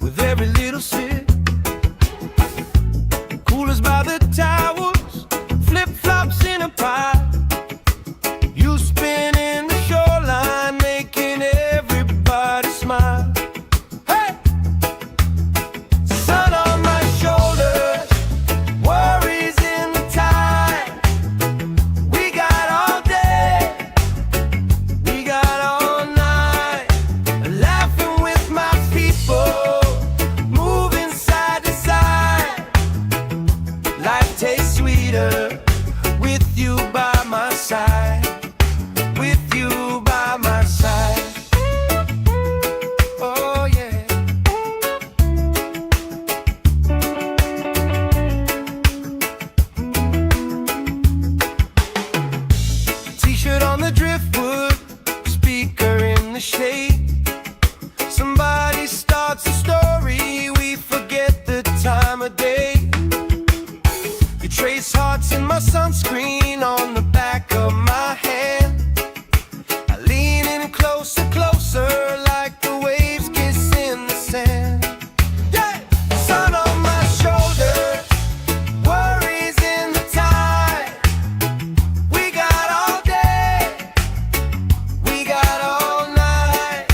with every little sip. Coolers by the towers, flip-flops in a pie. You spin in the shoreline, making everybody smile. Hey! Sun on my shoulders, worries in the tide. We got all day, we got all night, laughing with my people, moving side to side. Life tastes sweeter with you by my side, with you by my side. Oh yeah. T-shirt on the driftwood, speaker in the shade. Somebody starts a story, we forget the time of day. You trace hearts in my sunscreen on the back of my hand. I lean in closer, closer, like the waves kiss in the sand. Yeah! Sun on my shoulders, worries in the tide. We got all day, we got all night,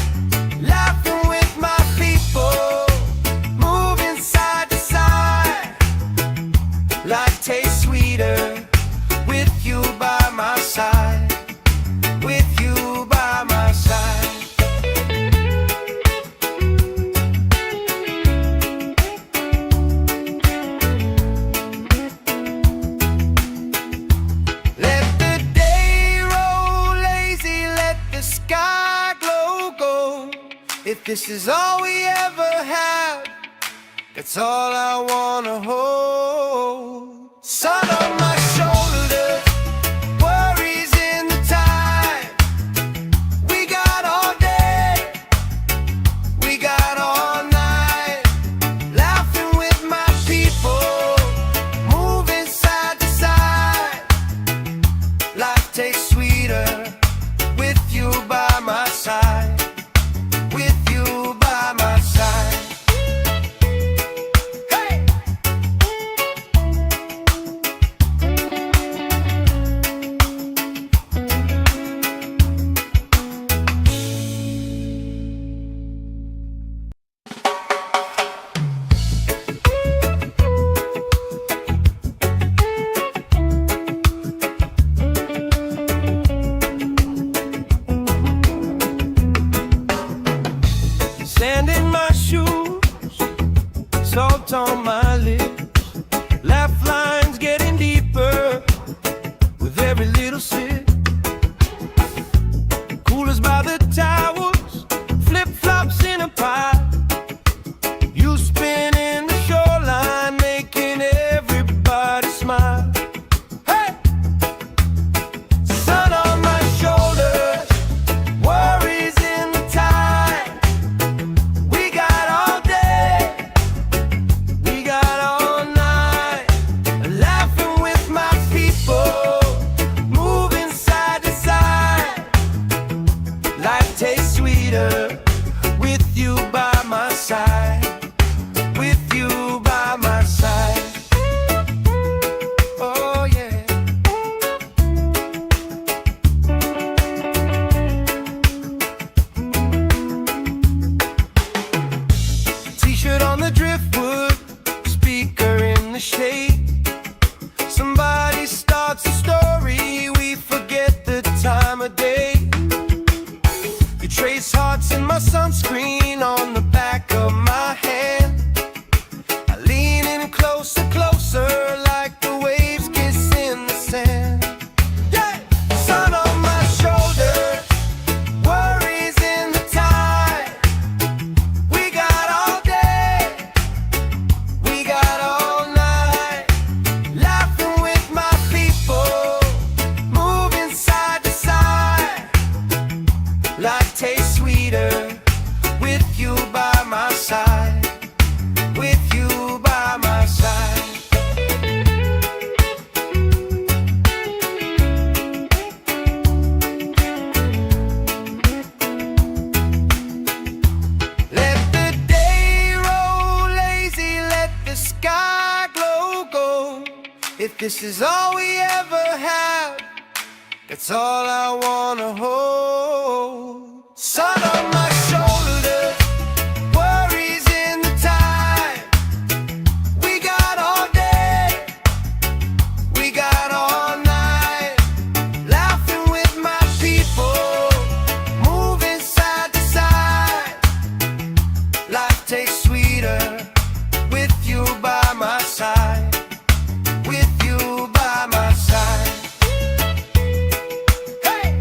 laughing with my people, moving side to side. Life tastes sweeter with you by my side, with you by my side. Let the day roll lazy, let the sky glow gold. If this is all we ever have, that's all I wanna hold. Sun on my shoulders, worries in the tide. We got all day, we got all night, laughing with my people, moving side to side. Life tastes sweeter with you by my side, with you by my side. Hey! Sand in my shoes, salt on my lips, laugh lines getting deeper with every little sip. Coolers by the towers, flip-flops in a pie. You spin in the shoreline, making everybody smile. Hey! Sun on my shoulders, worries in the tide. We got all day, we got all night, laughing with my people, moving side to side. Life tastes sweeter with you by my side, with you by my side. Oh yeah. T-shirt on the driftwood, speaker in the shade. Somebody starts a story, we forget the time of day. You trace hearts in my sunscreen on the back of my hand. I lean in closer, closer, like the waves kiss in the sand. Yeah! Sun on my shoulders, worries in the tide. We got all day, we got all night, If this is all we ever have, that's all I wanna hold. Sun on my shoulders, worries in the tide. We got all day, we got all night, laughing with my people, moving side to side. Life tastes sweeter with you by my side. With you by my side. Hey!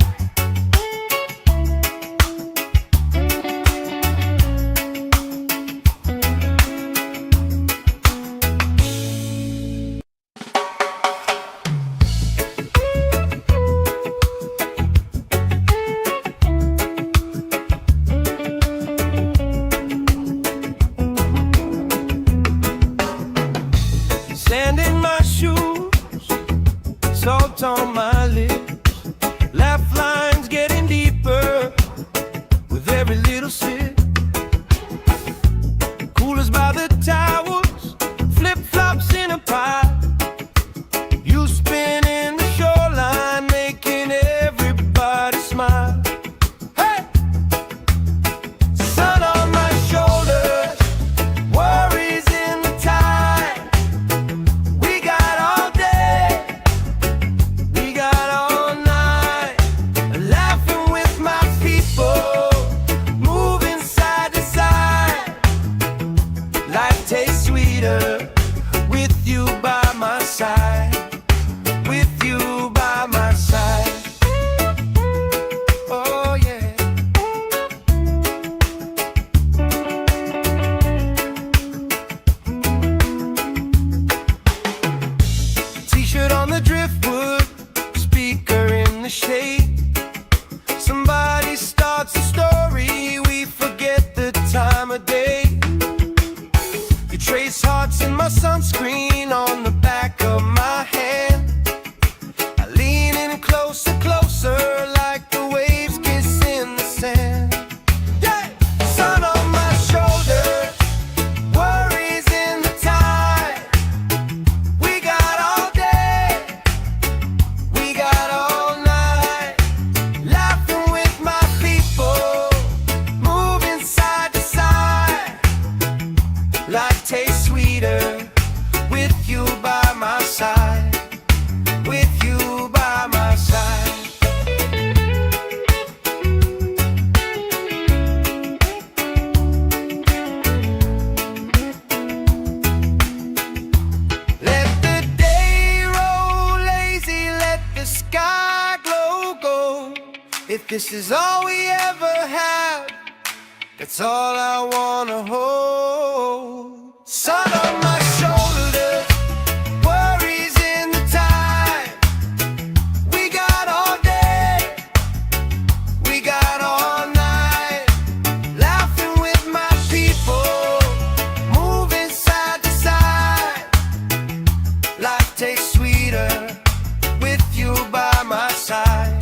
Sand in my shoes, salt on my lips, laugh lines getting deeper with every little sip. Coolers by the towels, flip-flops in a pile. You spinning the shoreline, making everybody smile. Hey! Sun on my shoulders, worries in the tide. We got all day, we got all night, laughing with my people, moving side to side. Life tastes sweeter with you by my side. With you by my side. Oh yeah. T-shirt on the driftwood, speaker in the shade. Somebody starts a story, we forget the time of day. You trace hearts in my sunscreen on the back of my hand. I lean in closer, closer, like the waves kiss in the sand. Yeah! Sun on my shoulders, worries in the tide. We got all day, we got all night, laughing with my people, moving side to side. Life tastes sweeter with you by my side. With you by my side. Let the day roll lazy, let the sky glow gold. If this is all we ever have, that's all I wanna hold. Sun on my shoulders, worries in the tide. We got all day, we got all night, laughing with my people, moving side to side. Life tastes sweeter with you by my side.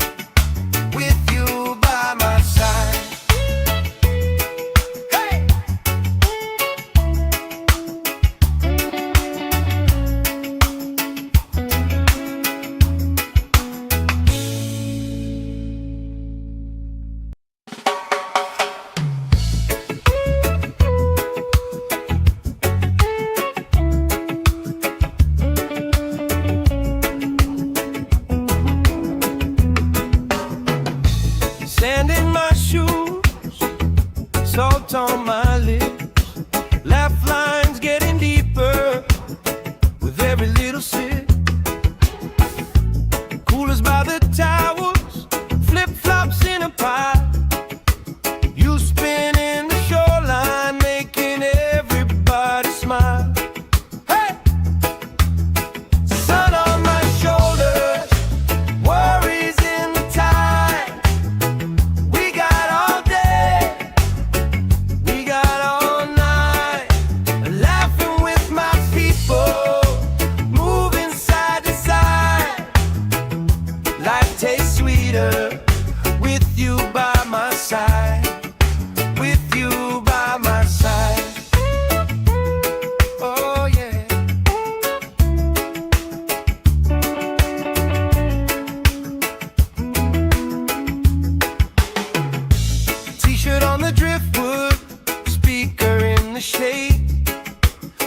With you by my side. Hey!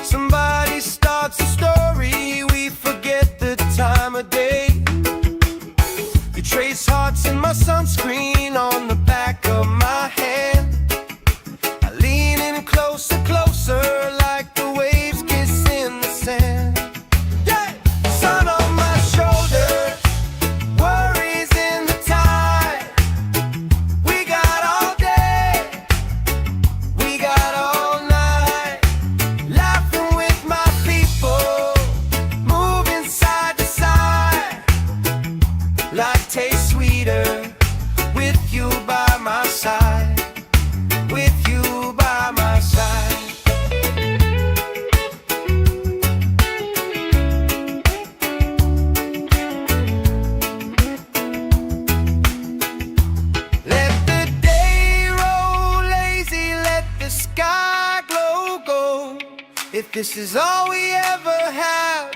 Somebody starts a story, we forget the time of day. You trace hearts in my sunscreen on the back of my hand. I lean in closer, closer, like the waves kiss in the sand. Yeah! Sun on my shoulders, worries in the tide. We got all day, we got all night, laughing with my people, moving side to side. Life tastes sweeter with you by my side, with you by my side. Let the day roll lazy, let the sky glow gold. If this is all we ever have,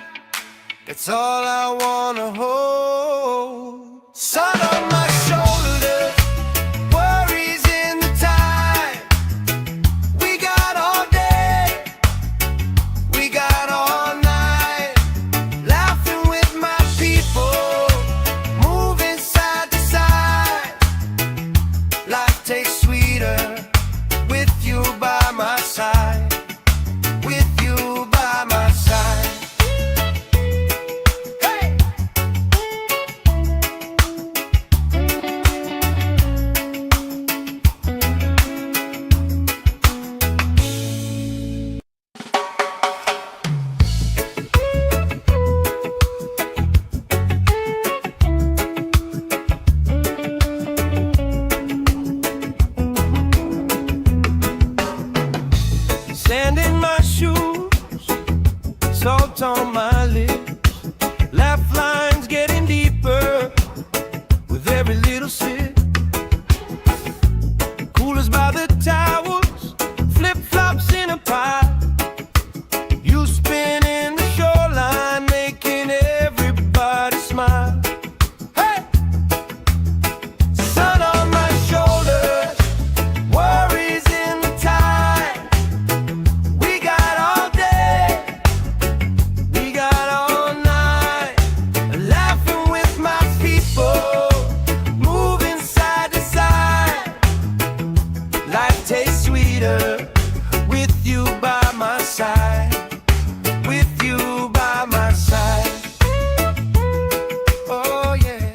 that's all I wanna hold. Sun on my shoulders, worries in the tide. We got all day, we got all night, laughing with my people, moving side to side. Life tastes sweeter with you by my side, with you by my side. Hey! Sand in my shoes, salt on my lips, laugh lines getting deeper with every little sip. Coolers by the towels, flip-flops in a pile. You spin in the shoreline, making everybody smile. Hey! Sun on my shoulders, worries in the tide. We got all day, we got all night, laughing with my people, moving side to side. Life tastes sweeter with you by my side, with you by my side. Oh yeah.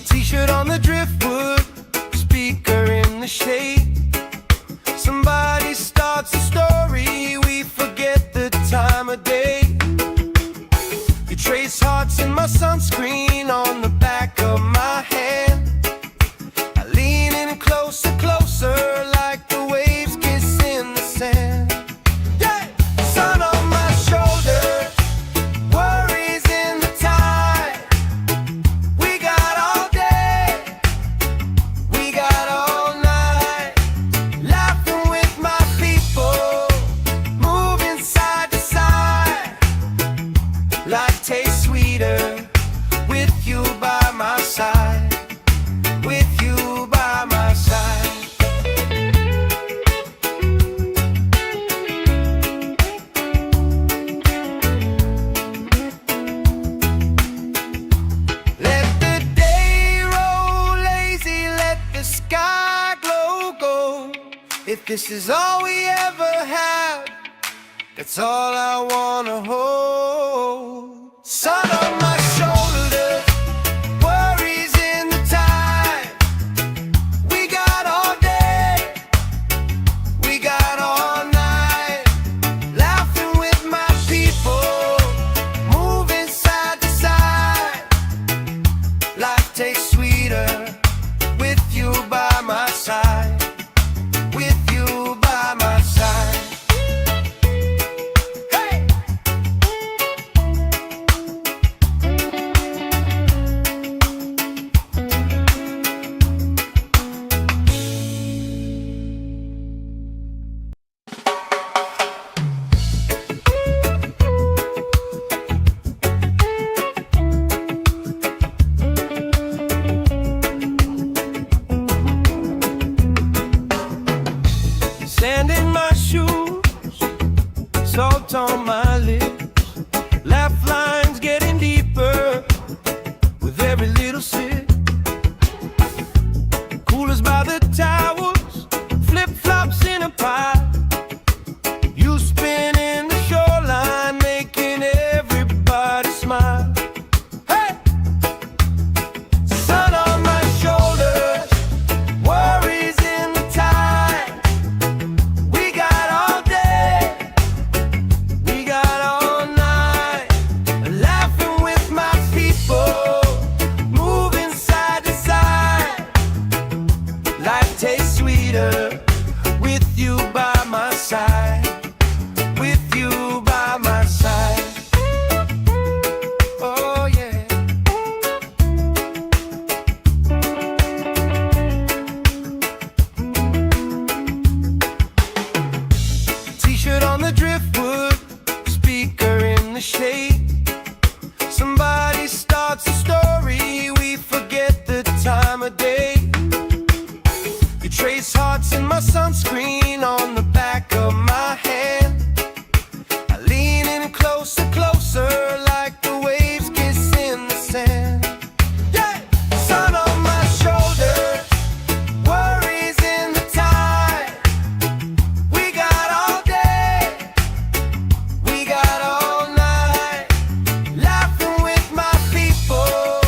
T-shirt on the driftwood, speaker in the shade. Somebody starts a story, we forget the time of day. You trace hearts in my sunscreen on the back of my hand. I lean in closer, closer, like the waves kiss in the sand. Yeah! Sun on my shoulders, worries in the tide. We got all day, we got all night, laughing with my people, moving side to side. Life tastes sweeter with you by my side, with you by my side. Let the day roll lazy, let the sky glow gold. If this is all we ever have, that's all I wanna hold. Sun on my shoulders, worries in the tide. We got all day, we got all night, laughing with my people, moving side to side. Life tastes sweeter with you by my side, with you by my side. Hey! every little sip. Coolers by the towers, flip-flops in a pie. You spin in the shoreline, making everybody smile. Hey! Sun on my shoulders, worries in the tide. We got all day, we got all night, laughing with my people, moving side to side. Life tastes sweeter with you by my side, with you by my side. Oh yeah. T-shirt on the driftwood, speaker in the shade. Somebody starts a story, we forget the time of day. You trace hearts in my sunscreen on the back of my hand. I lean in closer, closer, like the waves kiss in the sand. Yeah! Sun on my shoulders, worries in the tide. We got all day, we got all night, laughing with my people,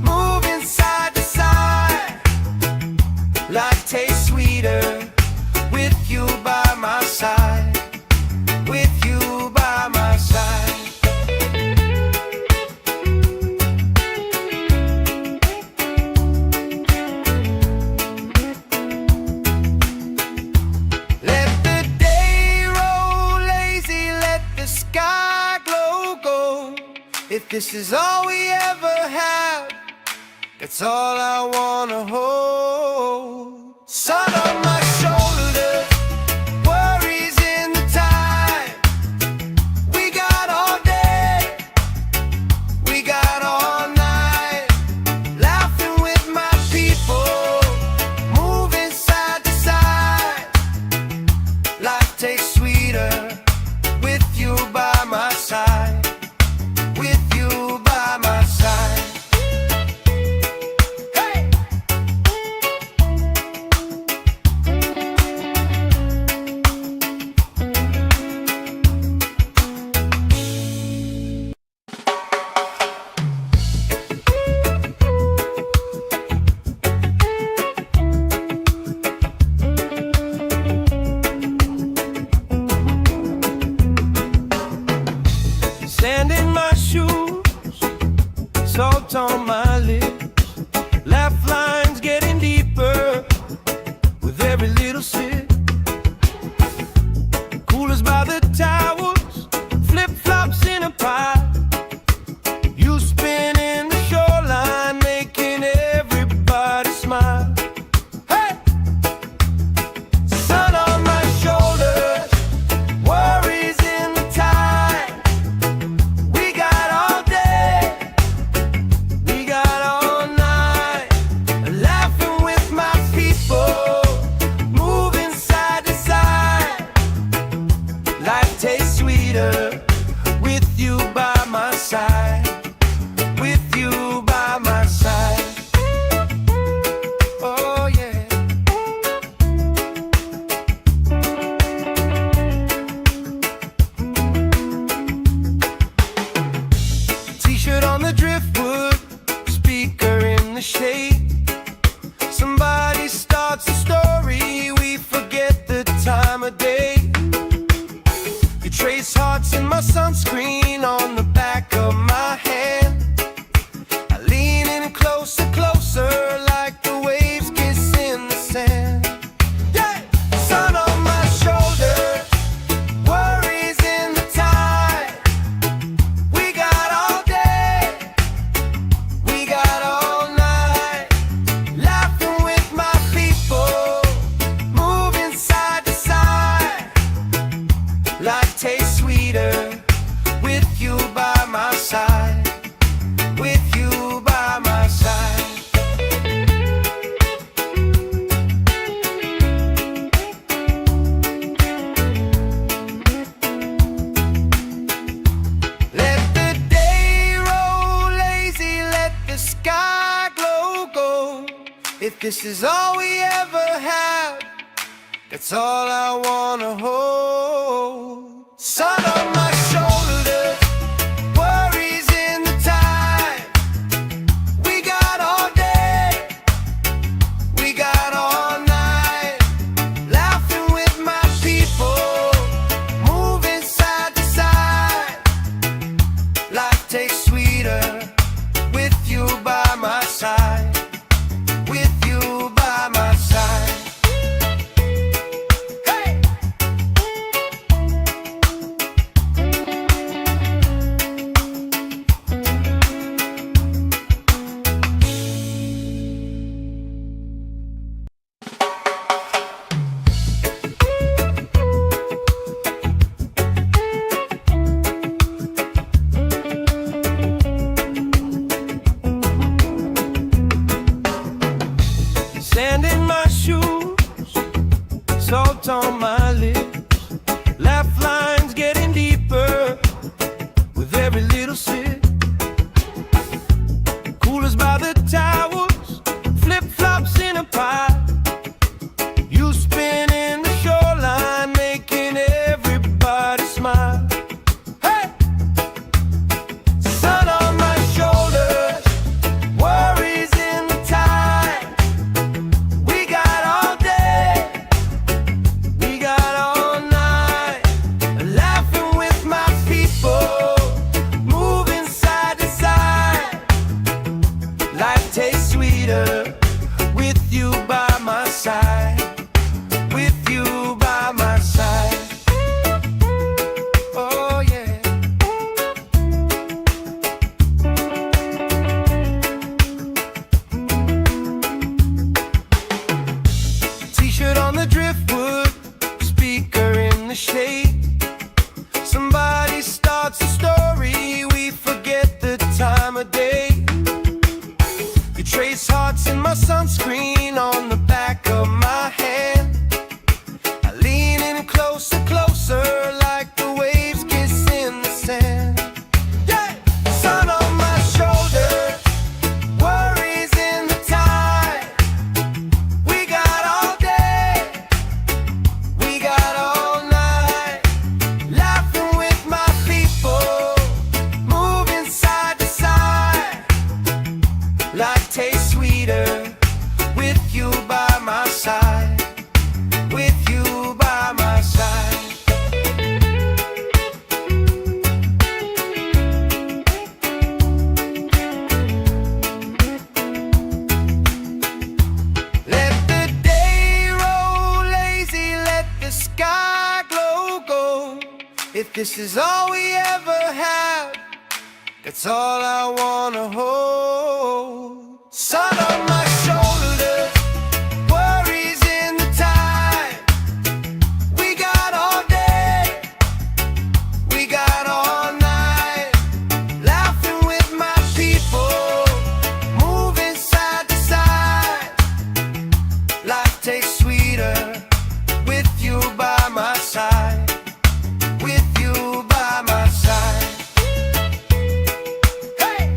moving side to side. Life tastes sweeter with you by my side, with you by my side. Let the day roll lazy, let the sky glow gold. If this is all we ever have, that's all I wanna hold. Sun on my shoulders, worries in the tide. We got all day, we got all night, laughing with my people, moving side to side. Life tastes sweeter with you by my side, with you by my side. Hey! Sand in my shoes, salt on my lips, laugh lines getting deeper with every little sip. Coolers by the towers, flip-flops in a pie. You spin in the shoreline, making everybody smile. Hey! Sun on my shoulders, worries in the tide. We got all day, we got all night, laughing with my people, moving side to side. Life tastes sweeter with you by my side, with you by my side. Oh yeah. T-shirt on the driftwood, speaker in the shade. Somebody starts a story, we forget the time of day. You trace hearts in my sunscreen on the back of my hand. I lean in closer, closer, like the waves kiss in the sand. Yeah! Sun on my shoulders, worries in the tide. We got all day, we got all night, If this is all we ever have, that's all I wanna hold. Sun on my shoulders, worries in the tide. We got all day, we got all night, laughing with my people, moving side to side. Life tastes sweeter with you by my side. With you by my side. Hey! Sand in my shoes, salt on my lips, laugh lines getting deeper with every little sip. Coolers by the towers, flip-flops in a pile. You spinning the shoreline, making everybody smile. Hey! Sun on my shoulders, worries in the tide. We got all day, we got all night, laughing with my people, moving side to side. Life tastes sweeter with you by my side. With you by my side. Oh yeah. T-shirt on the driftwood, speaker in the shade. Somebody starts a story, we forget the time of day. You trace hearts in my sunscreen on the back of my hand. I lean in closer, closer, like the waves kiss in the sand. Yeah! Sun on my shoulders, worries in the tide. We got all day, we got all night, laughing with my people, moving side to side. Life tastes sweeter with you by my side. With you by my side. Let the day roll lazy, let the sky glow gold. If this is all we ever have, that's all I wanna hold. Sun on my shoulders, worries in the tide. We got all day, we got all night, laughing with my people, moving side to side. Life tastes sweeter with you by my side. With you by my side. Hey!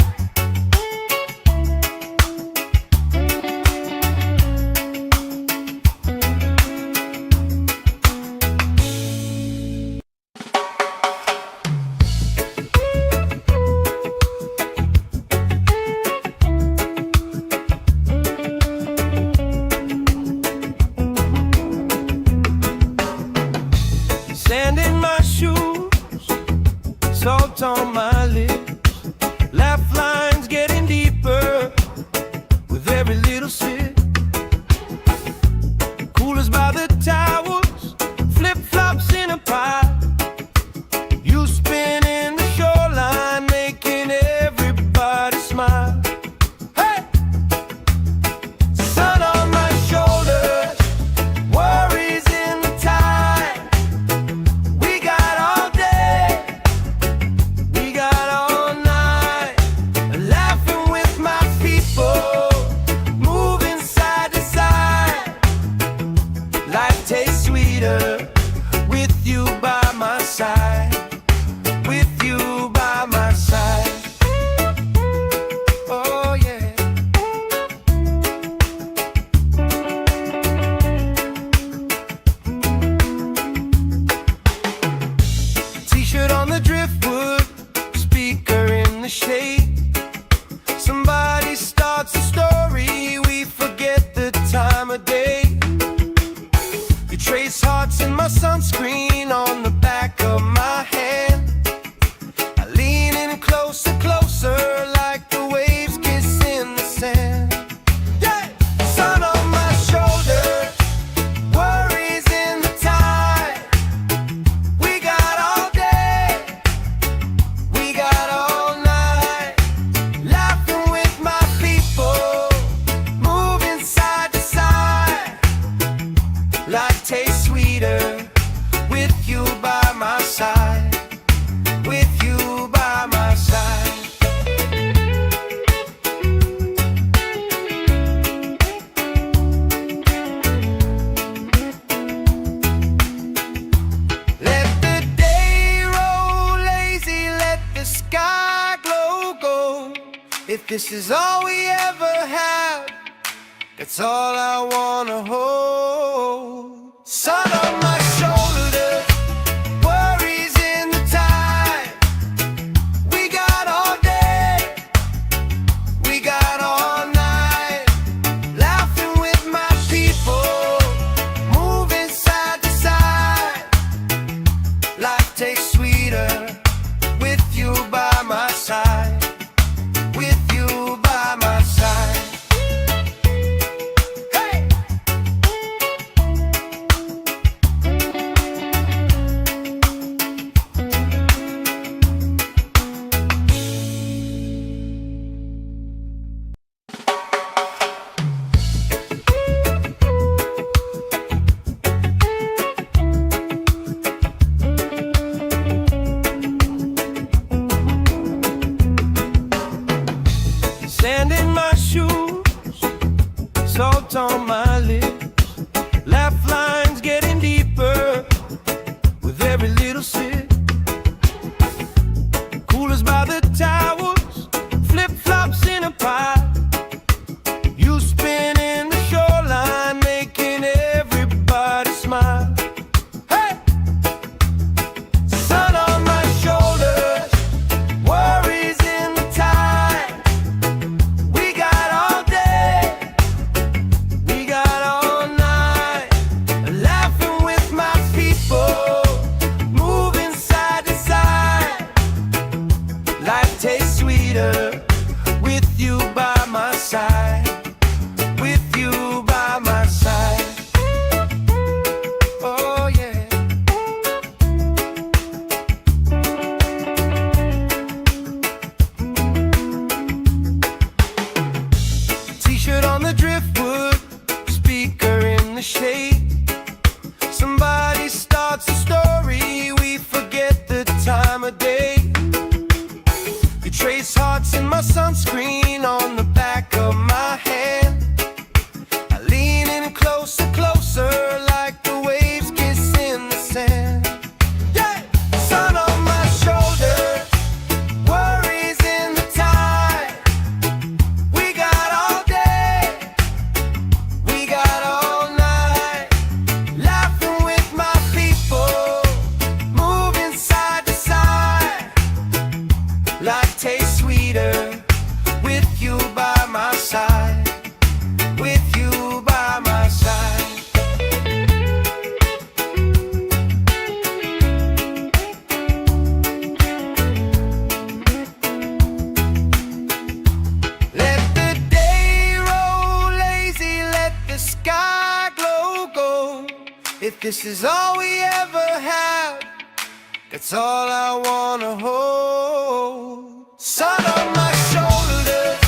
this is all we ever have, that's all I wanna hold. Sun on my shoulders, worries in the tide. We got all day, we got all night, laughing with my people, moving side to side. Life tastes sweeter with you by my side, with you by my side. Hey! Sand in my shoes, salt on my lips, laugh lines getting deeper with every little sip. Coolers by the towers, flip-flops in a pile. You spin in the shoreline, making everybody smile. Hey! Sun on my shoulders, worries in the tide. We got all day, we got all night, laughing with my people, moving side to side. Life tastes sweeter with you by my side, with you by my side. Oh yeah. T-shirt on the driftwood, speaker in the shade. Somebody starts a story, we forget the time of day. You trace hearts in my sunscreen on the back of my hand. I lean in closer, closer, like the waves kiss in the sand. Yeah! Sun on my shoulders, worries in the tide. We got all day, we got all night, laughing with my people, moving side to side. Life tastes sweeter with you by my side, with you by my side. Let the day roll lazy, let the sky glow gold. If this is all we ever have, that's all I wanna hold. Sun on my shoulders,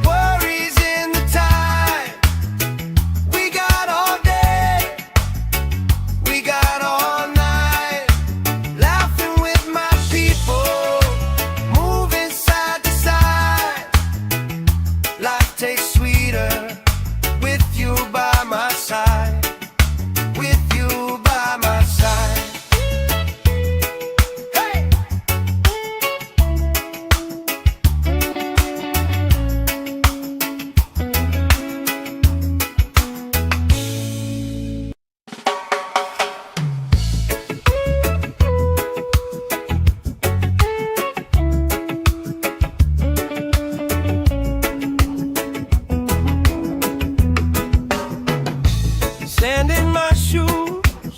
worries in the tide. We got all day, we got all night, laughing with my people, moving side to side. Life tastes sweeter with you by my side, with you by my side. Hey! Sand in my shoes,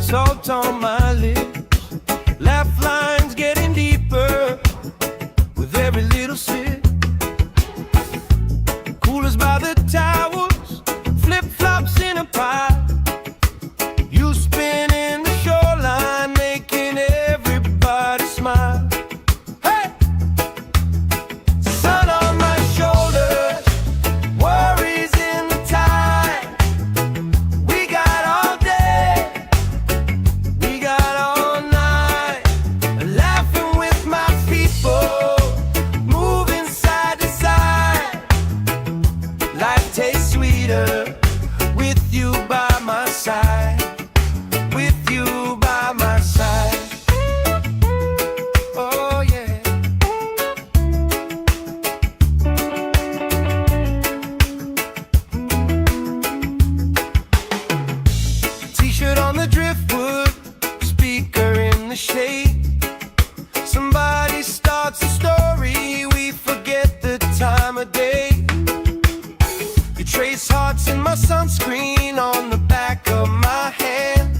salt on my lips, laugh lines getting deeper with every little sip. Coolers by the towers, flip-flops in a pile. You spin in the shoreline, making everybody smile. Hey! Sun on my shoulders, worries in the tide. We got all day, we got all night, laughing with my people, moving side to side. Life trace hearts in my sunscreen on the back of my hand.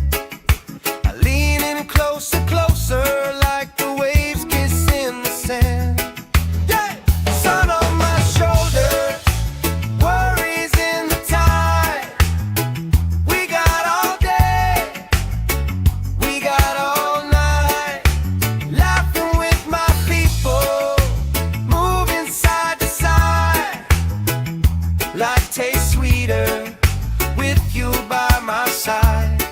I lean in closer, closer, like the waves kiss in the sand. Yeah! Sun on my shoulders, worries in the tide. We got all day, we got all night, laughing with my people, moving side to side. Life tastes sweeter with you by my side,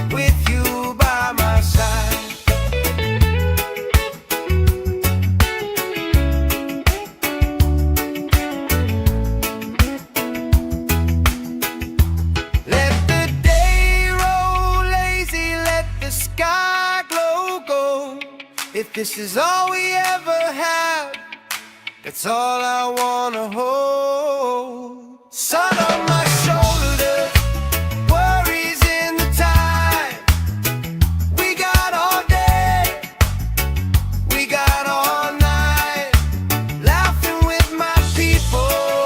with you by my side. Let the day roll lazy, let the sky glow gold. If this is all we ever have, that's all I wanna hold. Sun on my shoulders, worries in the tide. We got all day, we got all night, laughing with my people,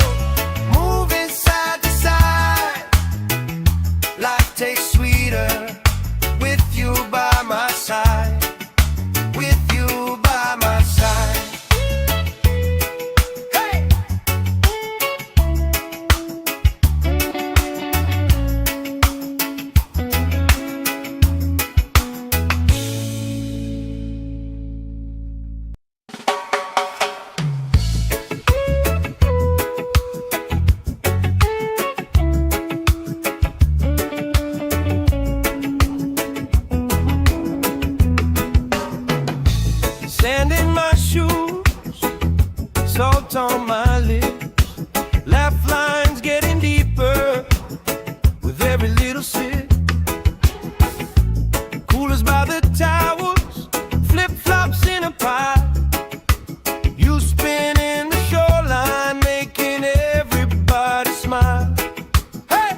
moving side to side. Life tastes sweeter with you by my side, with you by my side. Sand in my shoes, salt on my lips, laugh lines getting deeper with every little sip. Coolers by the towers, flip-flops in a pile. You spinning the shoreline, making everybody smile. Hey!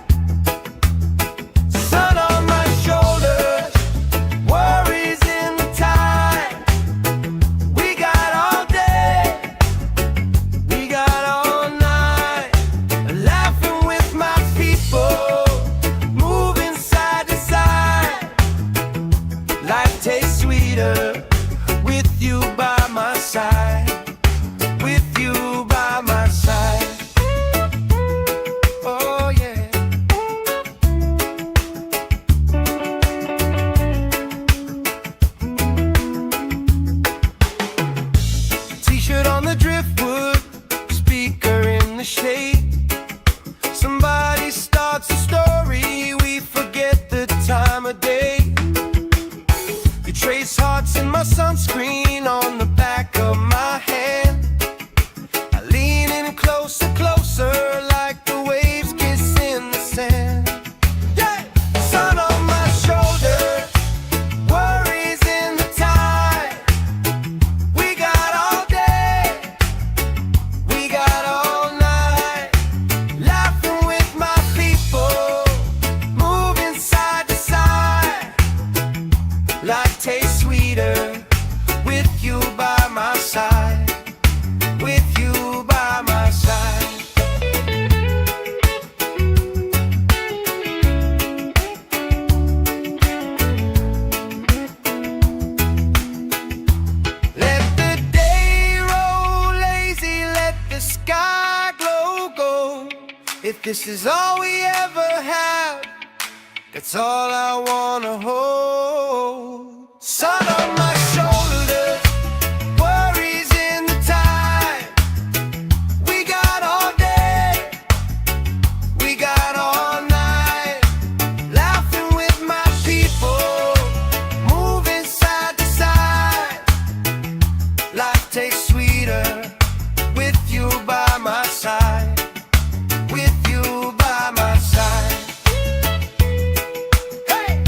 Sun on my shoulders, worries in the tide. We got all day, we got all night, laughing with my people, moving side to side. Life tastes sweeter with you by my side, with you by my side. Oh yeah. T-shirt on the driftwood, speaker in the shade. Somebody starts a story, we forget the time of day. You trace hearts in my sunscreen on the back of my hand. I lean in closer, closer, like the waves kiss in the sand. Yeah! Sun on my shoulders, worries in the tide. We got all day, we got all night, laughing with my people, moving side to side. Life tastes sweeter with you by my side, with you by my side. Let the day roll lazy, let the sky glow gold. If this is all we ever have, that's all I wanna hold. Sun on my shoulders, worries in the tide. We got all day, we got all night, laughing with my people, moving side to side. Life tastes sweeter with you by my side, with you by my side. Hey!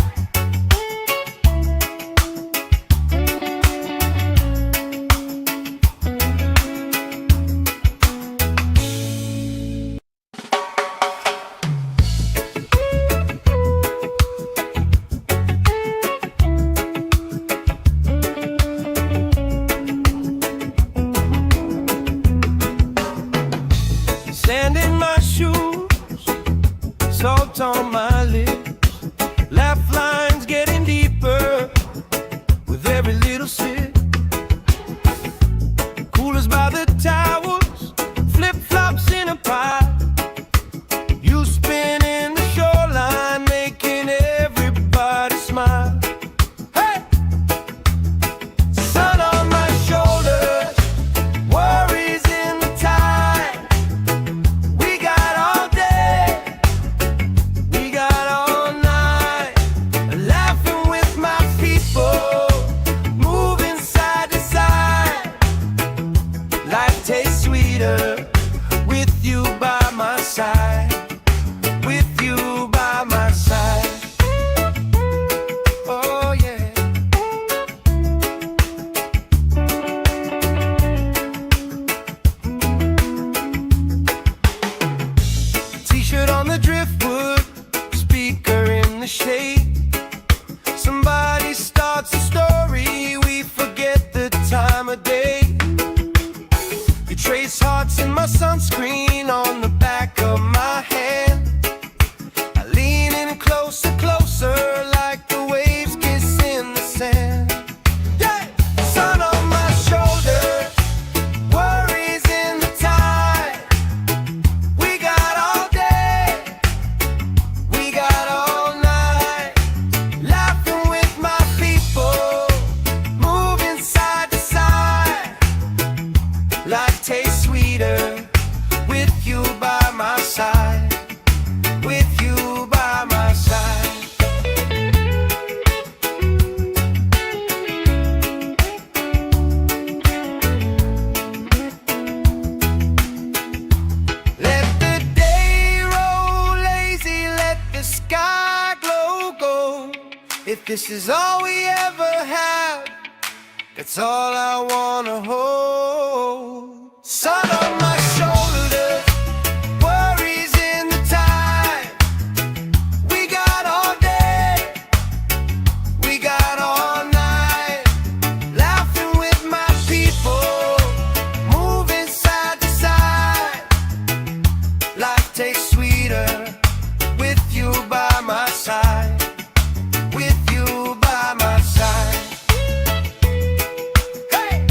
Sand in my shoes, salt on my lips. Laugh lines getting deeper with every little sip. Coolers by the towels, flip-flops in a pie. You spinning the shoreline, making everybody smile. Hey! Sun on my shoulders, worries in the tide. We got all day, we got all night. Laughing with my people, moving side to side. Life tastes sweeter with you by my side. With you by my side. Oh yeah. T-shirt on the driftwood, speaker in the shade. Somebody starts a story, we forget the time of day. You trace hearts in my sunscreen on the back of my hand. I lean in closer, closer, like the waves kiss in the sand. Yeah! Sun on my shoulders, worries in the tide. We got all day, we got all night. Laughing with my people, moving side to side. Life tastes sweeter with you by my side. With you by my side. Let the day roll lazy, let the sky glow gold. If this is all we ever have, that's all I wanna hold. Sun on my shoulders, worries in the tide. We got all day, we got all night. Laughing with my people, moving side to side. Life tastes sweeter with you by my side. With you by my side. Hey!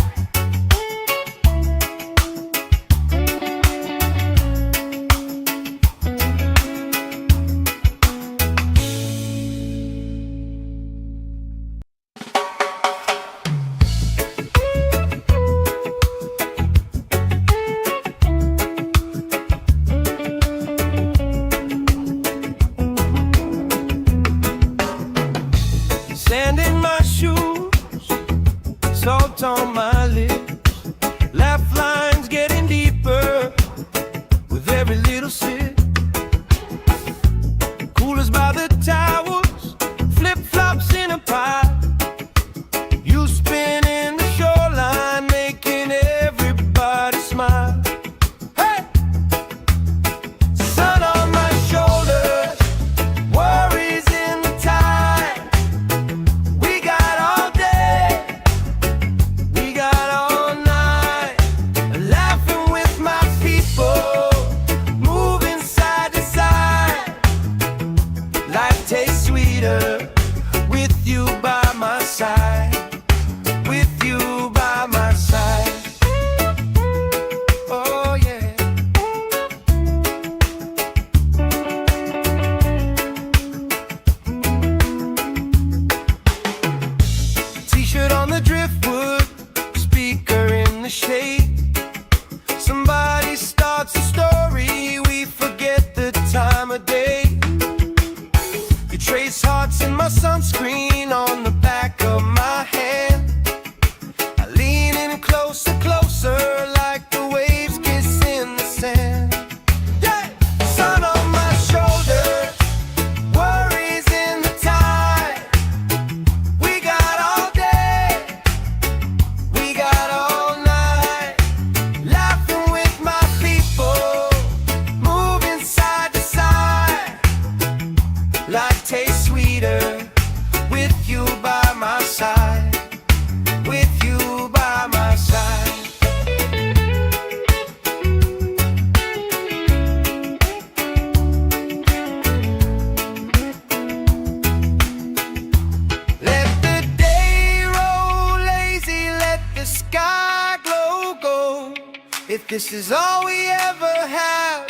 this is all we ever had,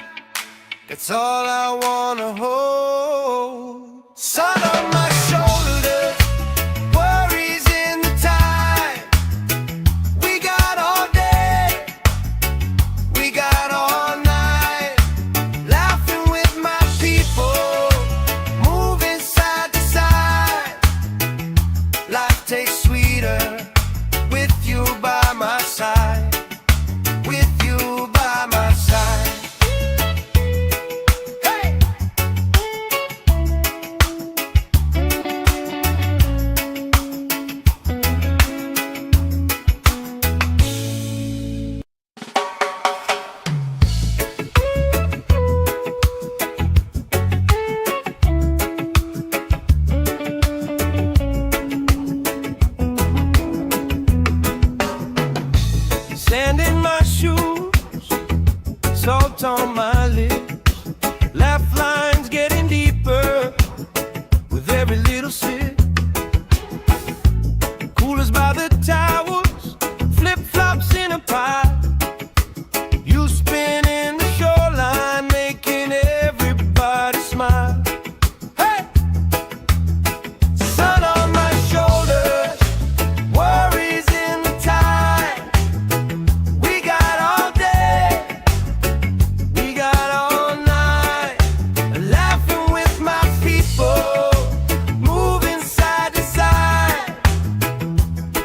that's all I wanna hold. Sun on my shoulders, worries in the tide. We got all day, we got all night, laughing with my people, moving side to side. Life tastes sweeter with you by my side, with you by my side. Hey! Sand in my shoes, salt on my lips, laugh lines getting deeper with every little sip. Coolers by the towers, flip-flops in a pie. You spin in the shoreline, making everybody smile. Hey! Sun on my shoulders, worries in the tide. We got all day, we got all night, laughing with my people, moving side to side.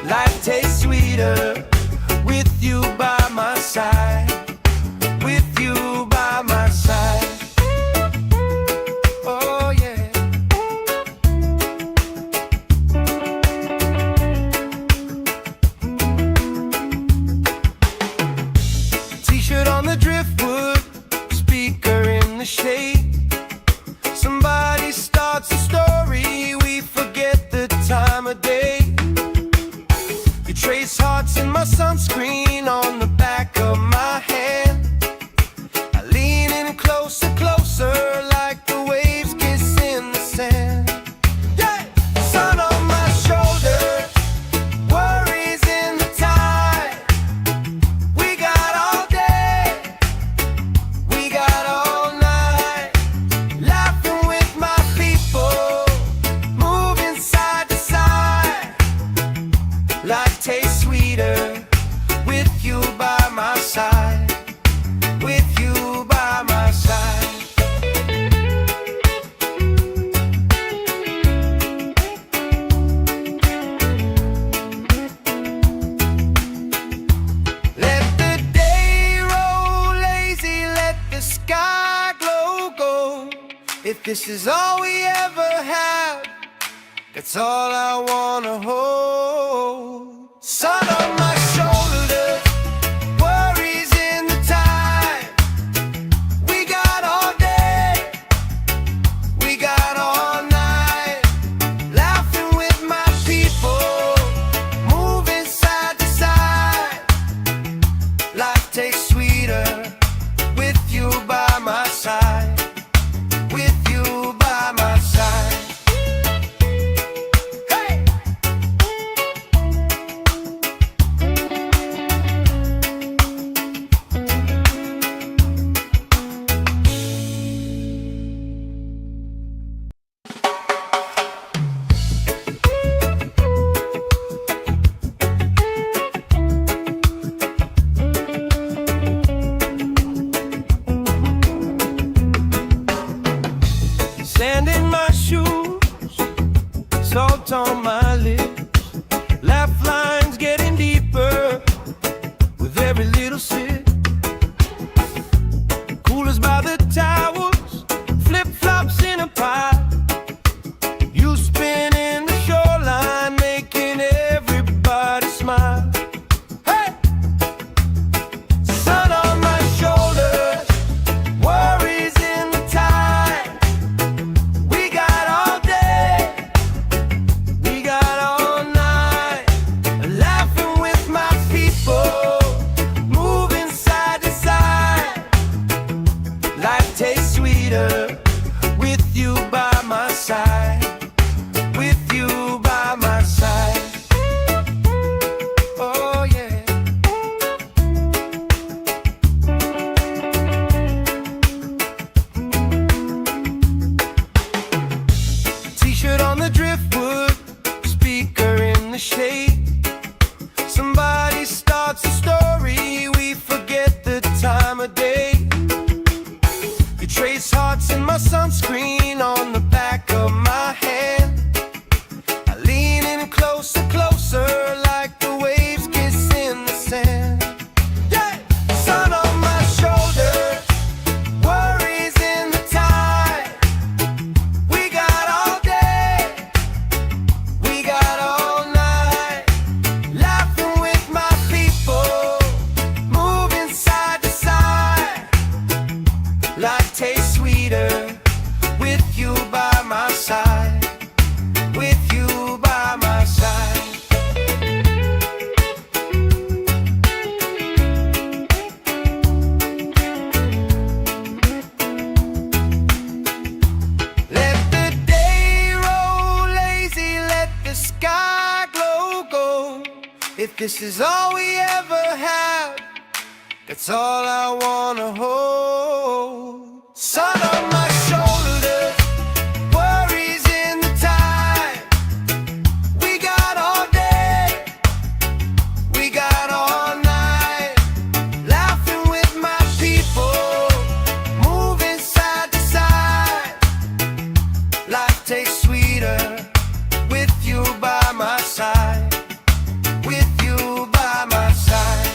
Life tastes sweeter with you by my side, with you by my side. Oh yeah. T-shirt on the driftwood, speaker in the shade. Somebody starts a story, we forget the time of day. You trace hearts in my sunscreen on the back of my hand. I lean in closer, closer, like the waves kiss in the sand. Yeah! Sun on my shoulders, worries in the tide. We got all day, we got all night, laughing with my people, moving side to side. Life tastes sweeter with you by my side, with you by my side. Let the day roll lazy, let the sky glow gold. If this is all we ever had, that's all I wanna hold. Sun on my shoulders, worries in the tide. We got all day, we got all night, laughing with my people, moving side to side. Life tastes sweeter with you by my side, with you by my side. Hey! Sand in my shoes, salt on my lips, laugh lines getting deeper with every little sip. Coolers by the towers, flip-flops in a pie. You spin in the shoreline, making everybody smile. Hey! Sun on my shoulders, worries in the tide. We got all day, we got all night, laughing with my people, moving side to side. Life tastes sweeter with you by my side, with you by my side. Oh yeah. You trace hearts in my sunscreen on the back of my hand. I lean in closer, closer, like the waves kiss in the sand. Yeah! Sun on my shoulder, worries in the tide. We got all day, we got all night, laughing with my people, moving side to side. Life tastes sweeter with you by my side, with you by my side. Let the day roll lazy, let the sky glow gold. If this is all we ever have, that's all I wanna hold. Sun on my shoulder, worries in the tide. We got all day, we got all night, laughing with my people, moving side to side. Life tastes sweeter with you by my side, with you by my side.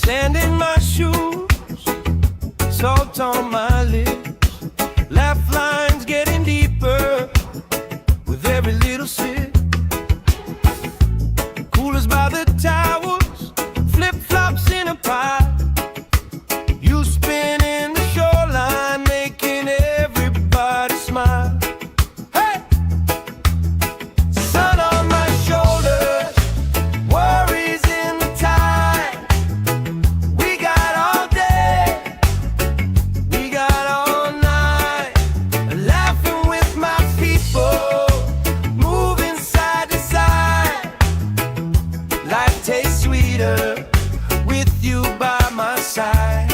Sand in my shoes, salt on my lips, laugh lines getting deeper with every little sip. Coolers by the towers, flip-flops in a pile. You spinning the shoreline, making everybody smile. Hey! Sun on my shoulders, worries in the tide. We got all day, we got all night, laughing with my people, moving side to side. Life tastes sweeter with you by my side,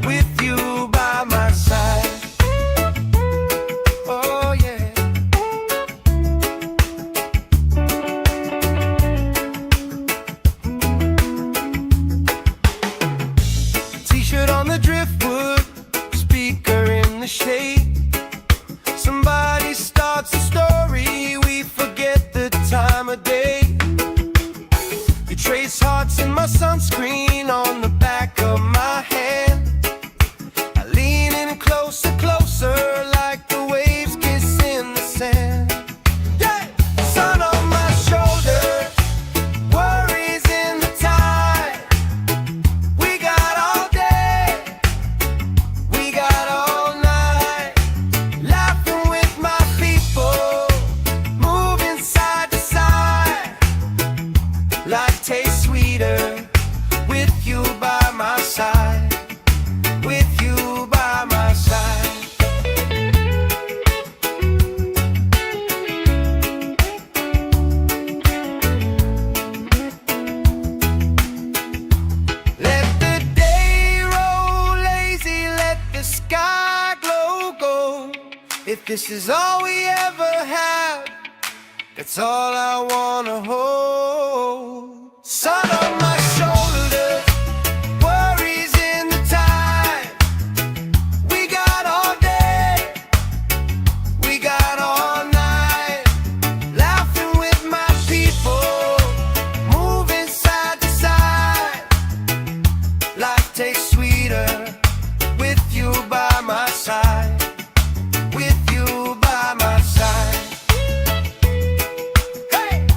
with you by my side. Oh yeah. T-shirt on the driftwood, speaker in the shade. Somebody starts a story, we forget the time of day. You trace hearts in my sunscreen on the back of my hand. I lean in closer, closer, like the waves kiss in the sand. Yeah! Sun on my shoulder, worries in the tide. We got all day, we got all night, laughing with my people, moving side to side. Life tastes sweeter with you by my side, with you by my side. Let the day roll lazy, let the sky glow gold. If this is all we ever have, that's all I wanna hold. Sun on my shoulder, worries in the tide. We got all day, we got all night, laughing with my people, moving side to side. Life tastes sweeter with you by my side, with you by my side. Hey!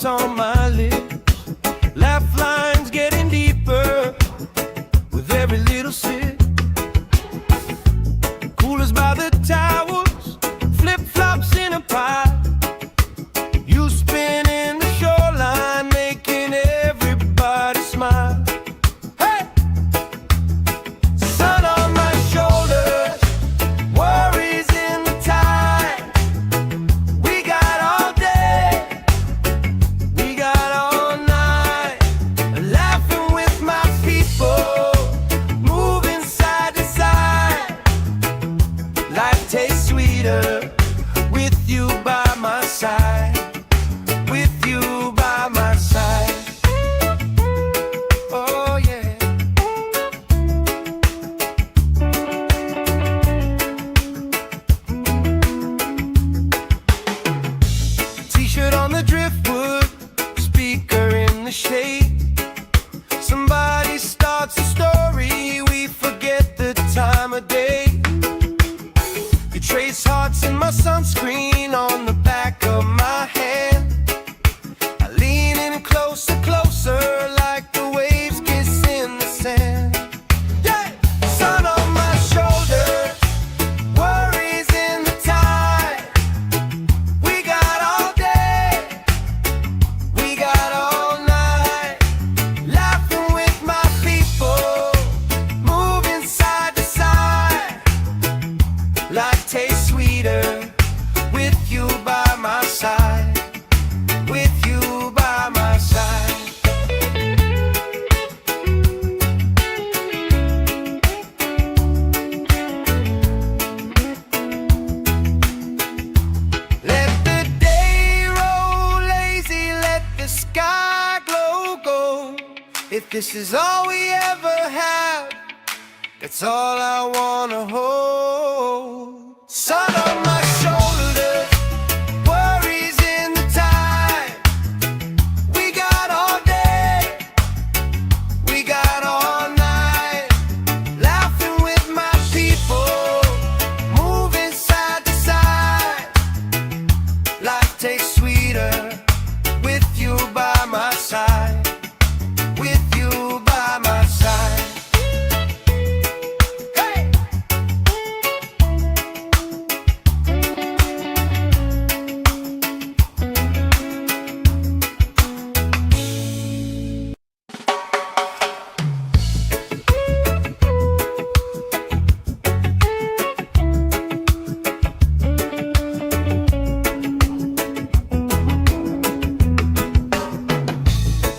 on my lips, laugh lines getting deeper with every little sip. Coolers by the towers, flip-flops in a pie. You spin in the shoreline, making everybody smile. Hey! Sun on my shoulders, worries in the tide. We got all day, we got all night, laughing with my people, moving side to side. Life tastes sweeter with you by my side. With you by my side. Oh yeah. T-shirt on the driftwood, speaker in the shade. Somebody starts a story, we forget the time of day. You trace hearts in my sunscreen on the back of my hand. I lean in closer, closer, like the waves kiss in the sand. Yeah! Sun on my shoulders, worries in the tide. We got all day, we got all night, laughing with my people, moving side to side. Life tastes sweeter with you by my side. With you by my side. Let the day roll lazy, let the sky glow gold. If this is all we ever have, that's all I wanna hold. Sun on my shoulders, worries in the tide. We got all day, we got all night, laughing with my people, moving side to side. Life tastes sweeter with you by my side. With you by my side. Hey!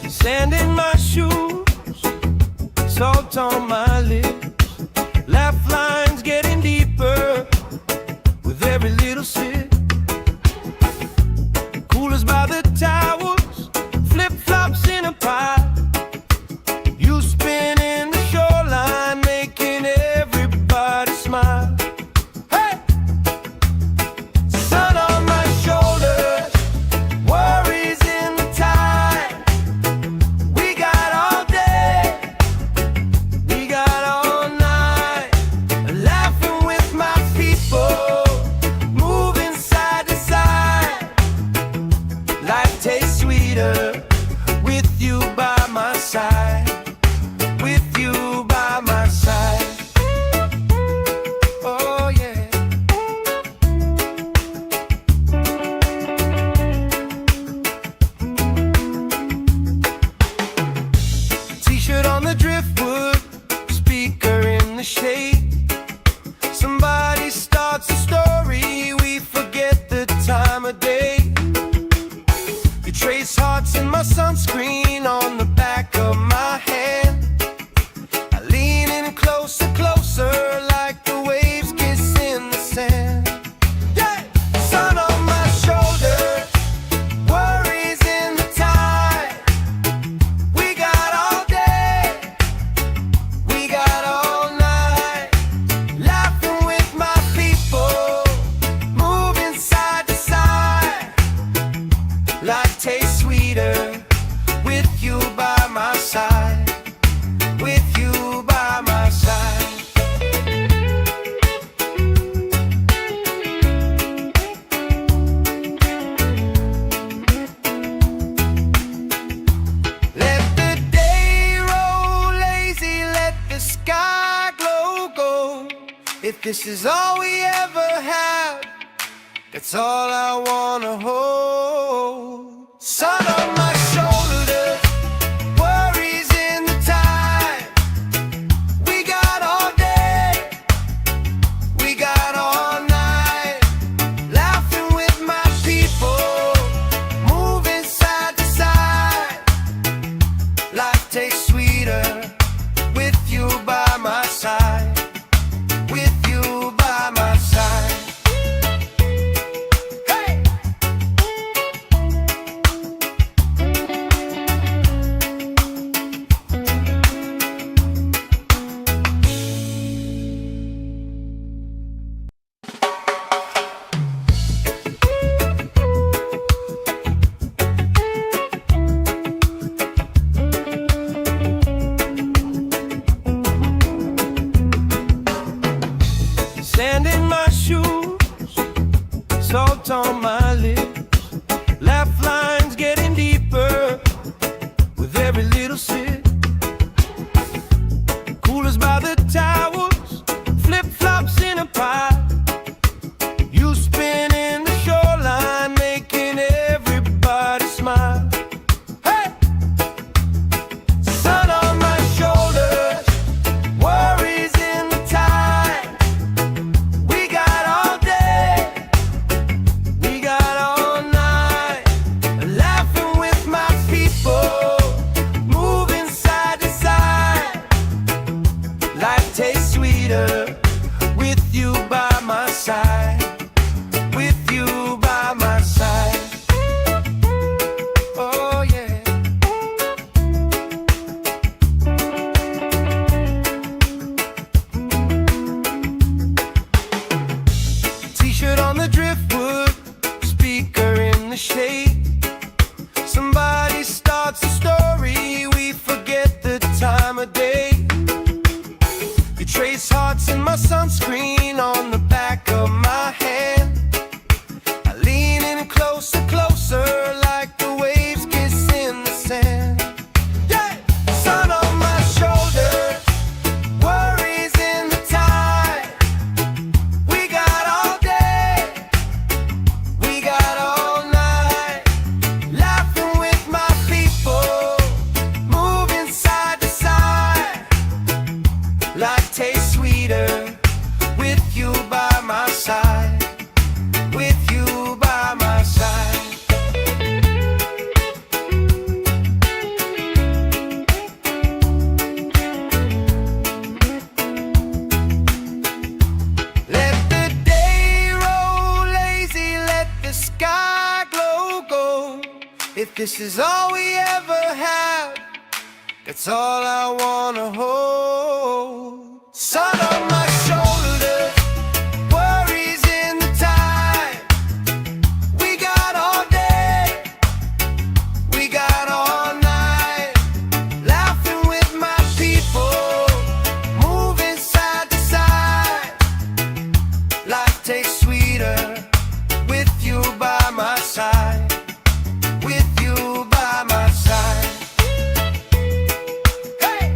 Sand in my shoes, salt on my lips, laugh lines getting deeper with every little sip. Coolers by the towers, flip-flops in a pie. You spin in the shoreline, making everybody smile. Hey! Sun on my shoulders, worries in the tide. We got all day, we got all night, laughing with my people, moving side to side. Life tastes sweeter with you by my side. With you by my side. Oh yeah. T-shirt on the driftwood, speaker in the shade. Somebody starts a story, we forget the time of day. You trace hearts in my sunscreen on the back of my hand. I lean in closer, closer, like the waves kiss in the sand. Yeah! Sun on my shoulders, worries in the tide. We got all day, we got all night, laughing with my people, moving side to side. Life tastes sweeter with you by my side. With you by my side. this is all we ever had, that's all I wanna hold. Sun on my shoulders, worries in the tide. We got all day, we got all night, laughing with my people, moving side to side. Life tastes sweeter with you by my side, with you by my side. Hey! Sand in my shoes, salt on my lips, laugh lines getting deeper with every little sip. Coolers by the towers, flip-flops in a pie. You spin in the shoreline, making everybody smile. Hey! Sun on my shoulders, worries in the tide. We got all day, we got all night, laughing with my people, moving side to side. Life tastes sweeter with you by my side, with you by my side. Oh yeah. T-shirt on the driftwood, speaker in the shade. Somebody starts a story, we forget the time of day. You trace hearts in my sunscreen on the back of my hand. I lean in closer, closer, like the waves kiss in the sand. Yeah! Sun on my shoulders, worries in the tide. We got all day, we got all night, laughing with my people, moving side to side. Life tastes sweeter with you by my side, with you by my side. Let the day roll lazy, let the sky glow gold. If this is all we ever had, that's all I wanna hold. Sun on my shoulders, worries in the tide. We got all day, we got all night, laughing with my people, moving side to side. Life tastes sweeter with you by my side, with you by my side. Hey!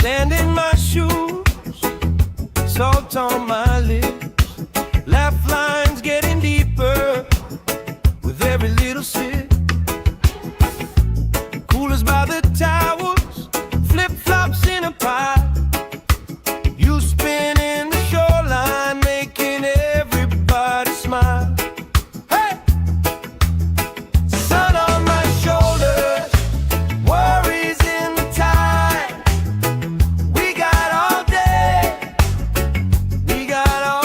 Sand in my shoes, salt on my lips, laugh lines getting deeper with every little sip. Coolers by the towers, flip-flops in a pie. You spin in the shoreline, making everybody smile. Hey! Sun on my shoulders, worries in the tide. We got all day, we got all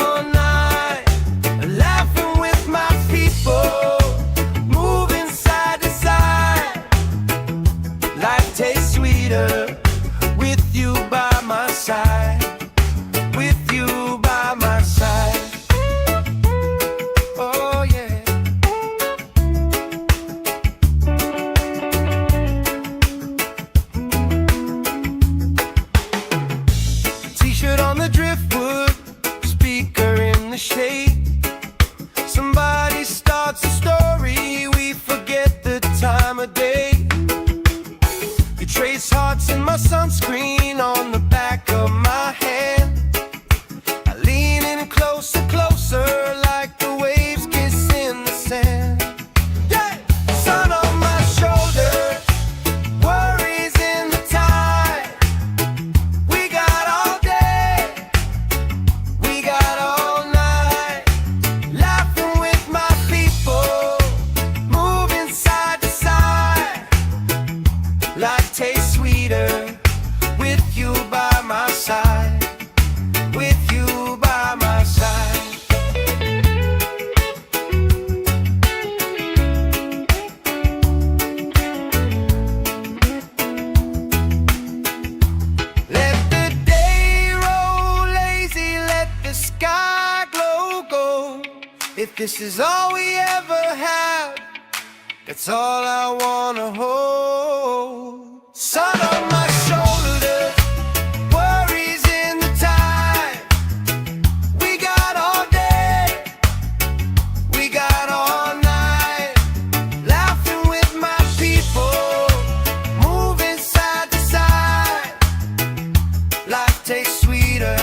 shade. Somebody starts a story, we forget the time of day. You trace hearts in my sunscreen on the back of my hand. I lean in closer, closer, like the waves kiss in the sand. Yeah! Sun on my shoulders, worries in the tide. We got all day, we got all night, laughing with my people, moving side to side. Life tastes sweeter with you by my side, with you by my side. Let the day roll lazy, let the sky glow gold. If this is all we ever have, that's all I wanna hold. Sun on my shoulders, worries in the tide. We got all day, we got all night, laughing with my people, moving side to side. Life tastes sweeter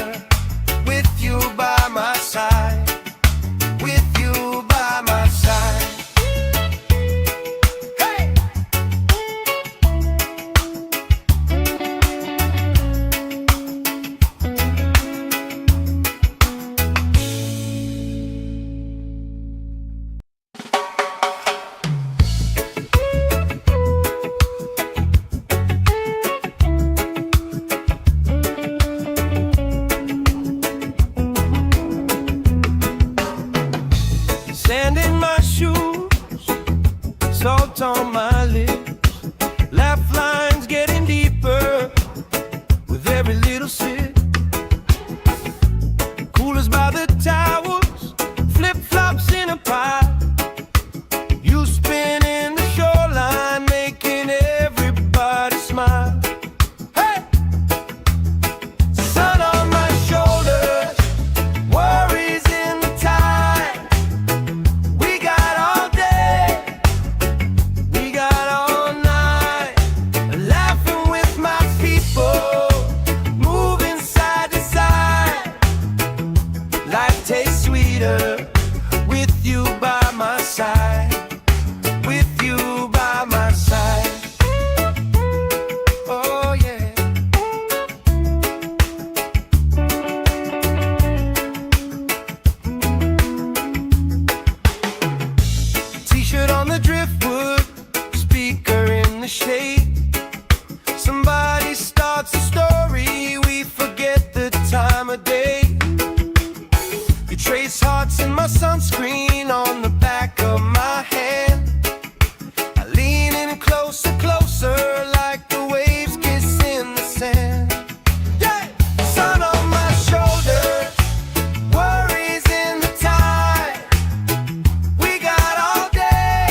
with you by my side, with you by my side. Hey! Sand in my shoes, salt on my lips, laugh lines getting deeper with every little sip. Coolers by the towers, flip-flops in a pile. You spinning the shoreline, making everybody smile. Hey! Sun on my shoulders, worries in the tide. We got all day, we got all night, laughing with my people, moving side to side. Life tastes sweeter with you by my side, with you by my side. Oh yeah. T-shirt on the driftwood, speaker in the shade. Somebody starts a story, we forget the time of day. You trace hearts in my sunscreen on the back of my hand. I lean in closer, closer, like the waves kiss in the sand. Yeah! Sun on my shoulders, worries in the tide. We got all day,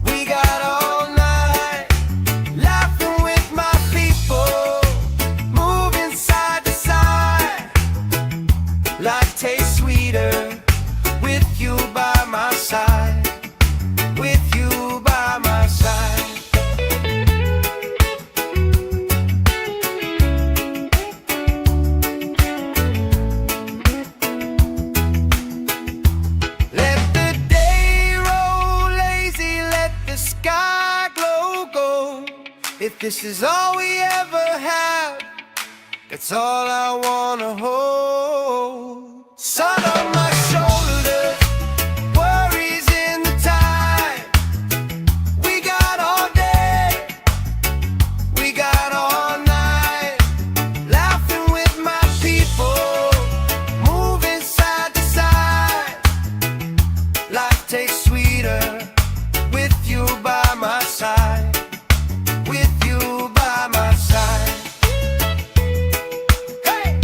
we got all night, laughing with my people, moving side to side. Life tastes sweeter with you by my side, with you by my side. Let the day roll lazy, let the sky glow gold. If this is all we ever have, that's all I wanna hold. Sun on my shoulders, worries in the tide. We got all day, we got all night, laughing with my people, moving side to side. Life tastes sweeter with you by my side, with you by my side. Hey!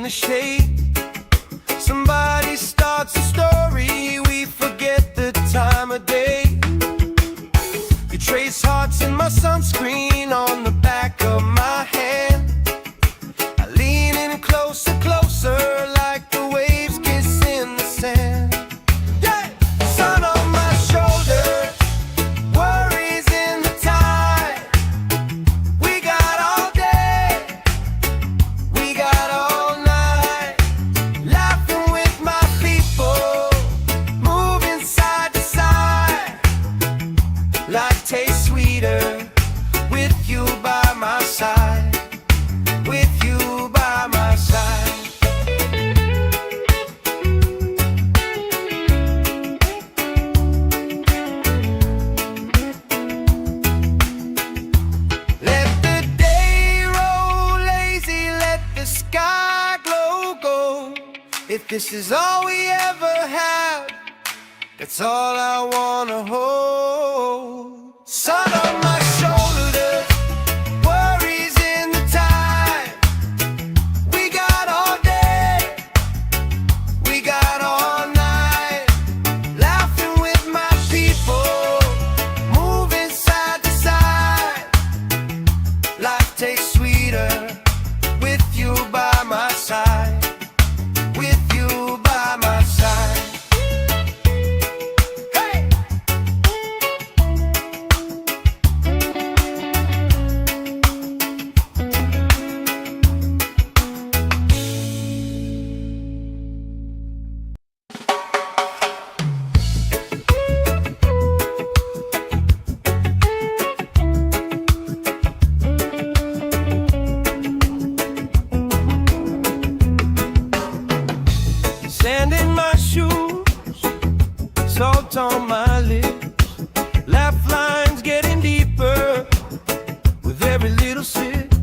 the shade. Somebody starts a story, we forget the time of day. You trace hearts in my sunscreen on the back of my hand. I lean in closer, closer, like the waves kiss in the sand. Yeah! Sun on my shoulders, worries in the tide. We got all day, we got all night, laughing with my people, moving side to side. Life tastes sweeter with you by my side, with you by my side. Let the day roll lazy, let the sky glow gold. If this is all we ever have, that's all I wanna hold. Sun on my shoulders, worries in the tide. We got all day, we got all night, laughing with my people, moving side to side. Life tastes sweeter with you by my side, with you by my side. Hey! Sand in my shoes, salt on my lips, laugh lines getting deeper with every little sip.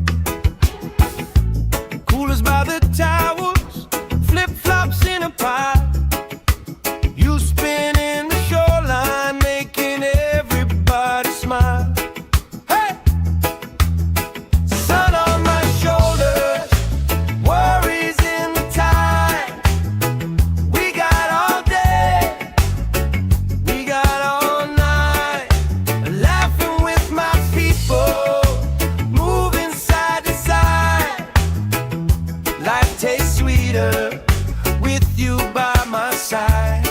Coolers by the towers, flip-flops in a pile. You spin in the shoreline, making everybody smile. Hey! Sun on my shoulders, worries in the tide. We got all day, we got all night, laughing with my people, moving side to side. Life tastes sweeter with you by my side,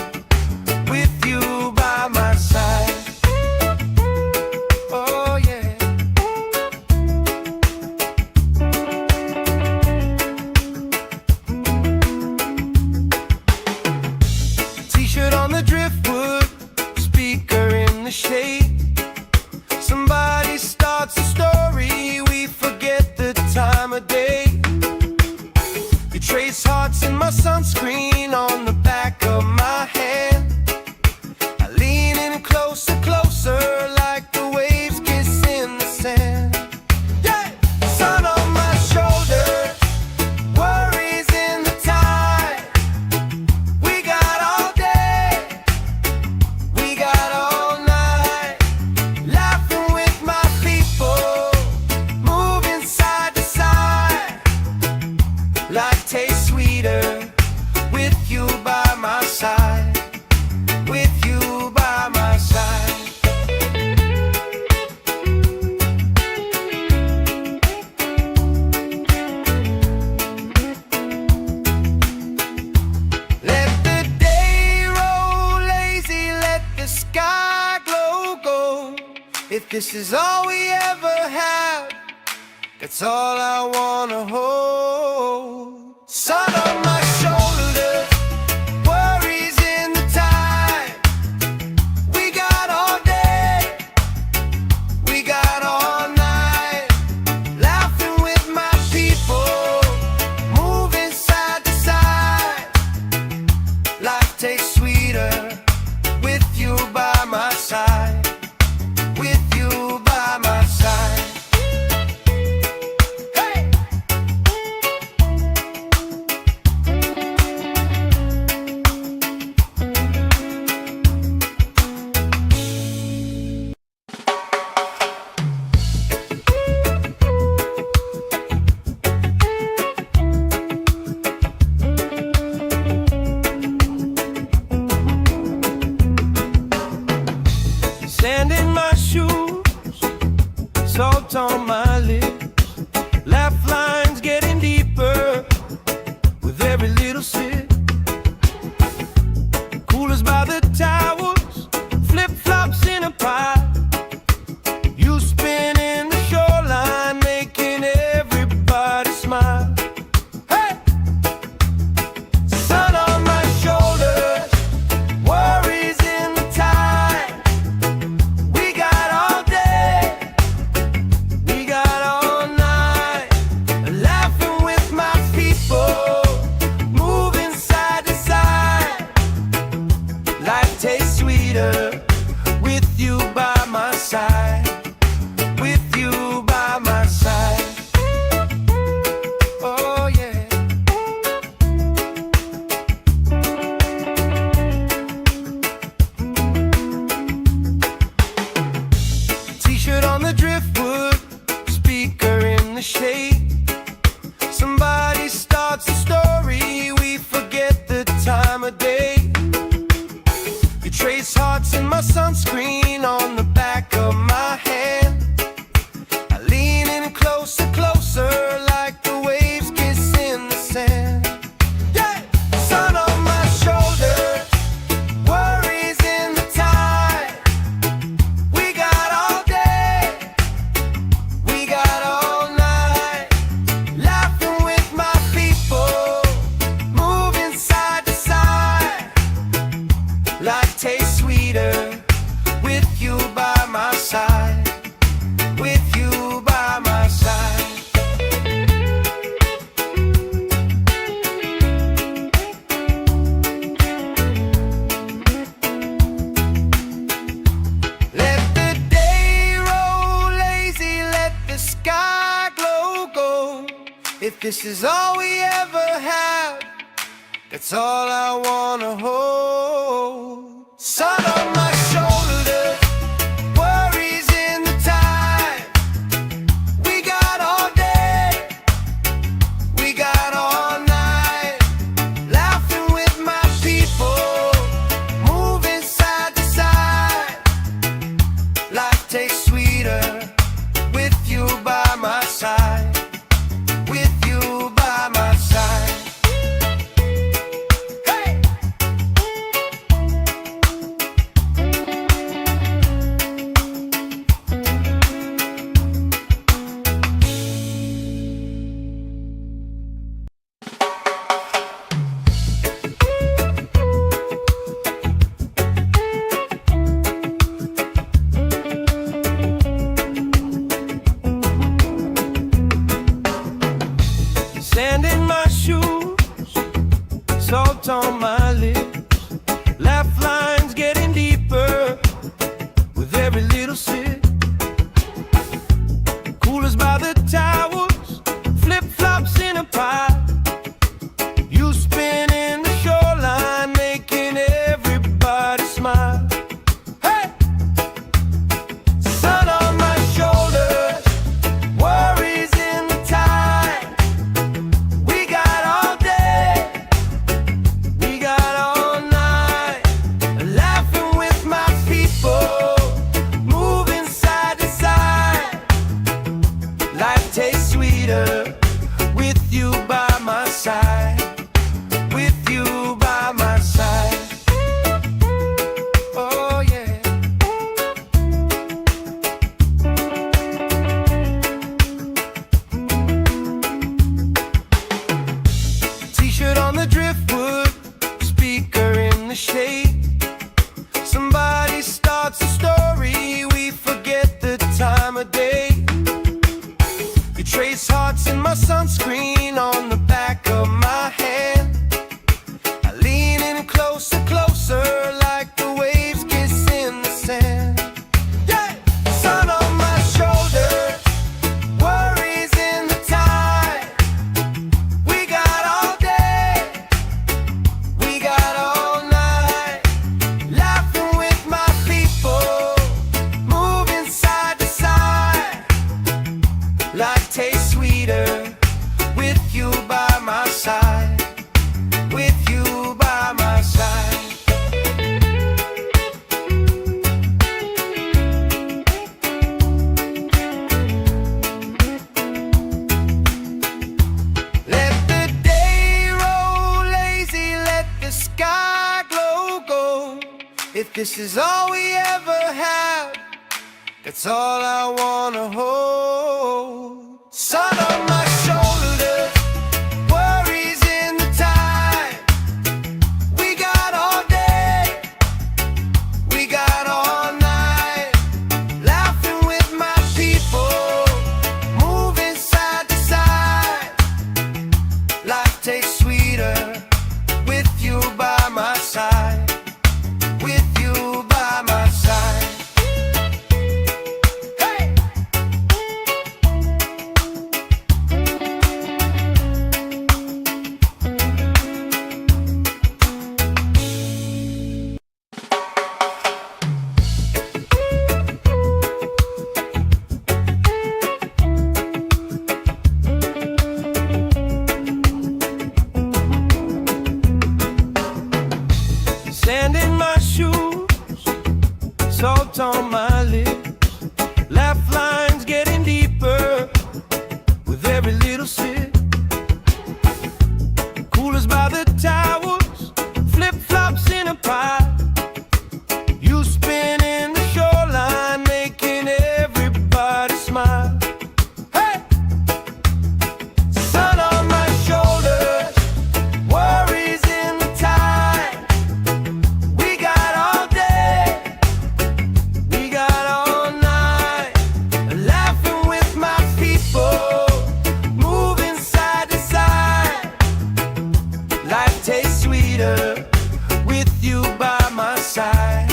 with you by my side. Oh yeah. T-shirt on the driftwood, speaker in the shade. Somebody starts a story, we forget the time of day. You trace hearts in my sunscreen on the back of my hand. I lean in closer, closer, like the waves kiss in the sand. Yeah! Sun on my shoulders, worries in the tide. We got all day, we got all night, laughing with my people, moving side to side. Life tastes sweeter with you by my side, with you by my side. Let the day roll lazy, let the sky glow gold. If this is all we ever have, that's all I wanna hold. Sun on my shoulders, worries in the tide. We got all day, we got all night, laughing with my people, moving side to side. Life tastes sweeter with you by my side, with you by my side. Hey! every little sip. Coolers by the towers, flip-flops in a pie. You spin in the shoreline, making everybody smile. Hey! Sun on my shoulders, worries in the tide. We got all day, we got all night, laughing with my people, moving side to side. Life tastes sweeter with you by my side, with you by my side. Oh yeah. T-shirt on the driftwood, speaker in the shade. Somebody starts a story, we forget the time of day. You trace hearts in my sunscreen on the back of my hand. I lean in closer, closer, like the waves kiss in the sand. Yeah! Sun on my shoulders, worries in the tide. We got all day, we got all night, laughing with my people, moving side to side. Life tastes sweeter with you by my side, with you by my side. Let the day roll lazy, let the sky glow gold. If this is all we ever have, that's all I wanna hold. Sun on my shoulders, worries in the tide. We got all day, we got all night, laughing with my people, moving side to side. Life tastes sweeter with you by my side, with you by my side. Hey! Sand in my shoes, salt on my lips, laugh lines getting deeper with every little sip. Coolers by the towers, flip-flops in a pie. You spin in the shoreline, making everybody smile. Hey! Sun on my shoulders, worries in the tide. We got all day, we got all night, laughing with my people, moving side to side. Life tastes sweeter with you by my side, with you by my side. Oh yeah. T-shirt on the driftwood, speaker in the shade. Somebody starts a story, we forget the time of day. You trace hearts in my sunscreen on the back of my hand. I lean in closer, closer, like the waves kiss in the sand. Yeah! Sun on my shoulders, worries in the tide. We got all day, we got all night, If this is all we ever have, that's all I wanna hold. Sun on my shoulders, worries in the tide. We got all day, we got all night. Laughing with my people, moving side to side. Life tastes sweeter with you by my side. With you by my side. Hey! Sand in my shoes, salt on my lips, laugh lines getting deeper with every little sip. Coolers by the towers, flip-flops in a pile. You spinning the shoreline, making everybody smile. Hey! Sun on my shoulders, worries in the tide. We got all day, we got all night. Laughing with my people, moving side to side. Life tastes sweeter with you by my side.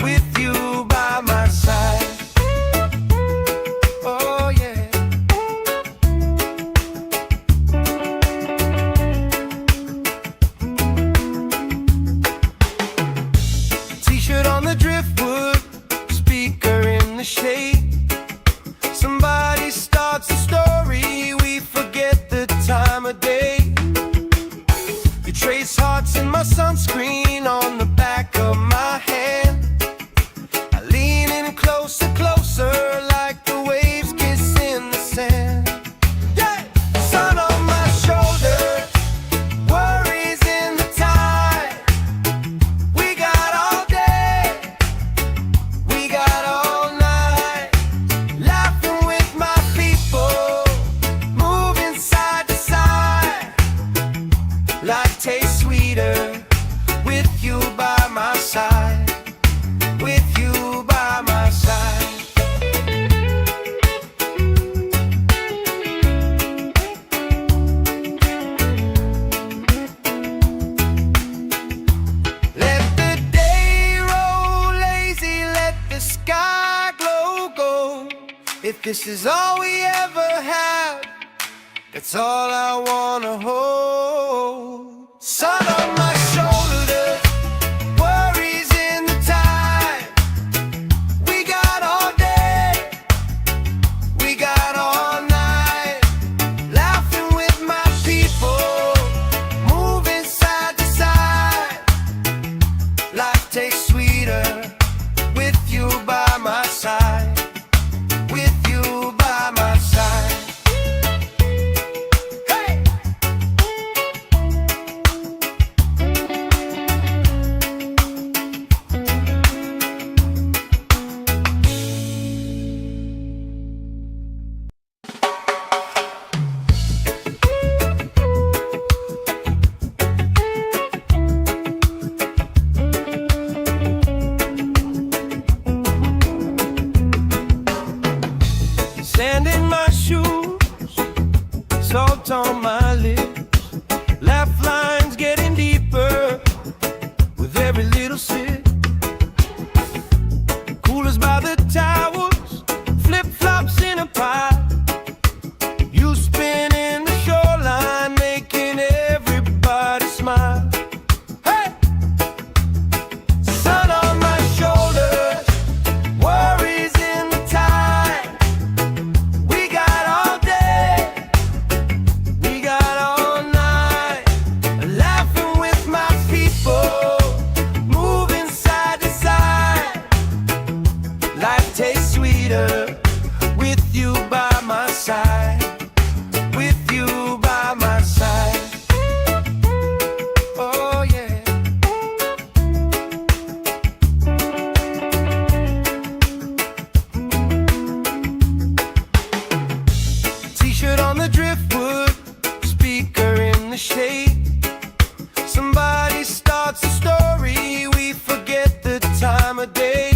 With you by my side. Oh yeah. T-shirt on the driftwood, speaker in the shade. Somebody starts a story, we forget the time of day. You trace hearts in my sunscreen on the back of my hand. I lean in closer, closer, like the waves kiss in the sand. Yeah! Sun on my shoulders, worries in the tide. We got all day, we got all night. Laughing with my people, moving side to side. Life tastes sweeter with you by my side. With you by my side. Let the day roll lazy, let the sky glow gold. If this is all we ever have, that's all I wanna hold. Sun on my shoulders, worries in the tide. We got all day, we got all night. Laughing with my people, moving side to side. Life tastes sweeter with you by my side. With you by my side. Hey! shade. Somebody starts a story, we forget the time of day.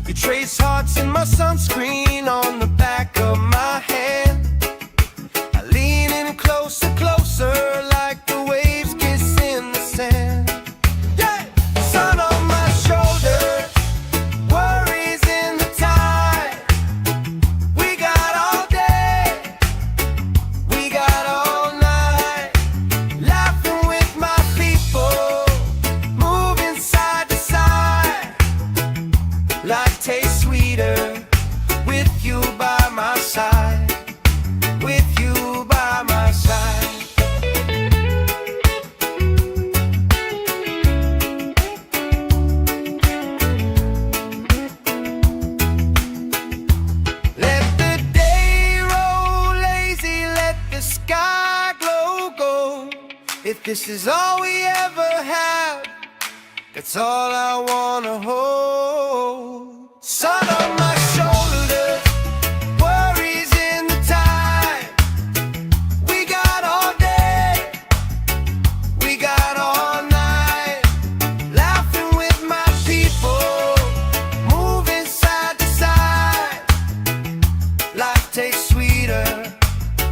You trace hearts in my sunscreen on the back of my hand. I lean in closer, closer, like the waves kiss in the sand. Yeah! Sun on my shoulders, worries in the tide. We got all day, we got all night, laughing with my people, moving side to side. Life tastes sweeter with you by my side, with you by my side. Let the day roll lazy, let the sky glow gold. If this is all we ever have, that's all I wanna hold. Sun on my shoulders, worries in the tide. We got all day, we got all night, laughing with my people, moving side to side. Life tastes sweeter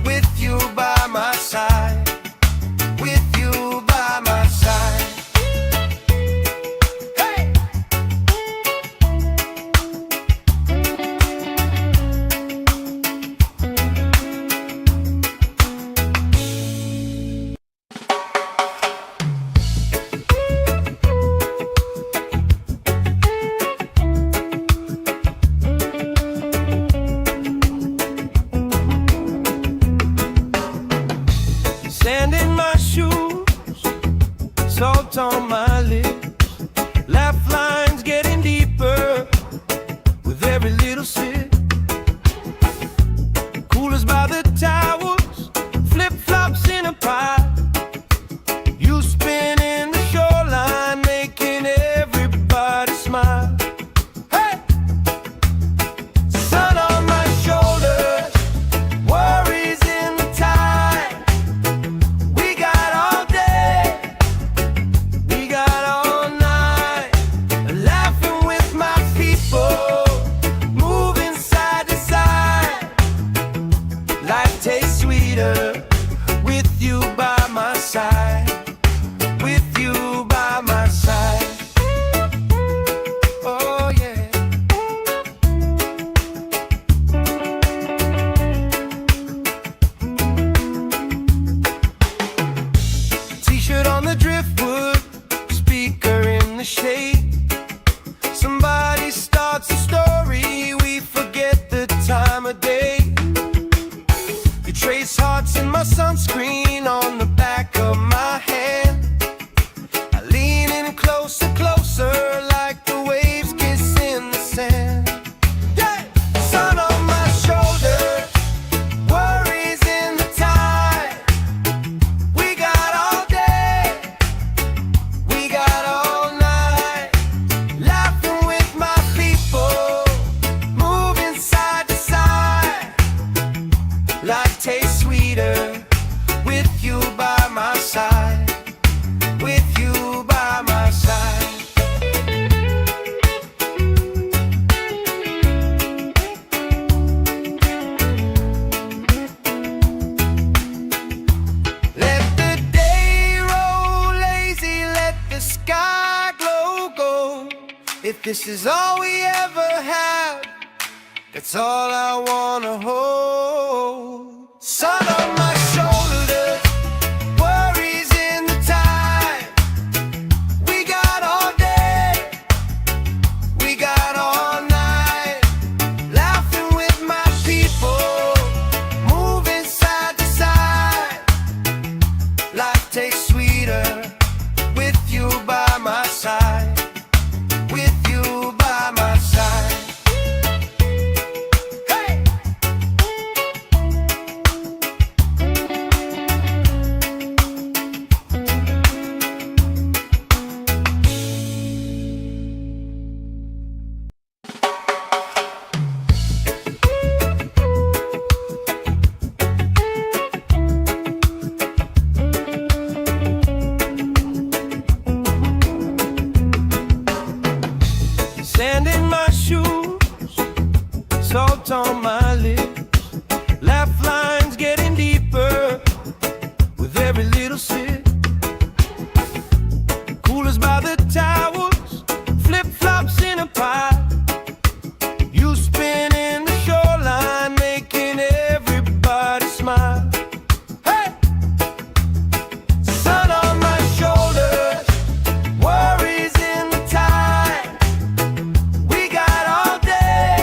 with you by my side, with you by my side. Hey! Sand in my shoes, salt on my lips, laugh lines getting deeper with every little sip. Coolers by the towels, flip-flops in a pile. You spin in the shoreline, making everybody smile. Hey! Sun on my shoulders, worries in the tide. We got all day, we got all night, laughing with my people, moving side to side. Life tastes sweeter with you by my side, with you by my side. Oh yeah. T-shirt on the driftwood, speaker in the shade. Somebody starts a story, we forget the time of day. You trace hearts in my sunscreen on the back of my hand. I lean in closer, closer, like the waves kiss in the sand. Yeah! Sun on my shoulders, worries in the tide. We got all day, we got all night, laughing with my people, moving side to side. Life tastes sweeter with you by my side, with you by my side. Let the day roll lazy, let the sky glow gold. If this is all we ever have, that's all I wanna hold. Sun on my shoulders, worries in the tide. We got all day, we got all night, laughing with my people, moving side to side. Life tastes sweeter with you by my side, with you by my side. Hey! little sip. Coolers by the towers, flip-flops in a pie. You spin in the shoreline, making everybody smile. Hey! Sun on my shoulders, worries in the tide. We got all day,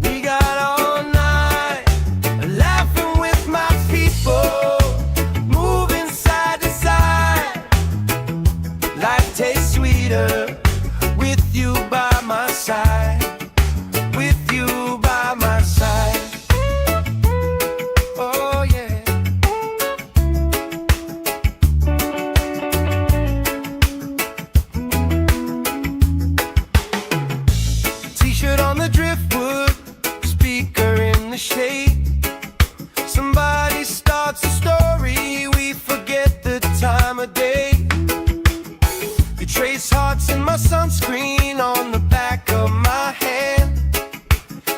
we got all night, laughing with my people, moving side to side. Life tastes sweeter with you by my side, with you by my side. Oh yeah. T-shirt on the driftwood, speaker in the shade. Somebody starts a story, we forget the time of day. You trace hearts in my sunscreen on the back of my hand.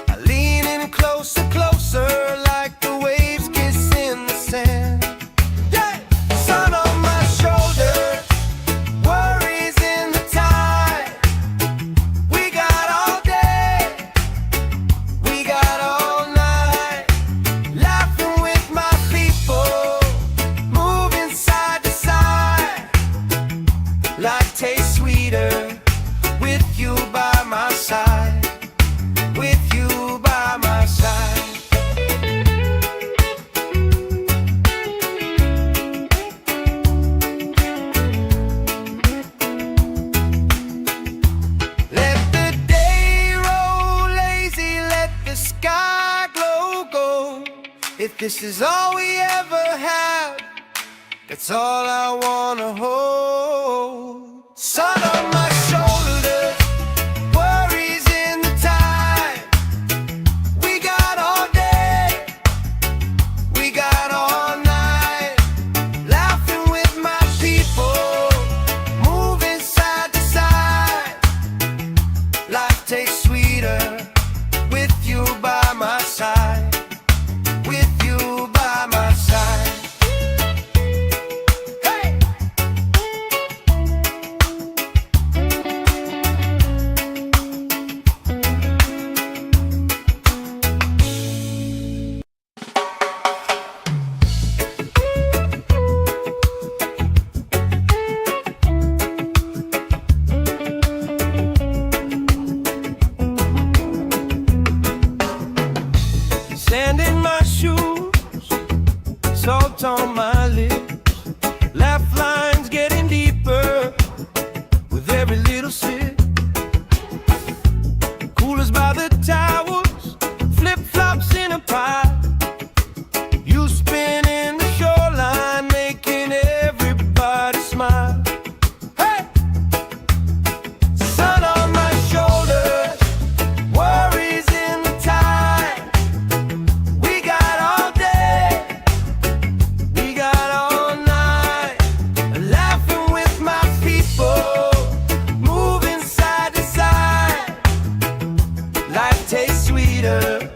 I lean in closer, closer, like the waves kiss in the sand. Yeah! Sun on my shoulders, worries in the tide. We got all day, we got all night, laughing with my people, moving side to side. Life tastes sweeter with you by my side, with you by my side. Let the day roll lazy, let the sky glow gold. If this is all we ever have, that's all I wanna hold. Sun on my shoulders, worries in the tide. We got all day, we got all night, laughing with my people, moving side to side. Life tastes sweeter with you by my side, with you by my side. Hey! Sand in my shoes, salt on my lips, laugh lines getting deeper with every little sip. Coolers by the towers, flip-flops in a pie. You spin in the shoreline, making everybody smile. Hey! Sun on my shoulders, worries in the tide. We got all day, we got all night, laughing with my people, moving side to side. Life tastes sweeter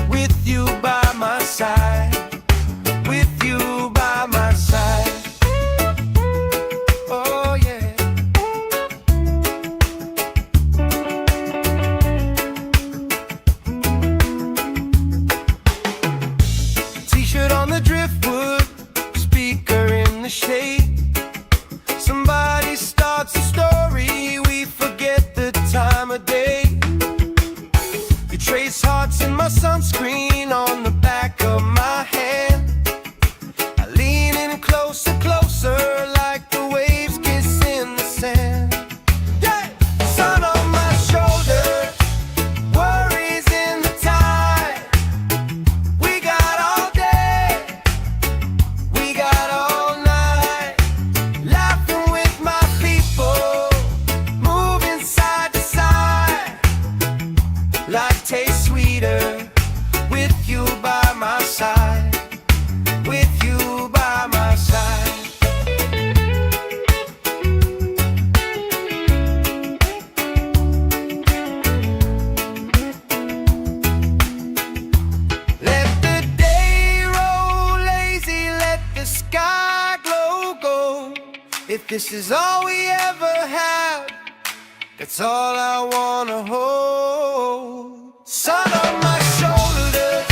with you by my side, with you by my side. Oh yeah. T-shirt on the driftwood, speaker in the shade. Somebody starts a story, we forget the time of day. You trace hearts in my sunscreen on the back of my hand. I lean in closer, closer, like the waves kiss in the sand. Yeah! Sun on my shoulders, worries in the tide. We got all day, we got all night, laughing with my people, moving side to side. Life tastes sweeter with If this is all we ever have, that's all I wanna hold. Sun on my shoulders,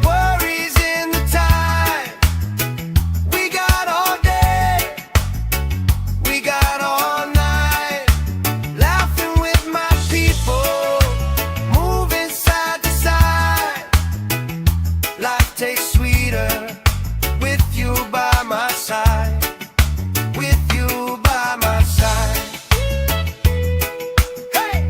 worries in the time. We got all day, we got all night, laughing with my people, moving side to side. Life tastes sweeter with you by my side. With you by my side. Hey!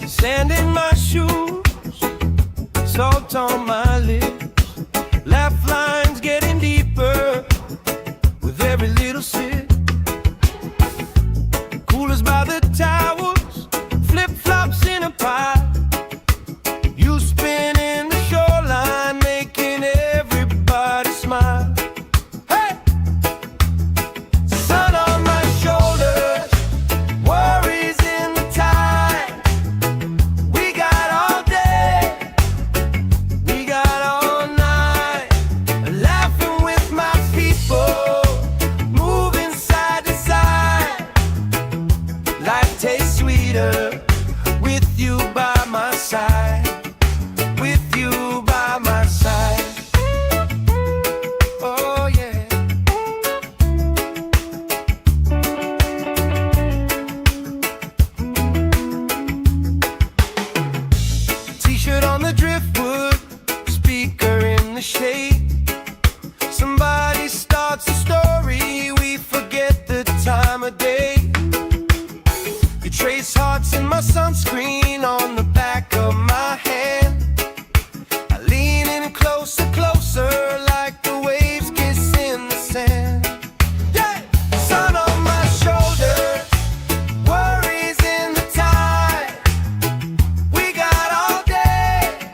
Sand in my shoes, salt on my lips, laugh lines getting deeper with every little sip. Coolers by the towers, flip-flops in a pile. You spinning the shoreline, making everybody smile. Hey! Sun on my shoulders, worries in the tide. We got all day, we got all night, laughing with my people, moving side to side. Life tastes sweeter with you by my side. With you by my side. Oh yeah. T-shirt on the driftwood, speaker in the shade. Somebody starts a story, we forget the time of day. You trace hearts in my sunscreen on the back of my hand. I lean in closer, closer, like the waves kiss in the sand. Yeah! Sun on my shoulders, worries in the tide. We got all day,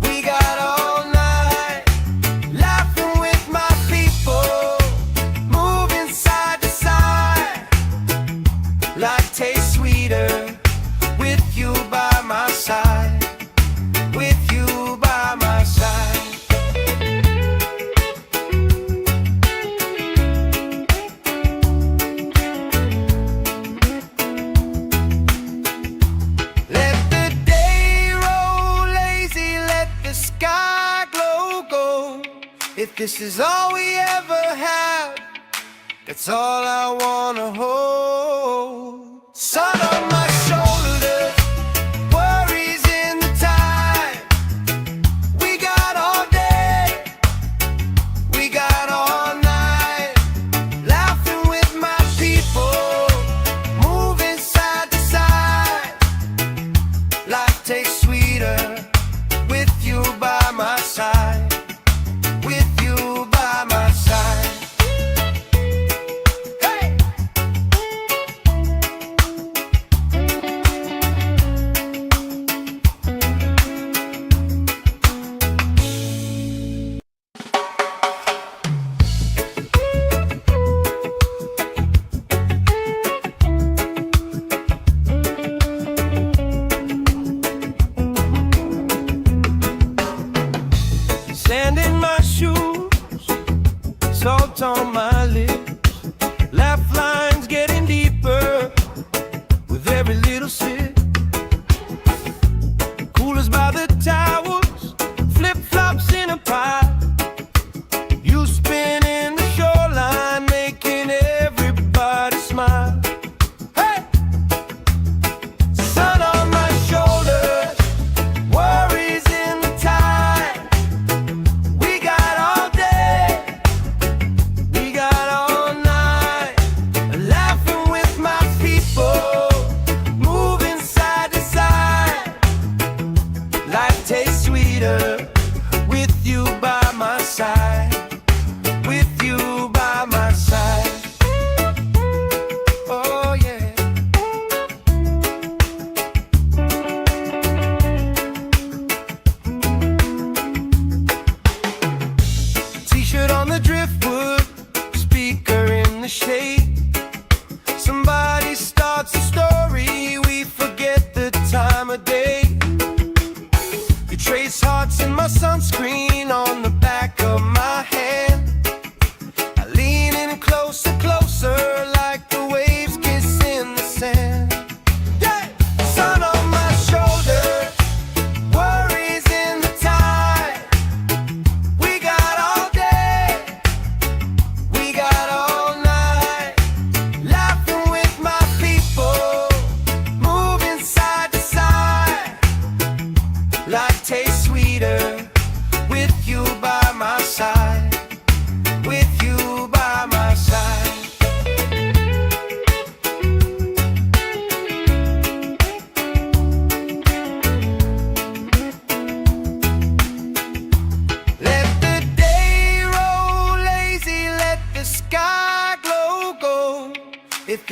we got all night, laughing with my people, moving side to side. Life tastes sweeter with you by my side. With you by my side. Let the day roll lazy, let the sky glow gold. If this is all we ever have, that's all I wanna hold. Sun on my shoulders, worries in the tide. We got all day, we got all night, laughing with my people, moving side to side. Life tastes sweeter with you by my side. With you by my side. Hey!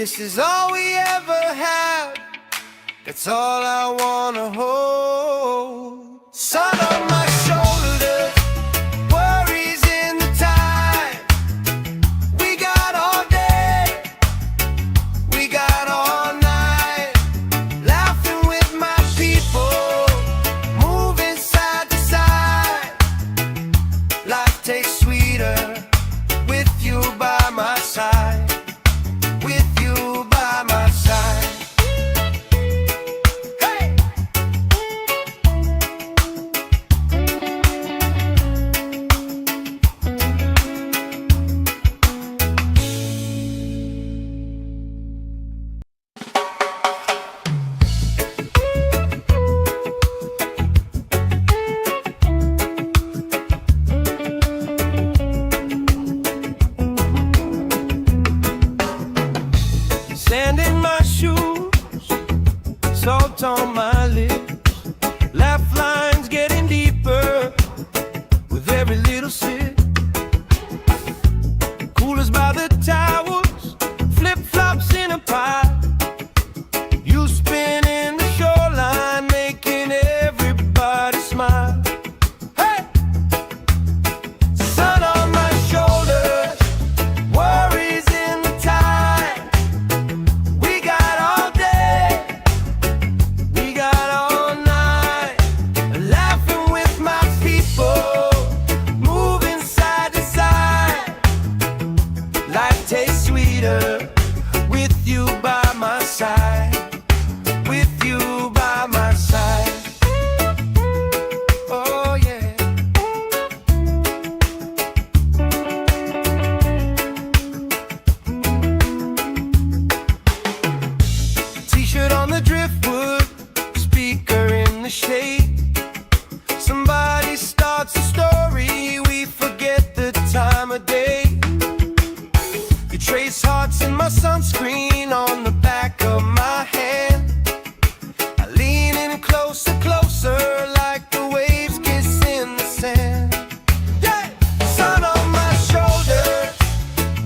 this is all we ever had, that's all I wanna hold. Sun on my shoulders, worries in the tide. We got all day, we got all night, laughing with my people, moving side to side. Life tastes sweeter with you by my side, with you by my side. Hey! Sand in my shoes, salt on my lips, laugh lines getting deeper with every little sip. Coolers by the towers, flip-flops in a pie. You spinning the shoreline, making everybody smile. Hey! Sun on my shoulders, worries in the tide. We got all day, we got all night, laughing with my people, moving side to side. Life tastes sweeter with you by my side, with you by my side. Oh yeah. T-shirt on the driftwood, speaker in the shade. Somebody starts a story, we forget the time of day. You trace hearts in my sunscreen on the back of my hand. I lean in closer, closer, like the waves kiss in the sand. Yeah! Sun on my shoulders,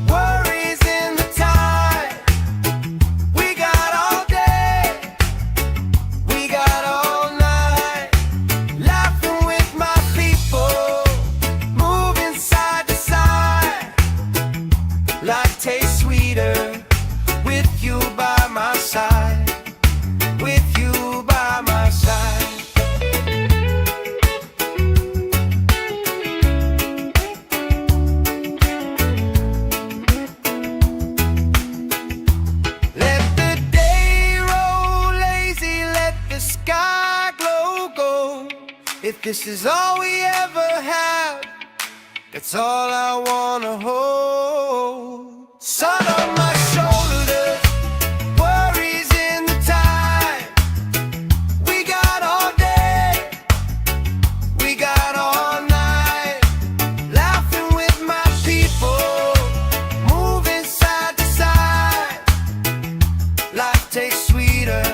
worries in the tide. We got all day, we got all night, laughing with my people, moving side to side. Life tastes sweeter with you by my side, with you by my side. Let the day roll lazy, let the sky glow gold. If this is all we ever have, that's all I wanna hold. Sun on my shoulders, worries in the tide. We got all day, we got all night, laughing with my people, moving side to side. Life tastes sweeter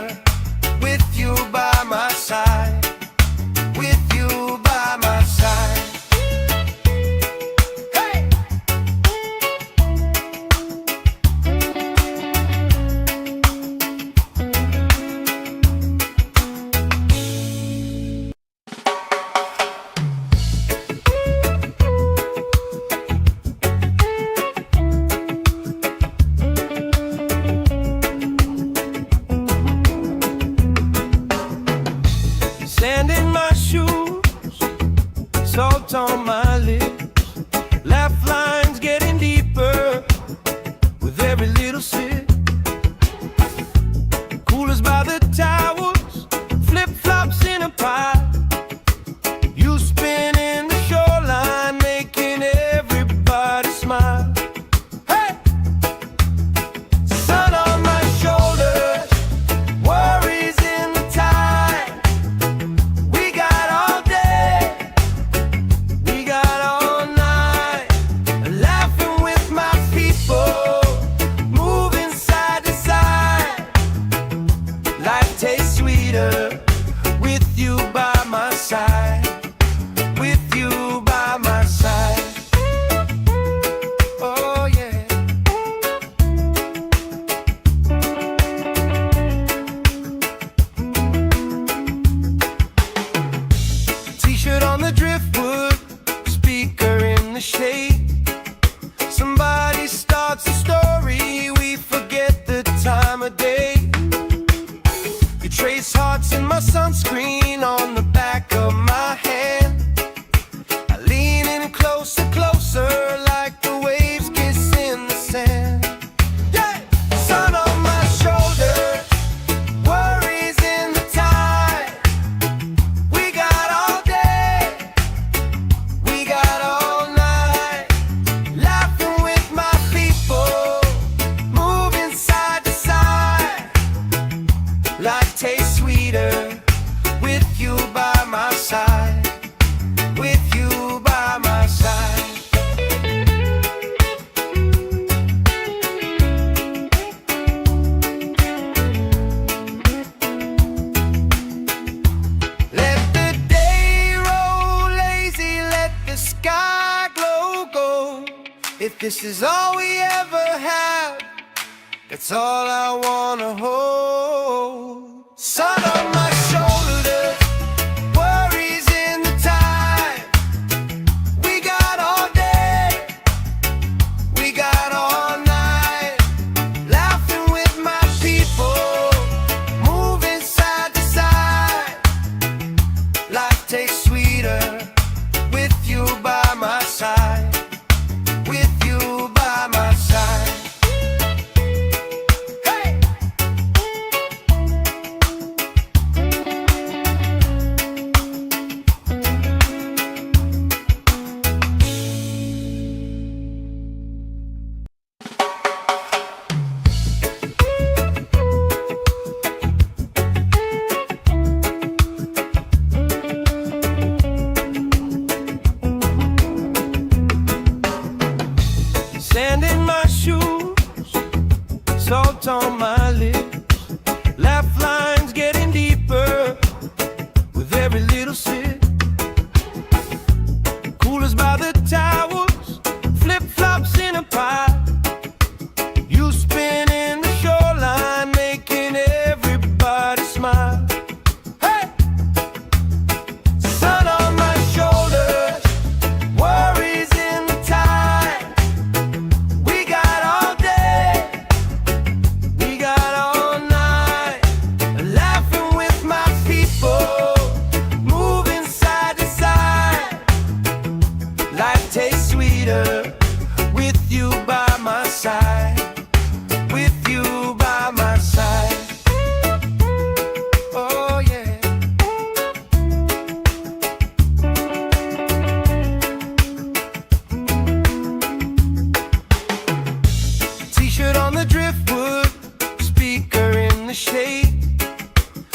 with you by my side, with you by my side. Hey! Sand in my shoes, salt on my lips, laugh lines getting deeper with every little sip. Coolers by the towers, flip-flops in a pie. You spinning the shoreline, making everybody smile. Hey! Sun on my shoulders, worries in the tide. We got all day, we got all night, laughing with my people, moving side to side. Life tastes sweeter with you by my side, with you by my side. Oh yeah. trace hearts in my sunscreen on the back of my hand. I lean in closer, closer, like the waves kiss in the sand. Yeah! Sun on my shoulder, worries in the tide. We got all day, we got all night, laughing with my people, moving side to side. Life tastes sweeter with you by my side, with you by my side. Let the day roll lazy, let the sky glow gold. If this is all we ever have, that's all I wanna hold. Sun on my shoulder, worries in the tide. We got all day, we got all night, laughing with my people, moving side to side. Life tastes sweeter with you by my side, with you by my side. Sand in my shoes, salt on my lips, laugh lines getting deeper with every little sip. Coolers by the towers, flip-flops in a pile. You spinning the shoreline, making everybody smile. Hey! Sun on my shoulders, worries in the tide. We got all day, we got all night, laughing with my people, moving side to side. Life tastes sweeter with you by my side, with you by my side. Oh yeah. T-shirt on the driftwood, speaker in the shade.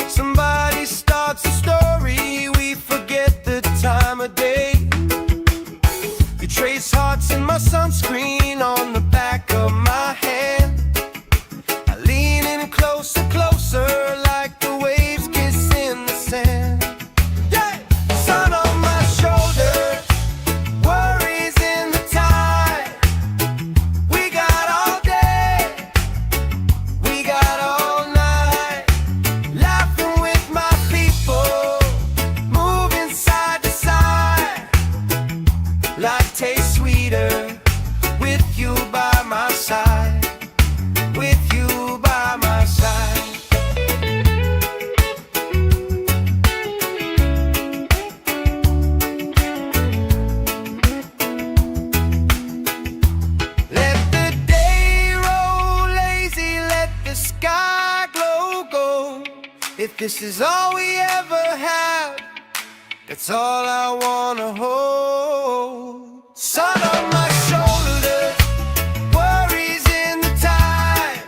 Somebody starts a story, we forget the time of day. You trace hearts in my sunscreen on the back of my hand. I lean in closer, closer, like the waves kiss in the sand. Yeah! Sun on my shoulder, worries in the tide. We got all day, we got all night, laughing with my people, moving side to side. Life tastes sweeter with you by my side, with you by my side. Let the day roll lazy, let the sky glow gold. If this is all we ever have, that's all I wanna hold. Sun on my shoulder, worries in the tide.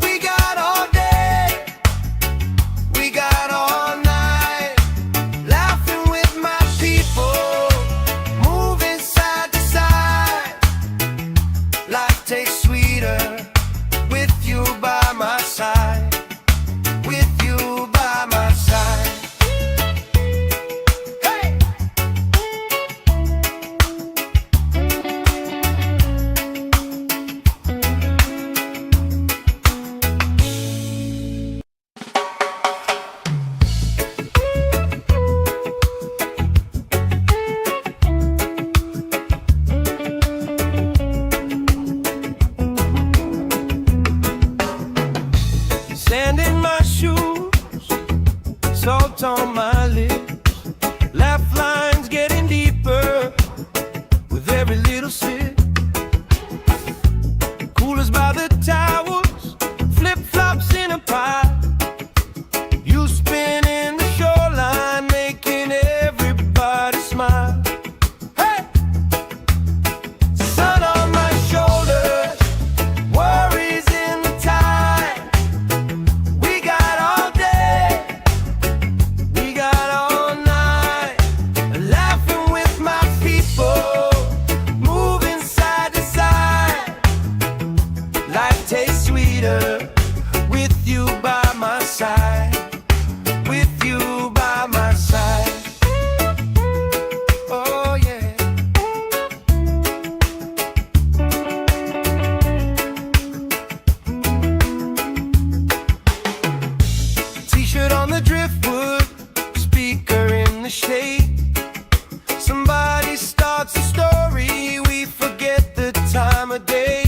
We got all day, we got all night, laughing with my people, moving side to side. Life tastes sweeter with you by my side, with you by my side. Hey! salt on my lips, laugh lines getting deeper with every little sip. Coolers by the towels, flip-flops in a pie. You spin in the shoreline, making everybody smile. Hey! Sun on my shoulders, worries in the tide. We got all day, we got all night, laughing with my people, moving side to side. Life tastes sweeter with you by my side, with you by my side. Oh yeah. T-shirt on the driftwood, speaker in the shade. Somebody starts a story, we forget the time of day.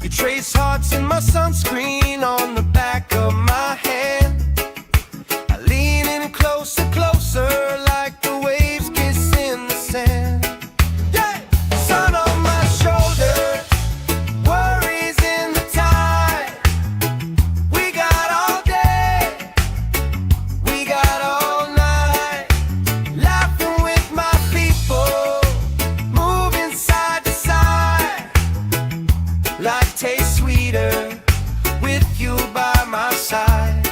You trace hearts in my sunscreen on the back of my hand. I lean in closer, closer, like the waves kiss in the sand. Yeah! Sun on my shoulders, worries in the tide. We got all day, we got all night, laughing with my people, moving side to side. Life tastes sweeter with you by my side,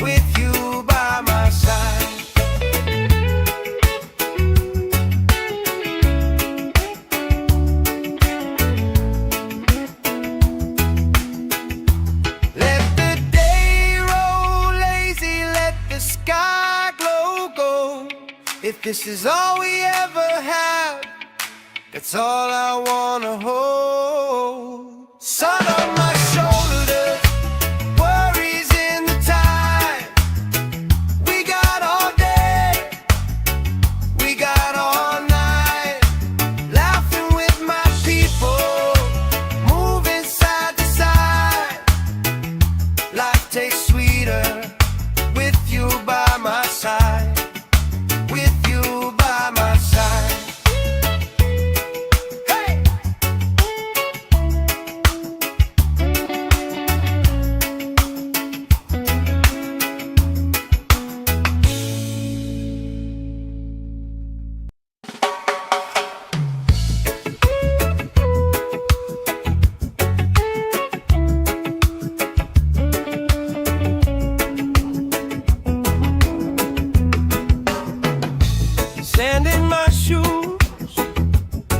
with you by my side. Let the day roll lazy, let the sky glow gold. If this is all we ever have, that's all I wanna hold. Sun on my shoulders, worries in the tide. We got all day, we got all night, laughing with my people, moving side to side. Life tastes sweeter with you by my side, with you by my side. Hey! Sand in my shoes,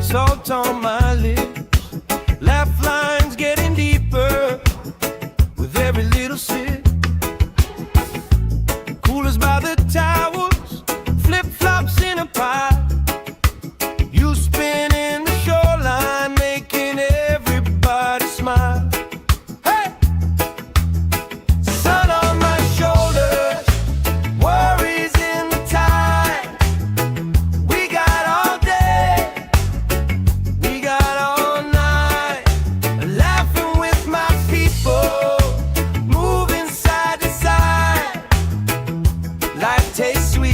salt on my lips, laugh lines getting deeper with every little sip. Coolers by the towels, flip-flops in a pie. You spin in the shoreline, making everybody smile. Hey! Sun on my shoulders, worries in the tide. We got all day, we got all night, laughing with my people, moving side to side. Life tastes sweet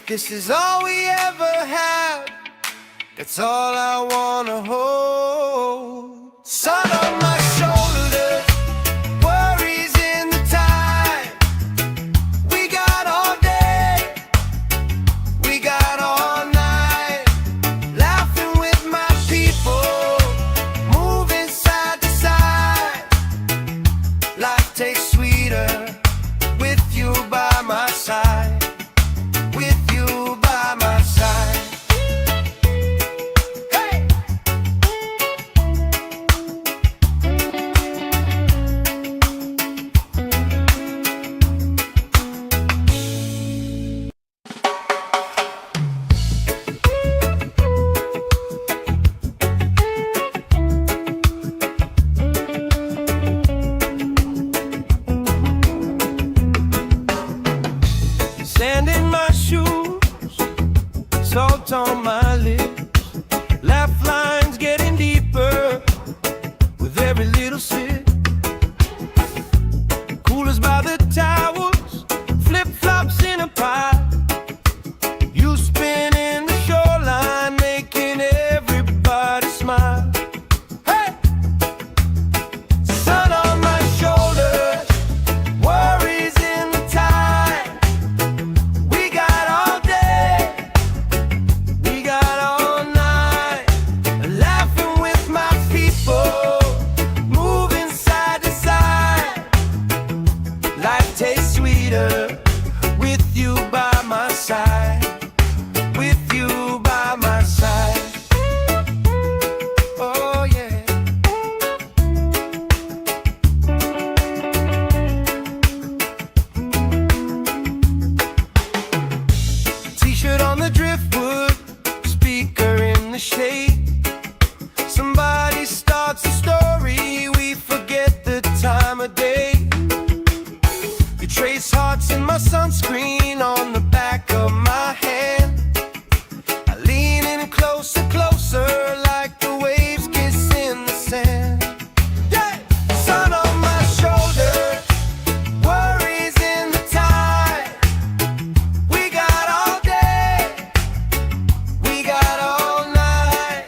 If this is all we ever have, that's all I wanna hold. Sun on my shoulders, worries in the tide. We got all day, we got all night, laughing with my people, moving side to side. Life tastes sweeter with you by my side. With you by my side. Hey! Sand in my shoes, salt on my lips, laugh lines getting deeper with every little sip. Coolers by the towers, flip-flops in a pile. You spin in the shoreline, making everybody smile. Hey! Sun on my shoulders, worries in the tide. We got all day, we got all night, laughing with my people, moving side to side. Life tastes sweeter with you by my side. With you by my side. Oh yeah. T-shirt on the driftwood, speaker in the shade. Somebody starts a story, we forget the time of day. You trace hearts in my sunscreen on the back of my hand. I lean in closer, closer, like the waves kiss in the sand. Yeah! Sun on my shoulders, worries in the tide. We got all day, we got all night,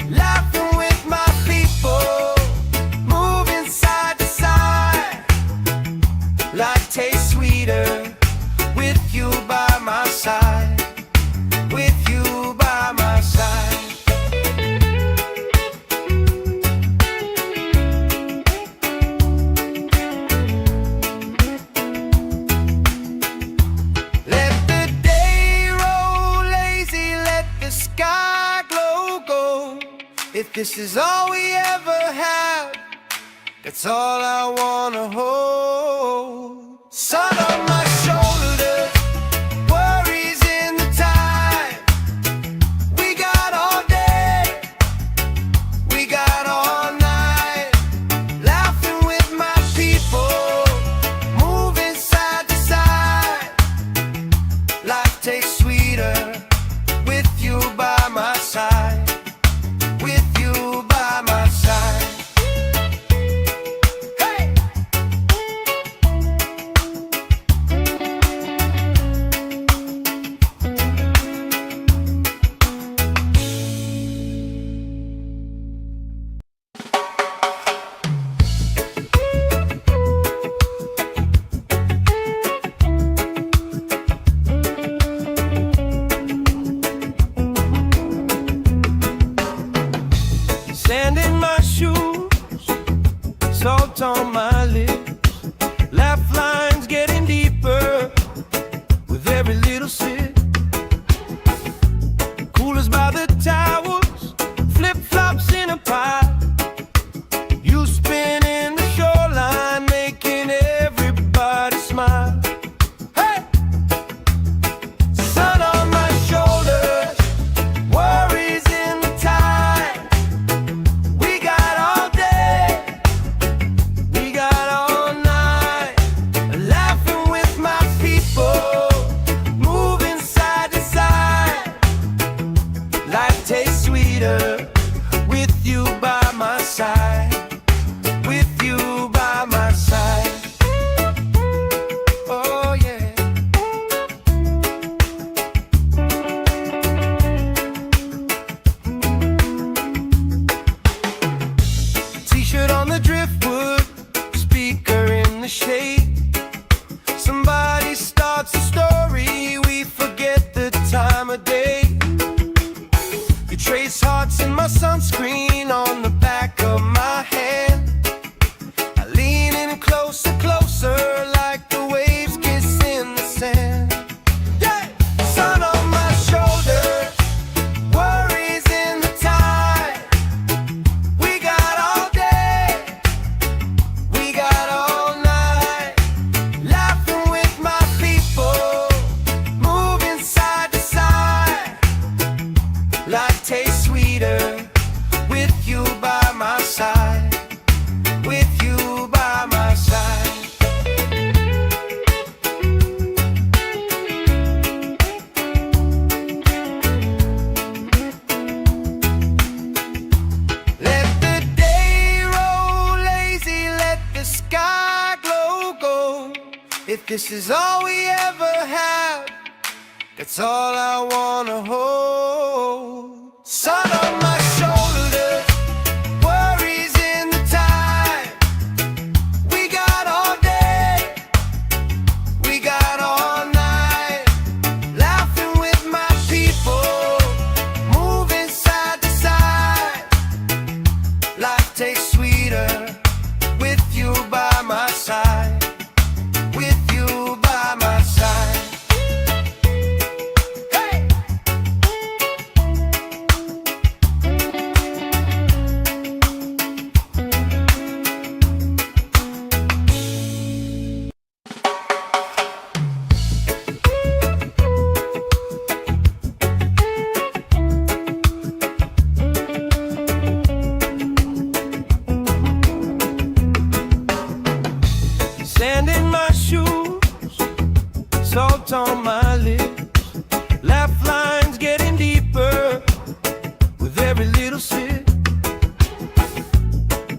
laughing with my people, moving side to side. Life tastes sweeter with you by my side. With you by my side. Let the day roll lazy, let the sky glow gold. If this is all we ever have, that's all I wanna hold. Sun on my shoulders, worries in the tide. We got all day, we got all night, laughing with my people, moving side to side. Life tastes sweeter with you by my side. With you by my side. Hey! Sand in my shoes, salt on my lips, laugh lines getting deeper with every little sip. Coolers by the towers, flip-flops in a pile. You spin in the shoreline, making everybody smile. Hey! Sun on my shoulders, worries in the tide. We got all day, we got all night, laughing with my people, moving side to side. Life tastes sweeter with you by my side. With you by my side. Oh yeah. You trace hearts in my sunscreen on the back of my hand. I lean in closer, closer, like the waves kiss in the sand. Yeah! Sun on my shoulders, worries in the tide. We got all day, we got all night, laughing with my people, moving side to side. Life tastes sweeter with you by my side, with you by my side. Let the day roll lazy, let the sky glow gold. If this is all we ever have, that's all I wanna hold. Sun on my shoulders, worries in the tide. We got all day, we got all night, laughing with my people, moving side to side. Life tastes sweeter with you by my side, with you by my side. Sand in my shoes, salt on my lips, laugh lines getting deeper with every little sip.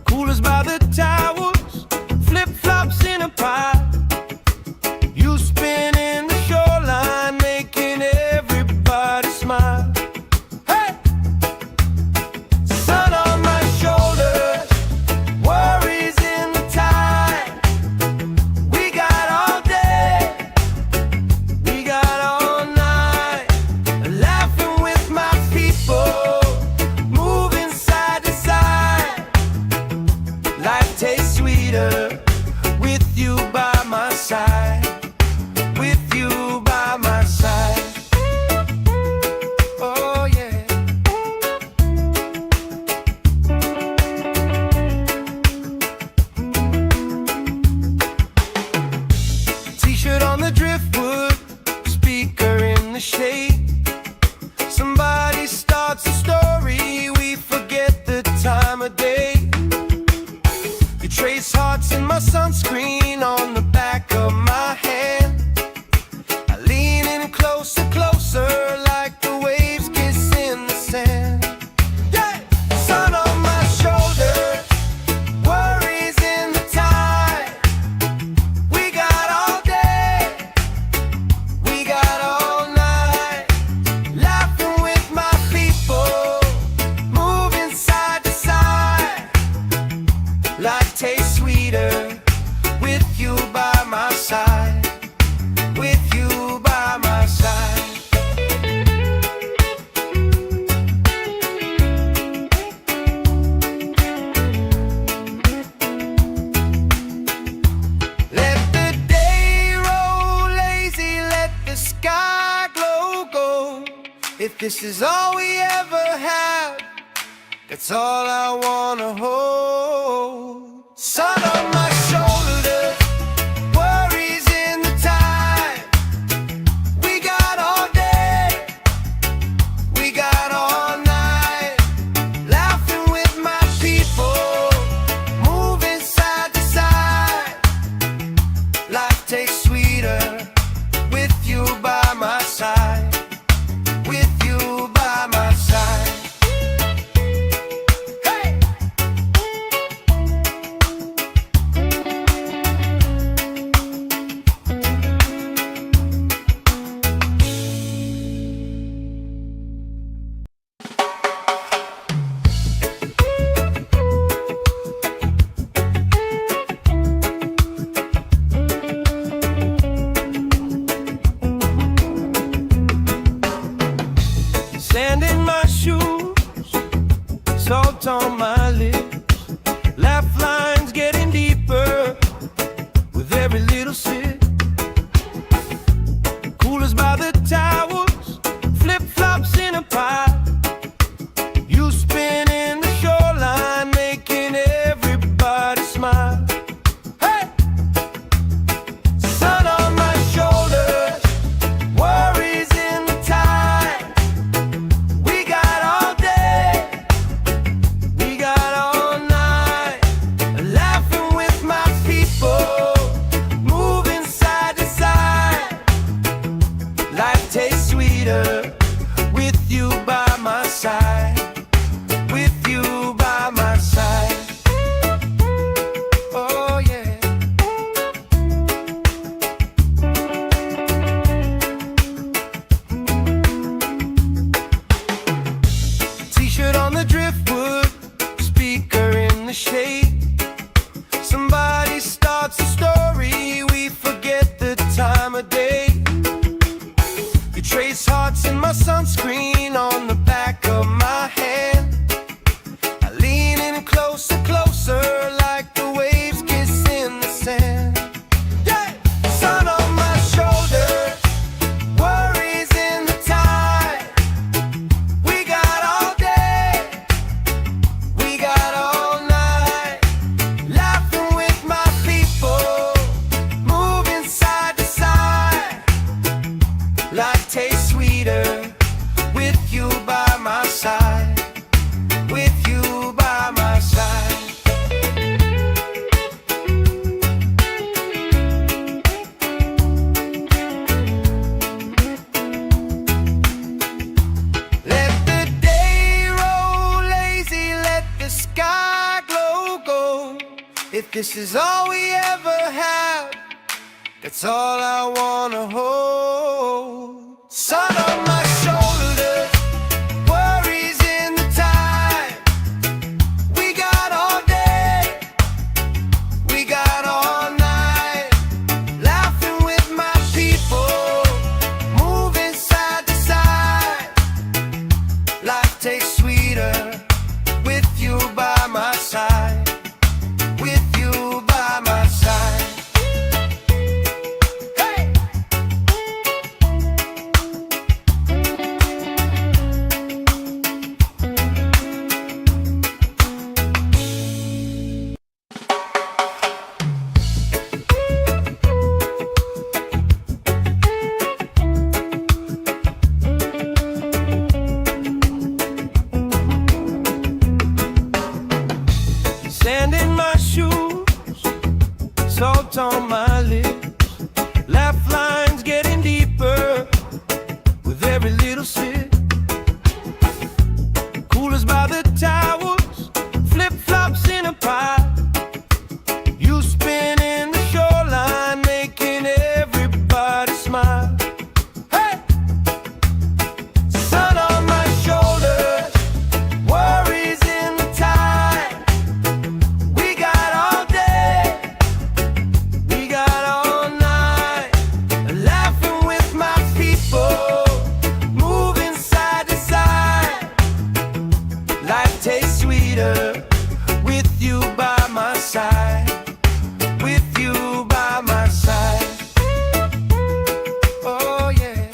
Coolers by the towers, flip-flops in a pile. You spinning the shoreline, making everybody smile. Hey! Sun on my shoulders, worries in the tide. We got all day, we got all night, laughing with my people, moving side to side. Life tastes sweeter with you by my side, with you by my side. Oh yeah. T-shirt on the driftwood, speaker in the shade. Somebody starts a story, we forget the time of day. You trace hearts in my sunscreen on the back of my hand. I lean in closer, closer, like the waves kiss in the sand. Yeah! Sun on my shoulders, worries in the tide. We got all day, we got all night, laughing with my people, moving side to side. Life tastes sweeter with you by my side, with you by my side. Let the day roll lazy, let the sky glow gold. If this is all we ever have, that's all I wanna hold. Sun on my shoulders, worries in the tide. We got all day, we got all night, laughing with my people, moving side to side. Life tastes sweeter with you by my side, with you by my side. Hey! salt on my lips, laugh lines getting deeper with every little sip. Coolers by the towers, flip-flops in a pie. You spin in the shoreline, making everybody smile. Hey! Sun on my shoulders, worries in the tide. We got all day, we got all night, laughing with my people, moving side to side. Life tastes sweeter with you by my side. With you by my side. Oh yeah. T-shirt on the driftwood, speaker in the shade. Somebody starts a story, we forget the time of day. You trace hearts in my sunscreen on the back of my hand. I lean in closer, closer, like the waves kiss in the sand. Yeah! Sun on my shoulders, worries in the tide. We got all day, we got all night, laughing with my people, moving side to side. Life tastes sweeter with you by my side. With you by my side. Let the day roll lazy, let the sky glow gold. If this is all we ever have, that's all I wanna hold. Sun on my shoulders, worries in the tide. We got all day, we got all night, laughing with my people, moving side to side. Life tastes sweeter with you by my side. With you by my side. Hey! Sand in my shoes, salt on my lips, laugh lines getting deeper with every little sip. Coolers by the towers, flip-flops in a pie. You spin in the shoreline, making everybody smile. Hey! Sun on my shoulders, worries in the tide. We got all day, we got all night, laughing with my people, moving side to side. Life tastes sweeter with you by my side. With you by my side. Oh yeah.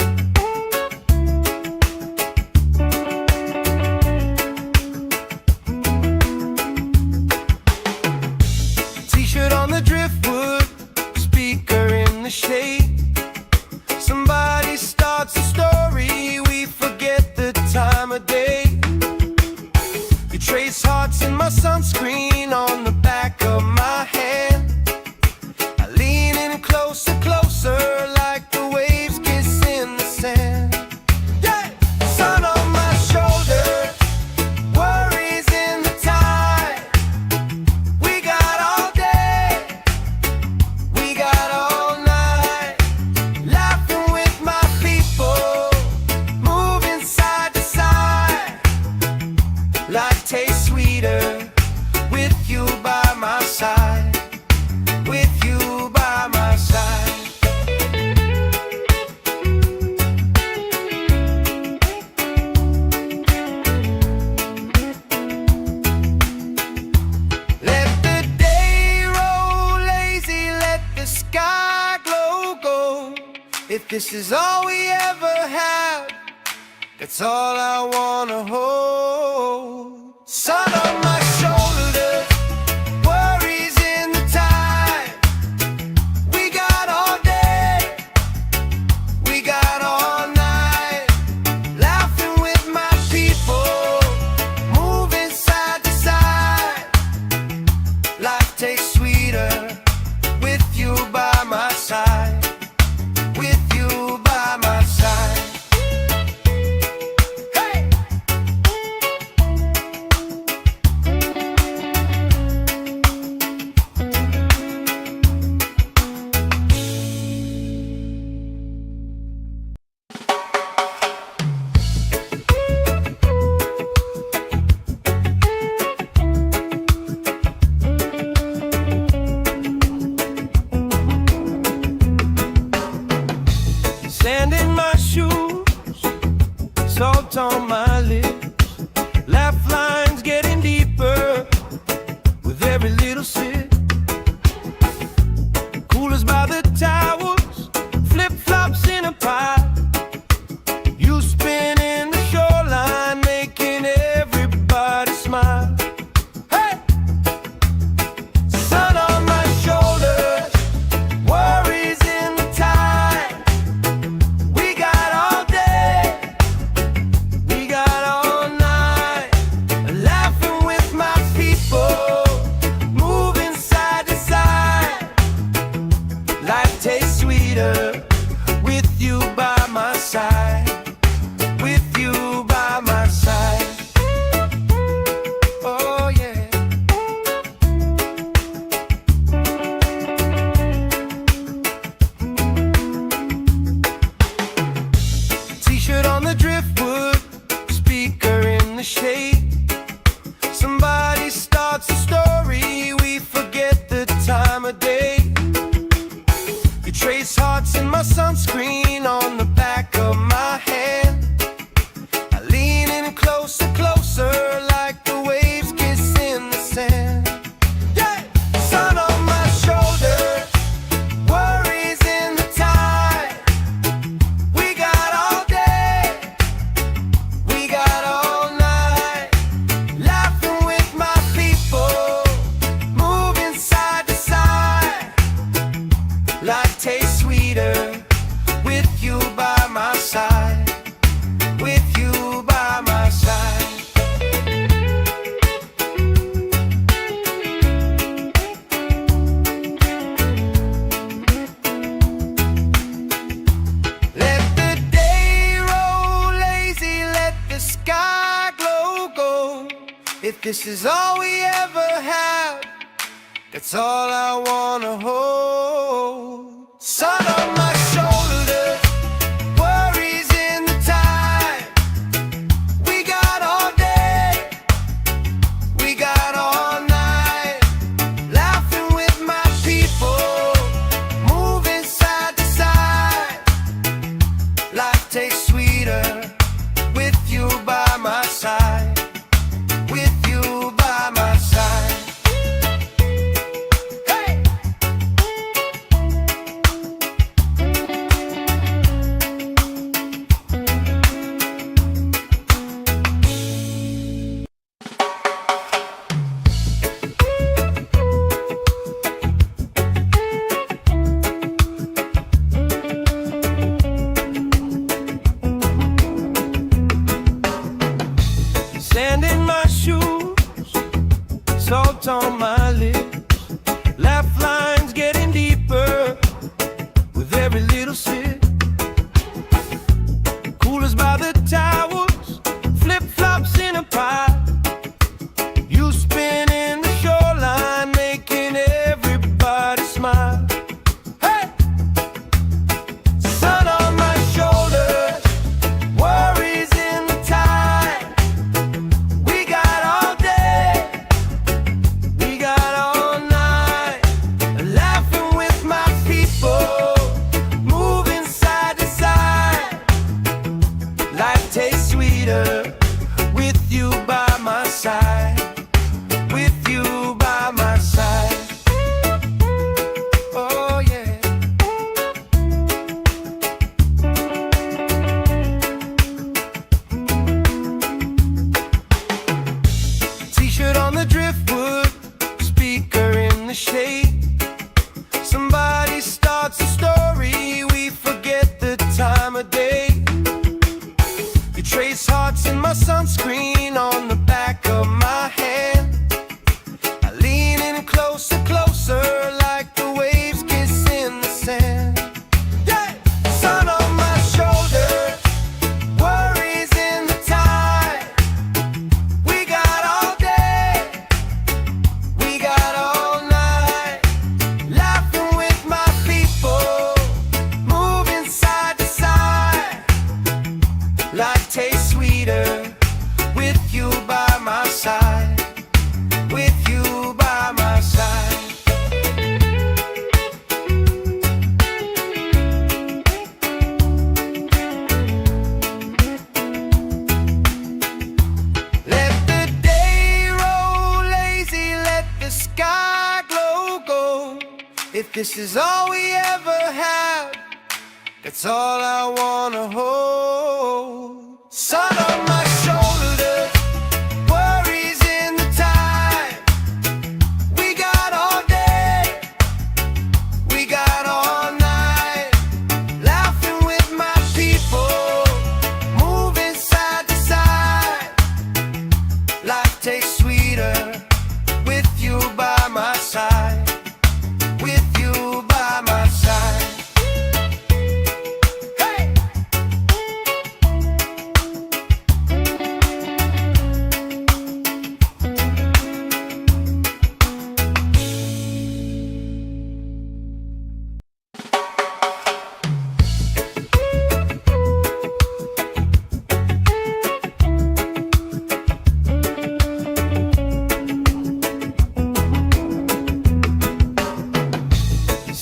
T-shirt on the driftwood, speaker in the shade. Somebody starts a story, we forget the time of day. You trace hearts in my sunscreen on the back of my hand. I lean in closer, closer, like the waves kiss in the sand. Yeah! Sun on my shoulders, worries in the tide. We got all day, we got all night, laughing with my people, moving side to side. Life tastes sweeter with this is all we ever had, that's all I wanna hold. Sun on my shoulders, worries in the tide. We got all day, we got all night, laughing with my people, moving side to side. Life tastes sweeter with you by my side, with you by my side. Hey! Sand in my shoes, salt on my lips, laugh lines getting deeper with every little sip. Coolers by the towers, flip-flops in a pie. You spin in the shoreline, making everybody smile. Hey! Sun on my shoulders, worries in the tide. We got all day, we got all night, laughing with my people, moving side to side. Life tastes sweeter with you by my side, with you by my side. Oh yeah. T-shirt on the driftwood, speaker in the shade. Somebody starts a story, we forget the time of day. You trace hearts in my sunscreen on the back of my hand. I lean in closer, closer, like the waves kiss in the sand. Yeah! Sun on my shoulders, worries in the tide. We got all day, we got all night, laughing with my people, moving side to side. Life tastes sweeter with you by my side, with you by my side. Let the day roll lazy, let the sky glow gold. If this is all we ever had, that's all I wanna hold. Sun on my shoulders, worries in the tide. We got all day, we got all night, laughing with my people, moving side to side. Life tastes sweeter with you by my side, with you by my side. Hey! Sand in my shoes, salt on my lips, laugh lines getting deeper with every little sip. Coolers by the towers, flip-flops in a pie. You spin in the shoreline, making everybody smile. Hey! Sun on my shoulders, worries in the tide. We got all day, we got all night, the shade. Somebody starts a story, we forget the time of day. You trace hearts in my sunscreen on the back of my hand. I lean in closer, closer, like the waves kiss in the sand. Yeah! Sun on my shoulder, worries in the tide. We got all day, we got all night, laughing with my people, moving side to side. Life tastes sweeter with you by my side, with you by my side. Let the day roll lazy, let the sky glow gold. If this is all we ever have, that's all I wanna hold. Sun on my shoulder, worries in the tide. We got all day, we got all night, laughing with my people, moving side to side. Life tastes sweeter with you by my side, with you by my side.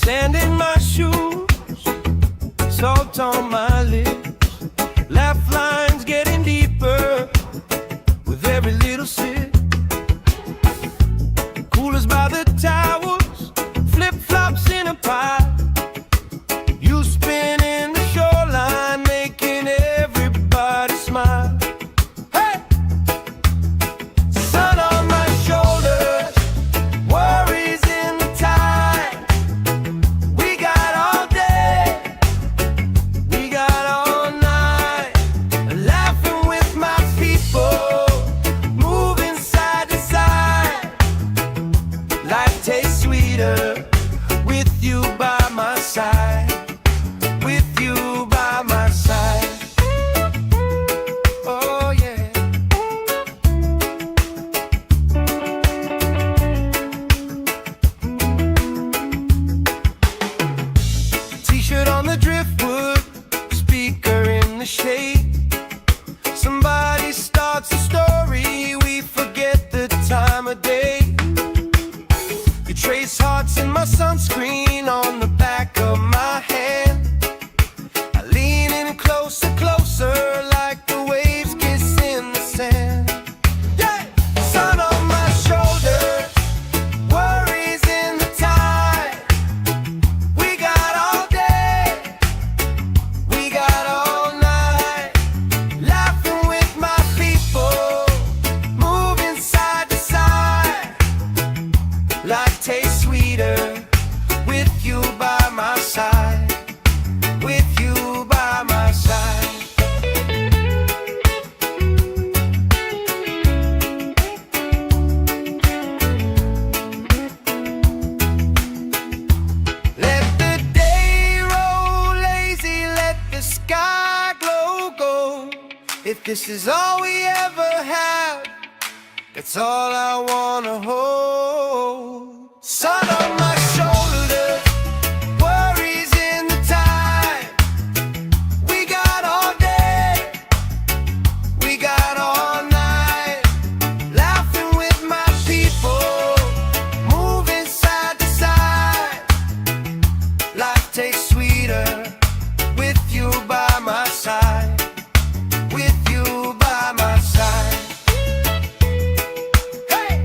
Sand in my shoes, salt on my lips, laugh lines getting deeper with every little sip. Coolers by the towers, flip-flops in a pile. You spinning the shoreline, making everybody smile. Hey! Sun on my shoulders, worries in the tide. We got all day, we got all night, laughing with my people, moving side to side. Life tastes sweeter with you by my side, with you by my side. Oh yeah. T-shirt on the driftwood, speaker in the shade. Somebody starts a story, we forget the time of day. You trace hearts in my sunscreen on the back of my hand. I lean in closer, closer, like the waves kiss in the sand. Yeah! Sun on my shoulder, worries in the tide. We got all day, we got all night, laughing with my people, moving side to side. Life tastes sweeter with you by my side, with you by my side. Let the day roll lazy, let the sky glow gold. If this is all we ever have, that's all I wanna hold. Sun on my shoulder, worries in the tide. We got all day, we got all night, laughing with my people, moving side to side. Life tastes sweeter with you by my side, with you by my side. Hey!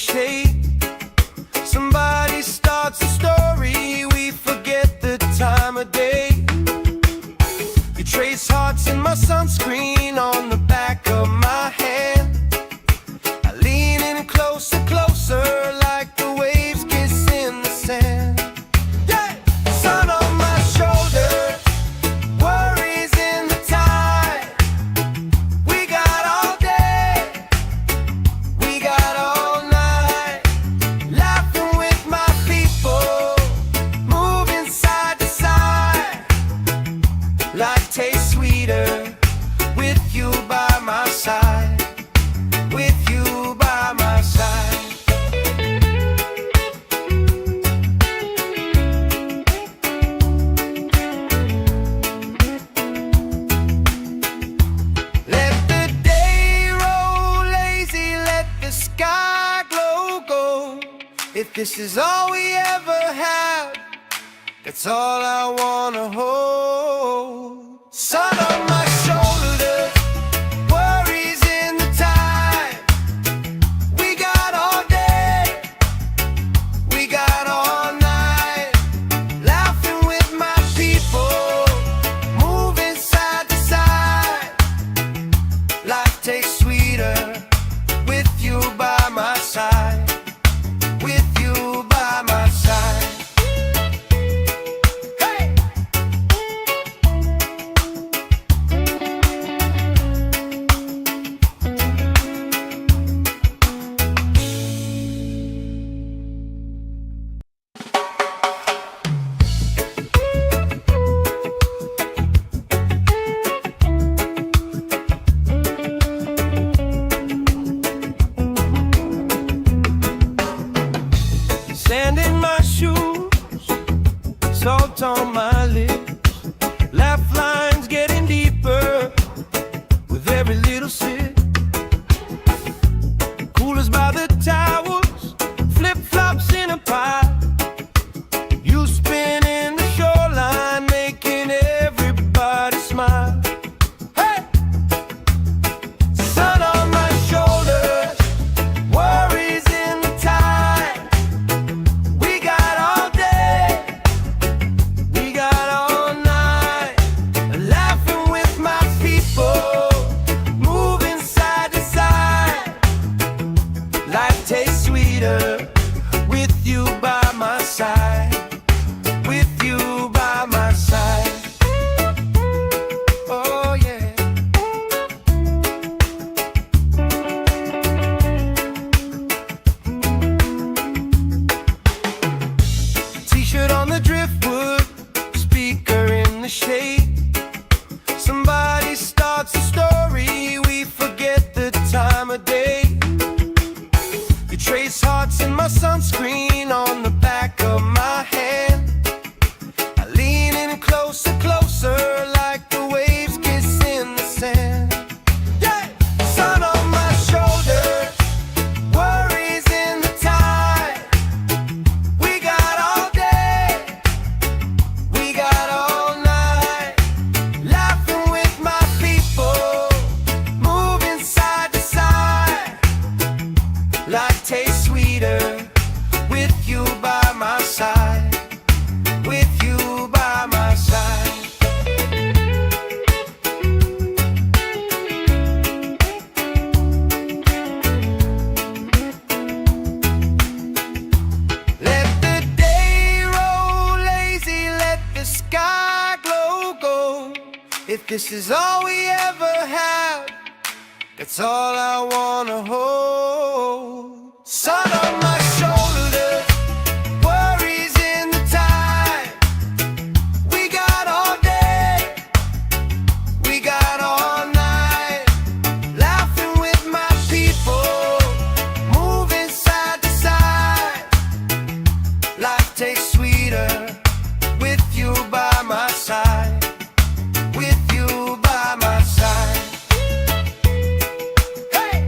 shade. Somebody starts a story, we forget the time of day. You trace hearts in my sunscreen on the back of my hand. I lean in closer, closer, like the waves kiss in the sand. Yeah! Sun on my shoulder, worries in the tide. We got all day, we got all night, laughing with my people, moving side to side. Life tastes sweeter with you by my side, with you by my side. Let the day roll lazy, let the sky glow gold. If this is all we ever have, that's all I wanna hold. Sun on my shoulders, worries in the tide. We got all day, we got all night, laughing with my people, moving side to side. Life tastes sweeter with you by my side, with you by my side. Hey! Sand in my shoes, salt on my lips, laugh lines getting deeper with every little sip. Coolers by the towers, flip-flops in a pile. You spin in the shoreline, making everybody smile. Hey! Sun on my shoulders, worries in the tide. We got all day, we got all night, laughing with my people, moving side to side. Life tastes sweeter with you by my side, with you by my side. Oh yeah. T-shirt on the driftwood, speaker in the shade. Somebody starts a story, we forget the time of day. You trace hearts in my sunscreen on the back of my hand. I lean in closer, closer, like the waves kiss in the sand. Yeah! Sun on my shoulders, worries in the tide. We got all day, we got all night, laughing with my people, moving side to side. Life tastes sweeter with you by my side, with you by my side. Let the day roll lazy, let the sky glow gold. If this is all we ever have, that's all I wanna hold. Sun on my shoulders, worries in the tide. We got all day, we got all night, laughing with my people, moving side to side. Life tastes sweeter with you by my side, with you by my side. Hey!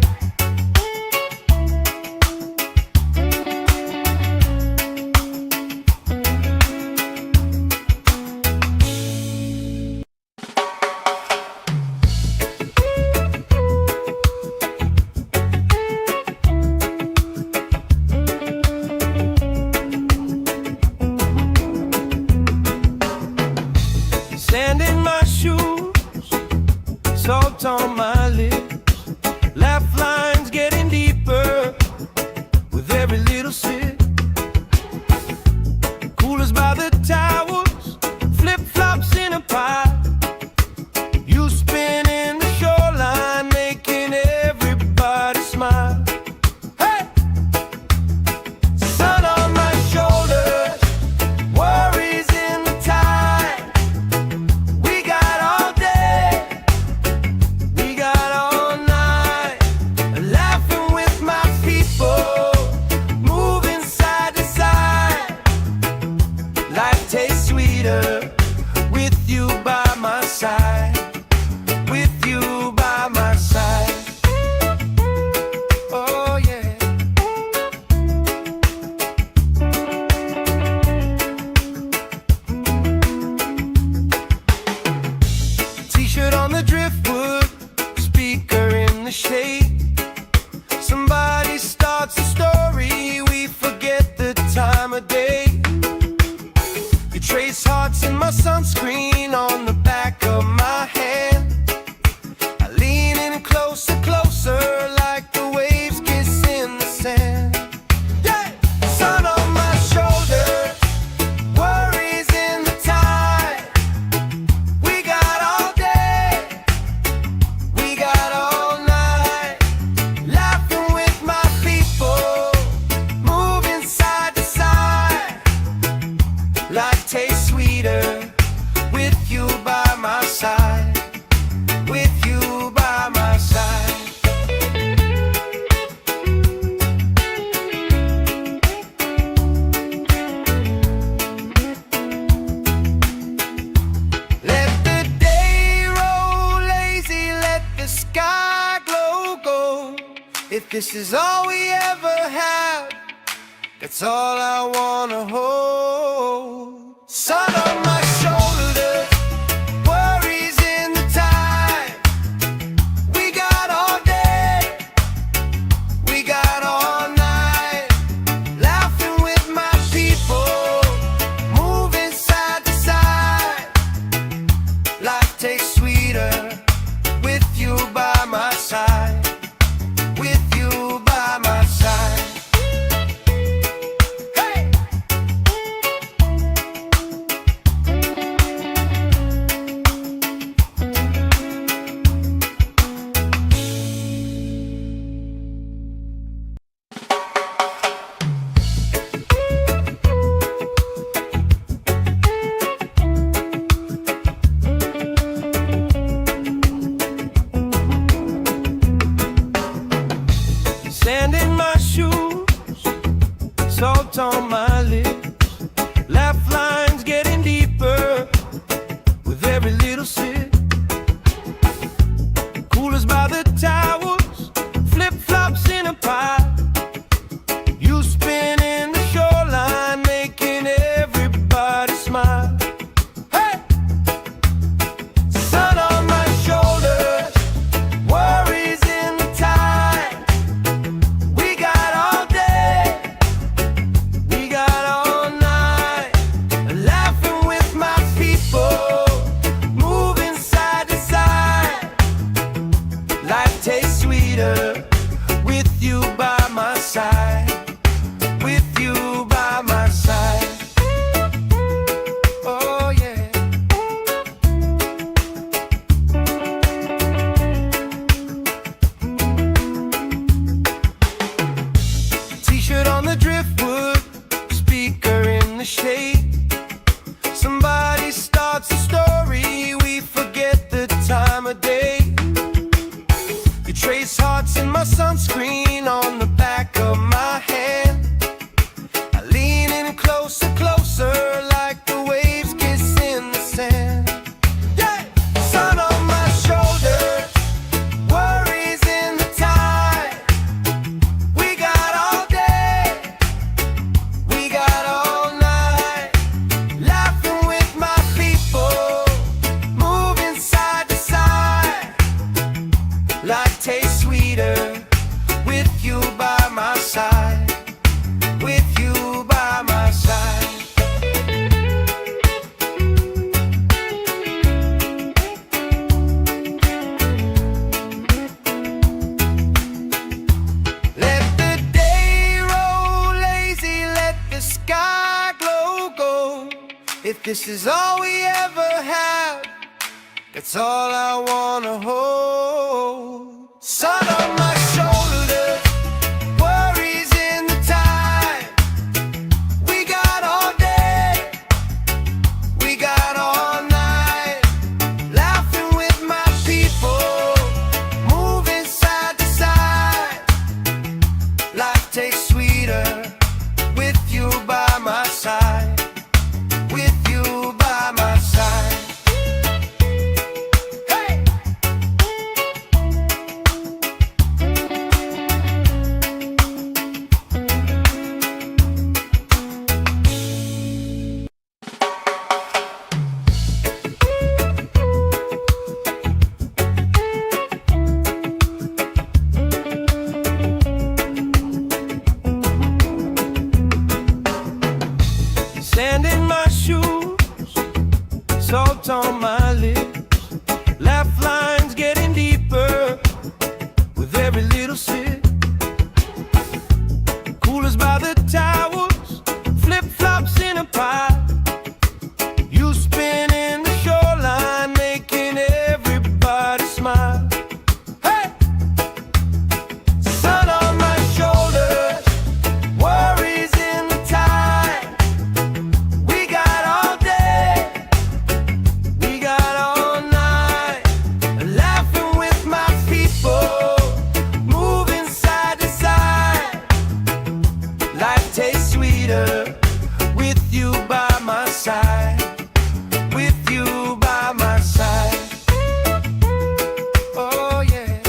sit. Coolers by the towers, flip-flops in a pie. You spin in the shoreline, making everybody smile. Hey! Sun on my shoulders, worries in the tide. We got all day, we got all night, laughing with my people, moving side to side. Life tastes sweeter with you by my side, with you by my side. Oh yeah. T-shirt on the driftwood, speaker in the shade. Somebody starts a story, we forget the time of day. You trace hearts in my sunscreen on the back of my hand. I lean in closer, closer, like the waves kiss in the sand. Yeah! Sun on my shoulders, worries in the tide. We got all day, we got all night, laughing with my people, moving side to side. Life tastes sweeter with you by my side, with you by my side. Let the day roll lazy, let the sky glow gold. If this is all we ever have, that's all I wanna hold. Sun on my shoulders, worries in the tide. We got all day, we got all night, laughing with my people, moving side to side. Life tastes sweeter with you by my side, with you by my side. Hey! Sand in my shoes, salt on my lips, laugh lines getting deeper with every little sip. Coolers by the towers, flip-flops in a pie. You spin in the shoreline, making everybody smile. Hey! Sun on my shoulders, worries in the tide. We got all day, we got all night, laughing with my people, moving side to side. Life tastes sweeter with you by my side, with you by my side. Oh yeah. T-shirt on the driftwood, speaker in the shade. Somebody starts a story, we forget the time of day. You trace hearts in my sunscreen on the back of my hand. I lean in closer, closer, like the waves kiss in the sand. Yeah! Sun on my shoulders, worries in the tide. We got all day, we got all night, If this is all we ever have, that's all I wanna hold. Sun on my shoulders, worries in the tide. We got all day, we got all night, laughing with my people, moving side to side. Life tastes sweeter with you by my side. With you by my side. Hey! Sand in my shoes, salt on my lips, laugh lines getting deeper with every little sip. Coolers by the towels, flip-flops in a pile. You spinning the shoreline, making everybody smile. Hey! Sun on my shoulders, worries in the tide. We got all day, we got all night, laughing with my people, moving side to side. Life tastes sweeter with you by my side. With you by my side. Oh yeah.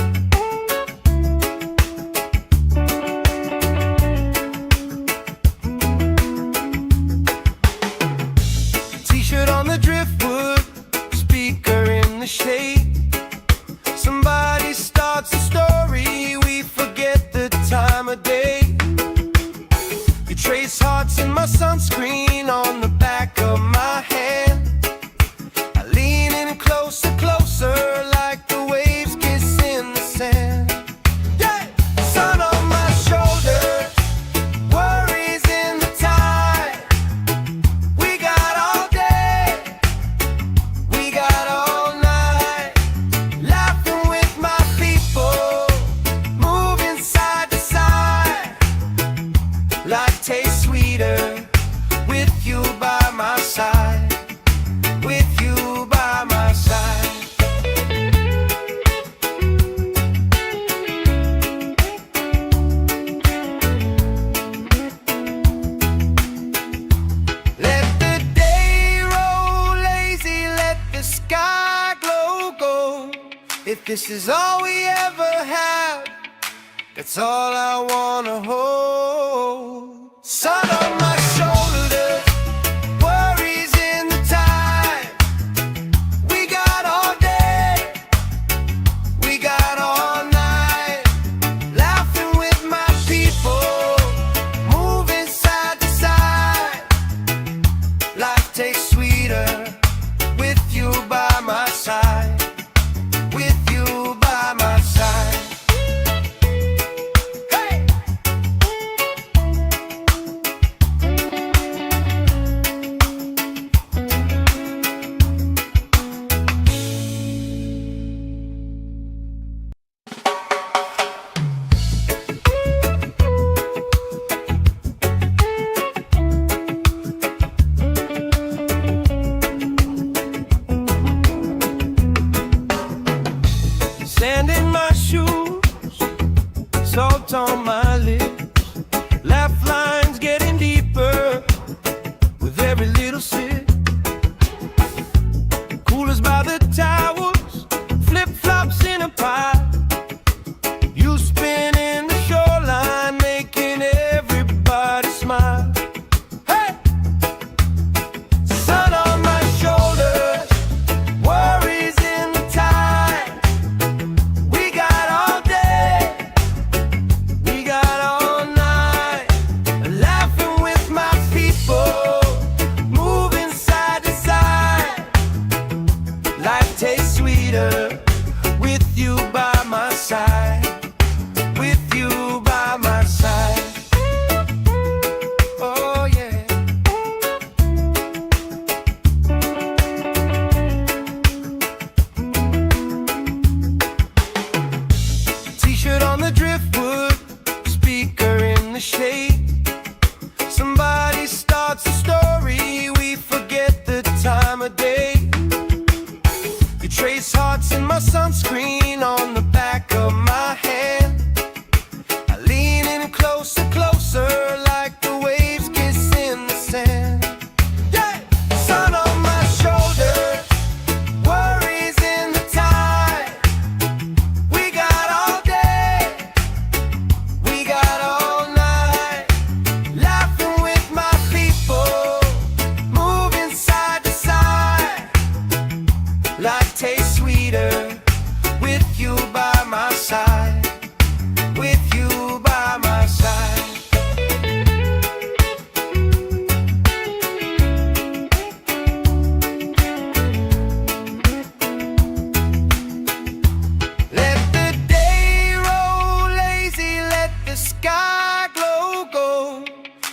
T-shirt on the driftwood, speaker in the shade. Somebody starts a story, we forget the time of day. You trace hearts in my sunscreen on the back of my hand. I lean in closer, closer, like the waves kiss in the sand. Yeah! Sun on my shoulders, worries in the tide. We got all day, we got all night, laughing with my people, moving side to side. Life tastes sweeter with you by my side. With you by my side. Let the day roll lazy, let the sky glow gold. If this is all we ever have, that's all I wanna hold. Sun on my shoulders, worries in the tide. We got all day, we got all night, laughing with my people, moving side to side. Life tastes sweeter with you by my side. With you by my side. Hey!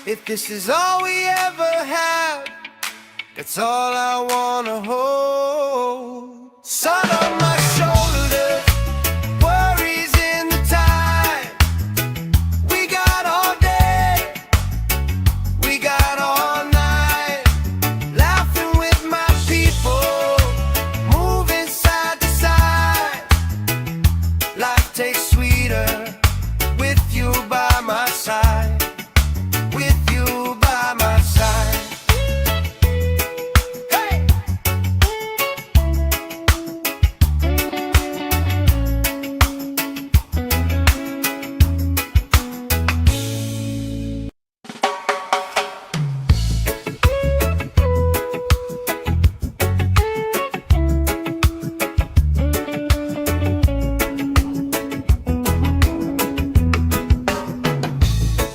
If this is all we ever have, that's all I wanna hold. Sun on my shoulders, worries in the tide. We got all day, we got all night, laughing with my people, moving side to side. Life tastes sweeter with you by my side. With you by my side. Hey!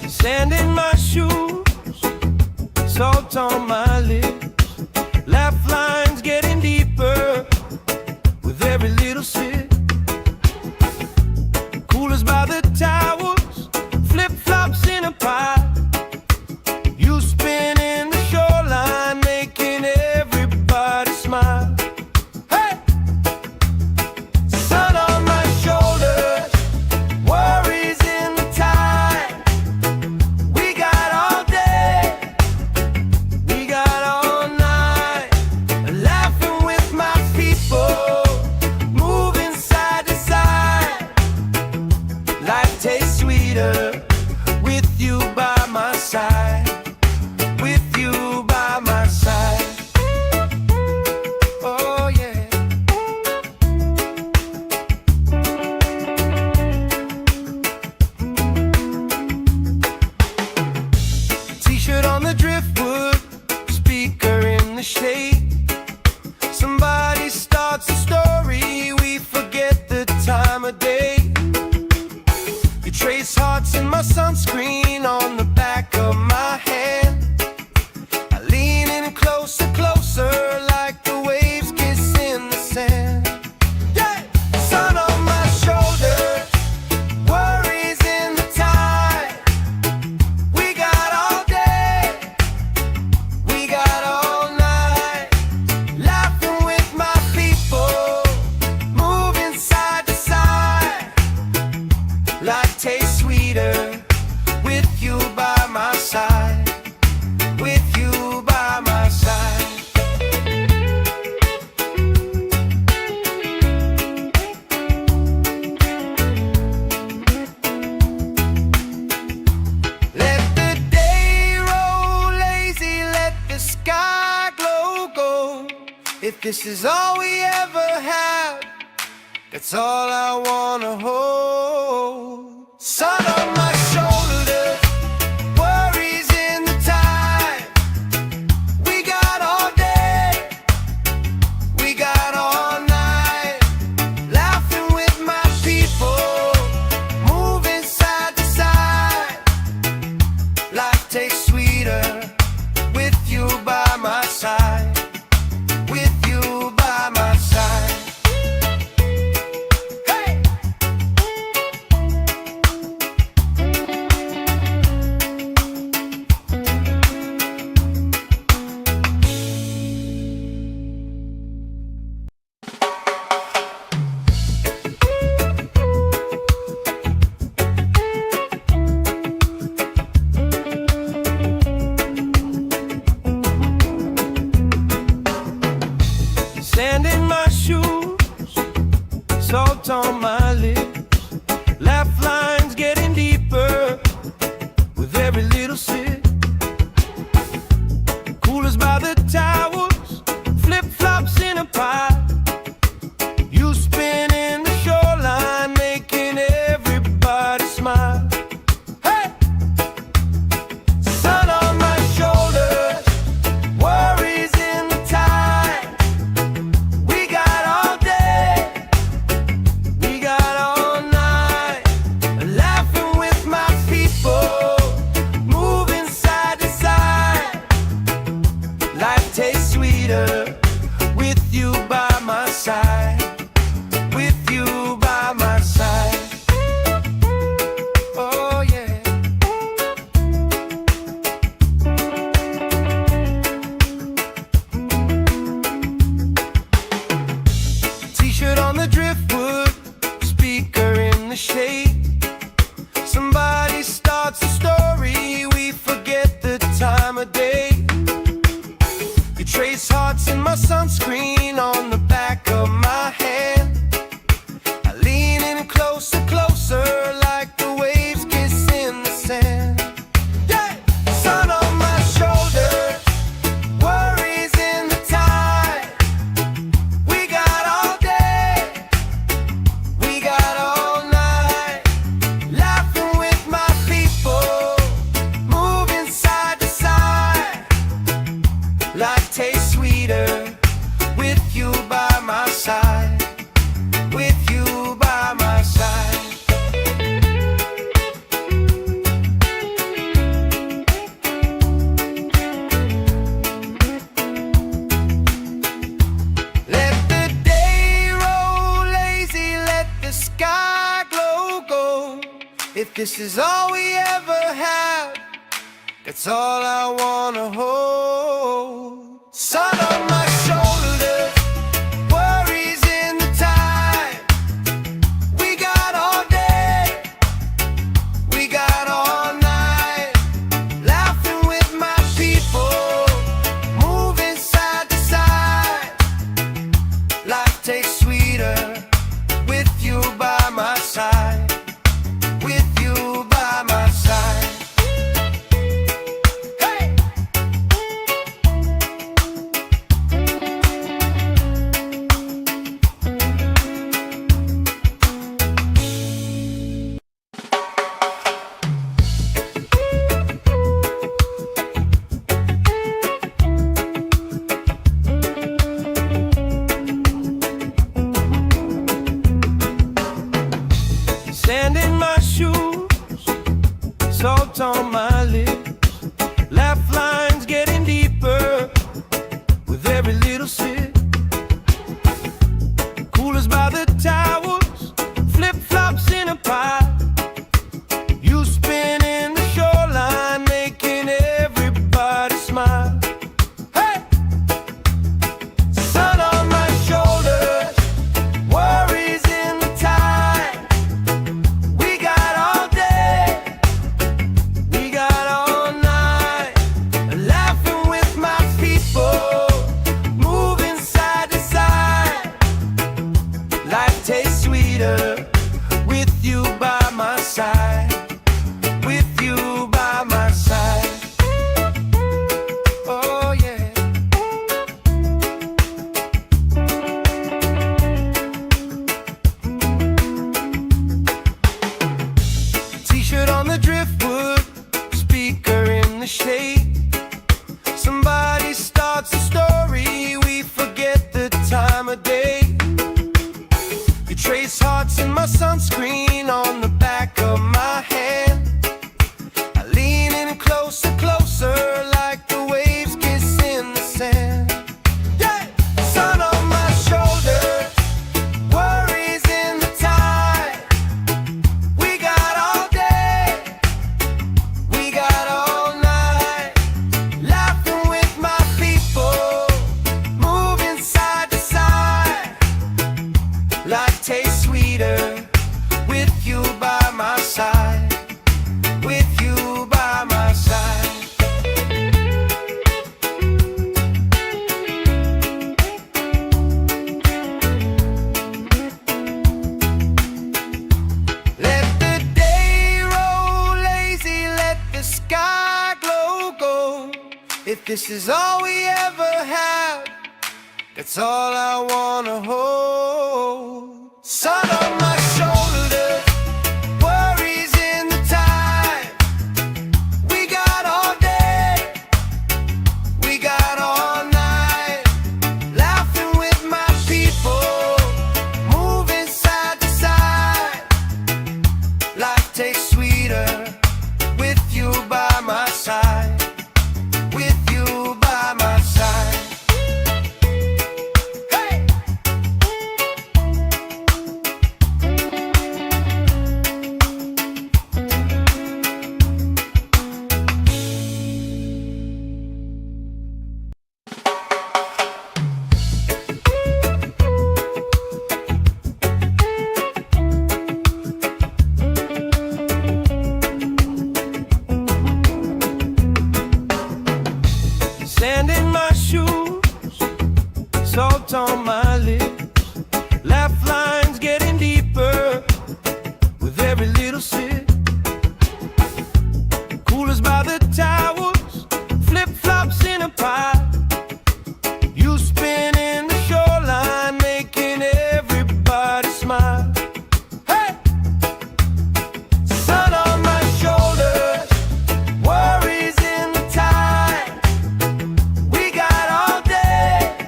Sand in my shoes, salt on my lips, laugh lines getting deeper with every little sip. Coolers by the towels, flip-flops in a pile. You spin in the shoreline, making everybody smile. Hey! Sun on my shoulders, worries in the tide. We got all day, we got all night, laughing with my people, moving side to side. Life tastes sweeter with you by my side. With you by my side. Oh yeah. T-shirt on the driftwood, speaker in the shade. Somebody starts a story, we forget the time of day. You trace hearts in my sunscreen on the back of my hand. I lean in closer, closer, like the waves kiss in the sand. Yeah! Sun on my shoulders, worries in the tide. We got all day, we got all night, laughing with my people, moving side to side. Life tastes sweeter with you by my side. With you by my side. Let the day roll lazy, let the sky glow gold. If this is all we ever have, that's all I wanna hold. Sun on my shoulders, worries in the tide. We got all day, we got all night, laughing with my people, moving side to side. Life tastes sweeter with you by my side. With you by my side. Hey! time of day. You trace hearts in my sunscreen on the back of my hand. I lean in closer, closer, like the waves kiss in the sand. Yeah! Sun on my shoulders, worries in the tide. We got all day, we got all night, laughing with my people, moving side to side. Life tastes sweeter with you by my side, with you by my side. Let the day roll lazy, let the sky glow gold. If this is all we ever have, that's all I wanna hold. Sun on my shoulders, worries in the tide. We got all day, we got all night, laughing with my people, moving side to side. Life tastes sweeter with you by my side, with you by my side. Sand in my shoes, salt on my lips, laugh lines getting deeper with every little sip. Coolers by the towers, flip-flops in a pile. You spin in the shoreline, making everybody smile. Hey! Sun on my shoulders, worries in the tide. We got all day, we got all night, laughing with my people, moving side to side. Life tastes sweeter with you by my side, with you by my side. Oh yeah. T-shirt on the driftwood, speaker in the shade. Somebody starts a story, we forget the time of day. You trace hearts in my sunscreen on the back of my hand. I lean in closer, closer, like the waves kiss in the sand. Yeah! Sun on my shoulders, worries in the tide. We got all day, we got all night, laughing with my people, moving side to side. Life tastes sweeter with you by my side, with you by my side. Let the day roll lazy, let the sky glow gold. If this is all we ever have, that's all I wanna hold. Sun on my shoulders, worries in the tide. We got all day, we got all night, laughing with my people, moving side to side. Life tastes sweeter with you by my side, with you by my side. Hey! salt on my lips, laugh lines getting deeper with every little sip. Coolers by the towels, flip-flops in a pie. You spinning the shoreline, making everybody smile. Hey! Sun on my shoulders, worries in the tide. We got all day,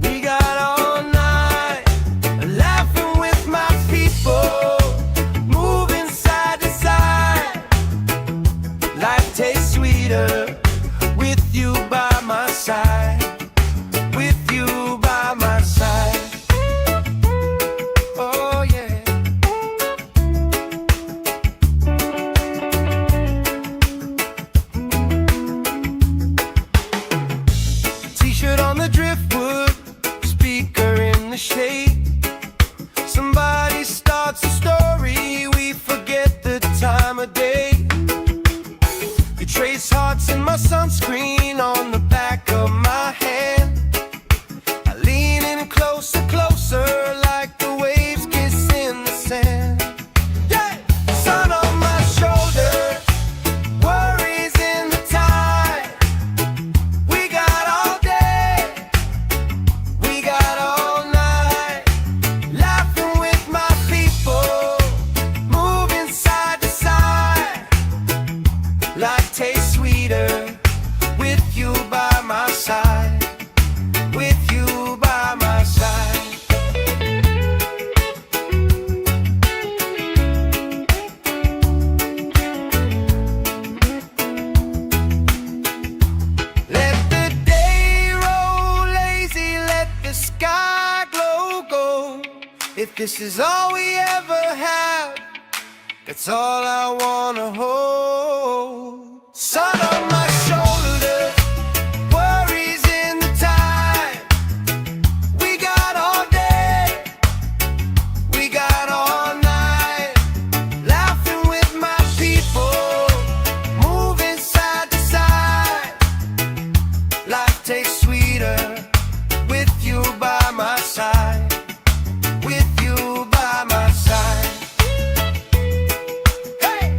we got all night, laughing with my people, moving side to side. Life tastes sweeter with you by my side, with you by my side. Oh yeah. T-shirt on the driftwood, speaker in the shade. Somebody starts a story, we forget the time of day. You trace hearts in my sunscreen on the back of my hand. I lean in closer, closer, like the waves kiss in the sand. Yeah! Sun on my shoulders, worries in the tide. We got all day, we got all night, laughing with my people, moving side to side. Life tastes sweeter with you by my side, with you by my side. Let the day roll lazy, let the sky glow gold. If this is all we ever have, that's all I wanna hold. Sun on my shoulders, worries in the tide. We got all day, we got all night, laughing with my people, moving side to side. Life tastes sweeter with you by my side, with you by my side. Hey!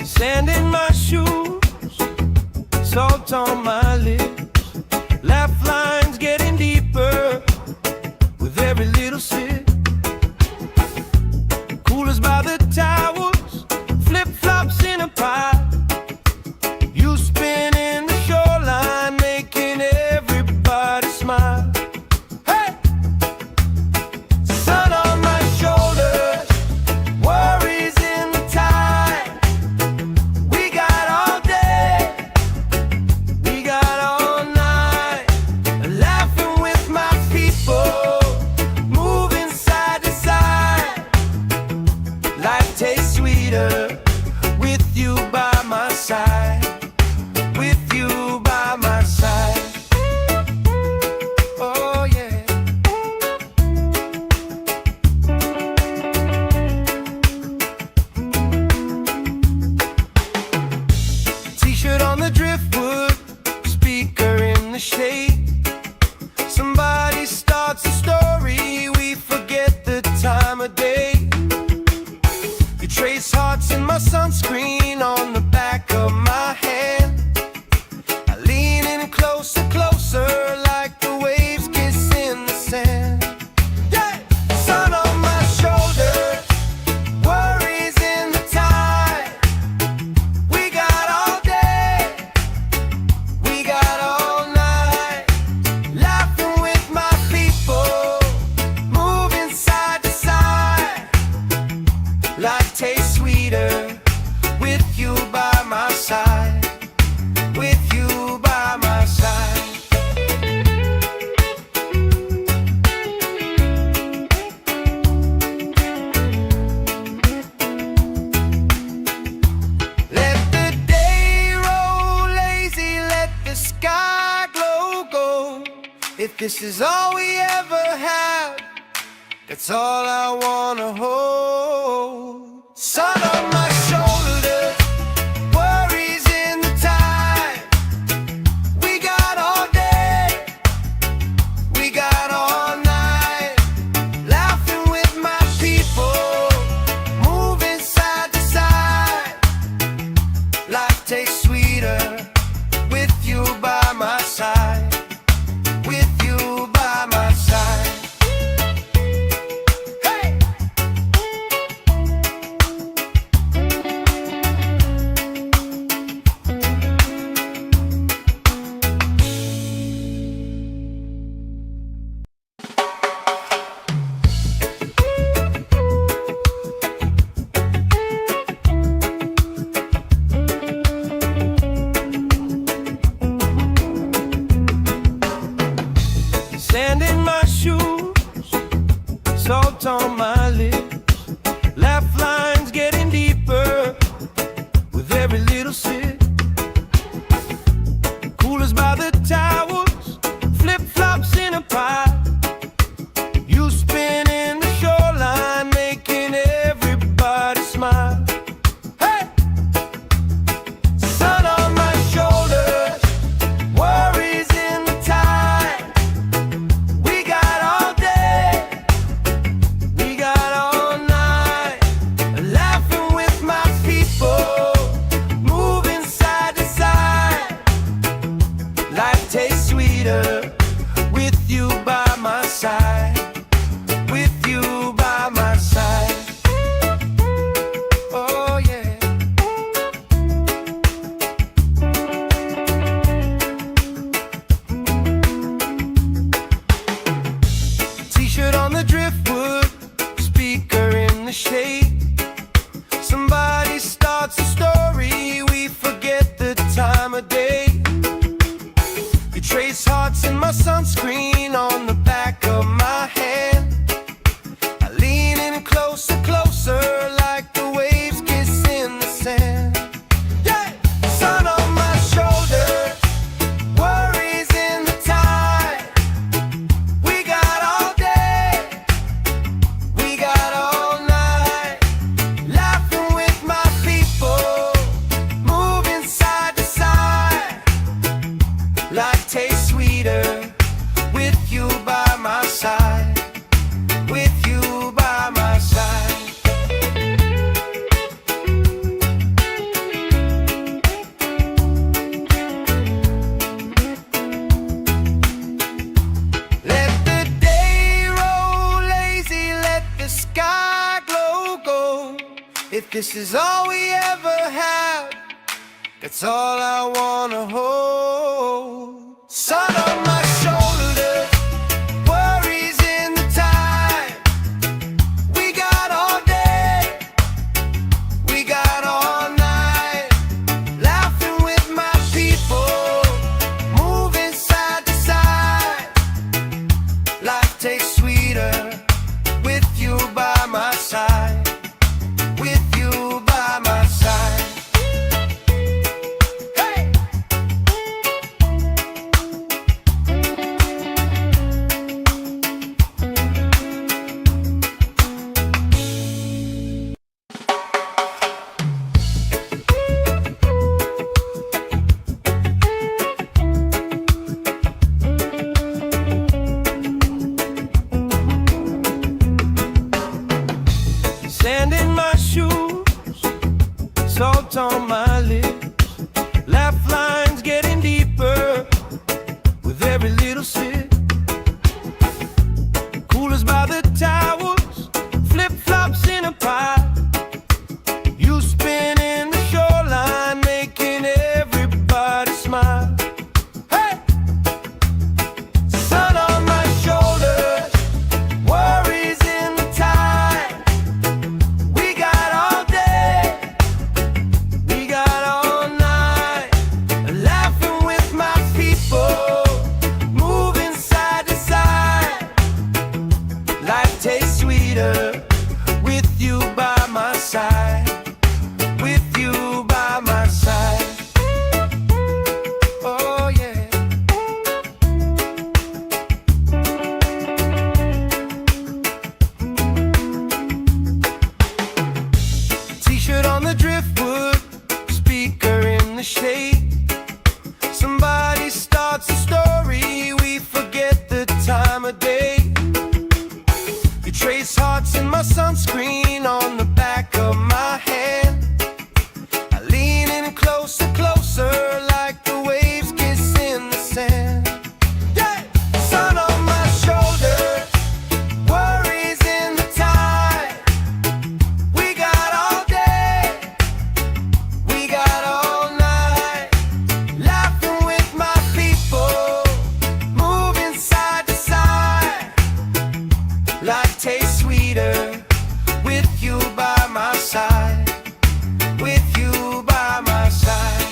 Sand in my shoes, salt on my lips, laugh lines getting deeper with every little sip. Coolers by the towels, flip-flops in a pie. You spinning the shoreline, making everybody smile. Hey! Sun on my shoulders, worries in the tide. We got all day, we got all night, laughing with my people, moving this is all we ever have, that's all I wanna hold. Sun on my shoulders, worries in the tide. We got all day, we got all night, laughing with my people, moving side to side. Life tastes sweeter with you by my side, with you by my side. Hey! Sand in my shoes, salt on my lips, laugh lines getting deeper with every little sip. Coolers by the towers, flip-flops in a pie. You spinning the shoreline, making everybody smile. Hey! Sun on my shoulders, worries in the tide. We got all day, we got all night, laughing with my people, moving side to side. Life tastes sweeter with you by my side, with you by my side. Oh yeah. T-shirt on the driftwood, speaker in the shade. Somebody starts a story, we forget the time of day. You trace hearts in my sunscreen on the back of my hand. I lean in closer, closer, like the waves kiss in the sand. Yeah! Sun on my shoulders, worries in the tide. We got all day, we got all night, laughing with my people, moving side to side. Life tastes sweeter with you by my side, with you by my side. Let the day roll lazy, let the sky glow gold. If this is all we ever have, that's all I wanna hold. Sun on my shoulders, worries in the tide. We got all day, we got all night, laughing with my people, moving side to side. Life tastes sweeter with you by my side, with you by my side. Hey! Sand in my shoes, salt on my lips, laugh lines getting deeper with every little sip. Coolers by the towers, flip-flops in a pie. You spinning the shoreline, making everybody smile. Hey! Sun on my shoulders, worries in the tide. We got all day, we got all night, laughing with my people, moving side to side. Life tastes sweeter with you by my side, with you by my side. Oh yeah. trace hearts in my sunscreen on the back of my hand. I lean in closer, closer, like the waves kiss in the sand. Yeah! Sun on my shoulder, worries in the tide. We got all day, we got all night, laughing with my people, moving side to side. Life tastes sweeter with you by my side, with you by my side.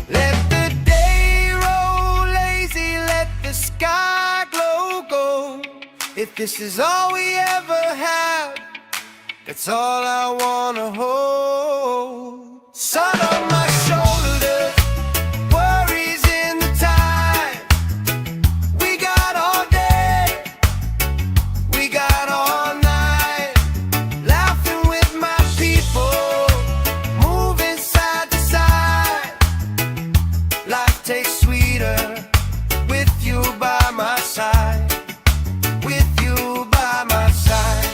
Let the day roll lazy, let the sky glow gold. If this is all we ever have, that's all I wanna hold. Sun on my shoulders, worries in the tide. We got all day, we got all night, laughing with my people, moving side to side. Life tastes sweeter with you by my side, with you by my side.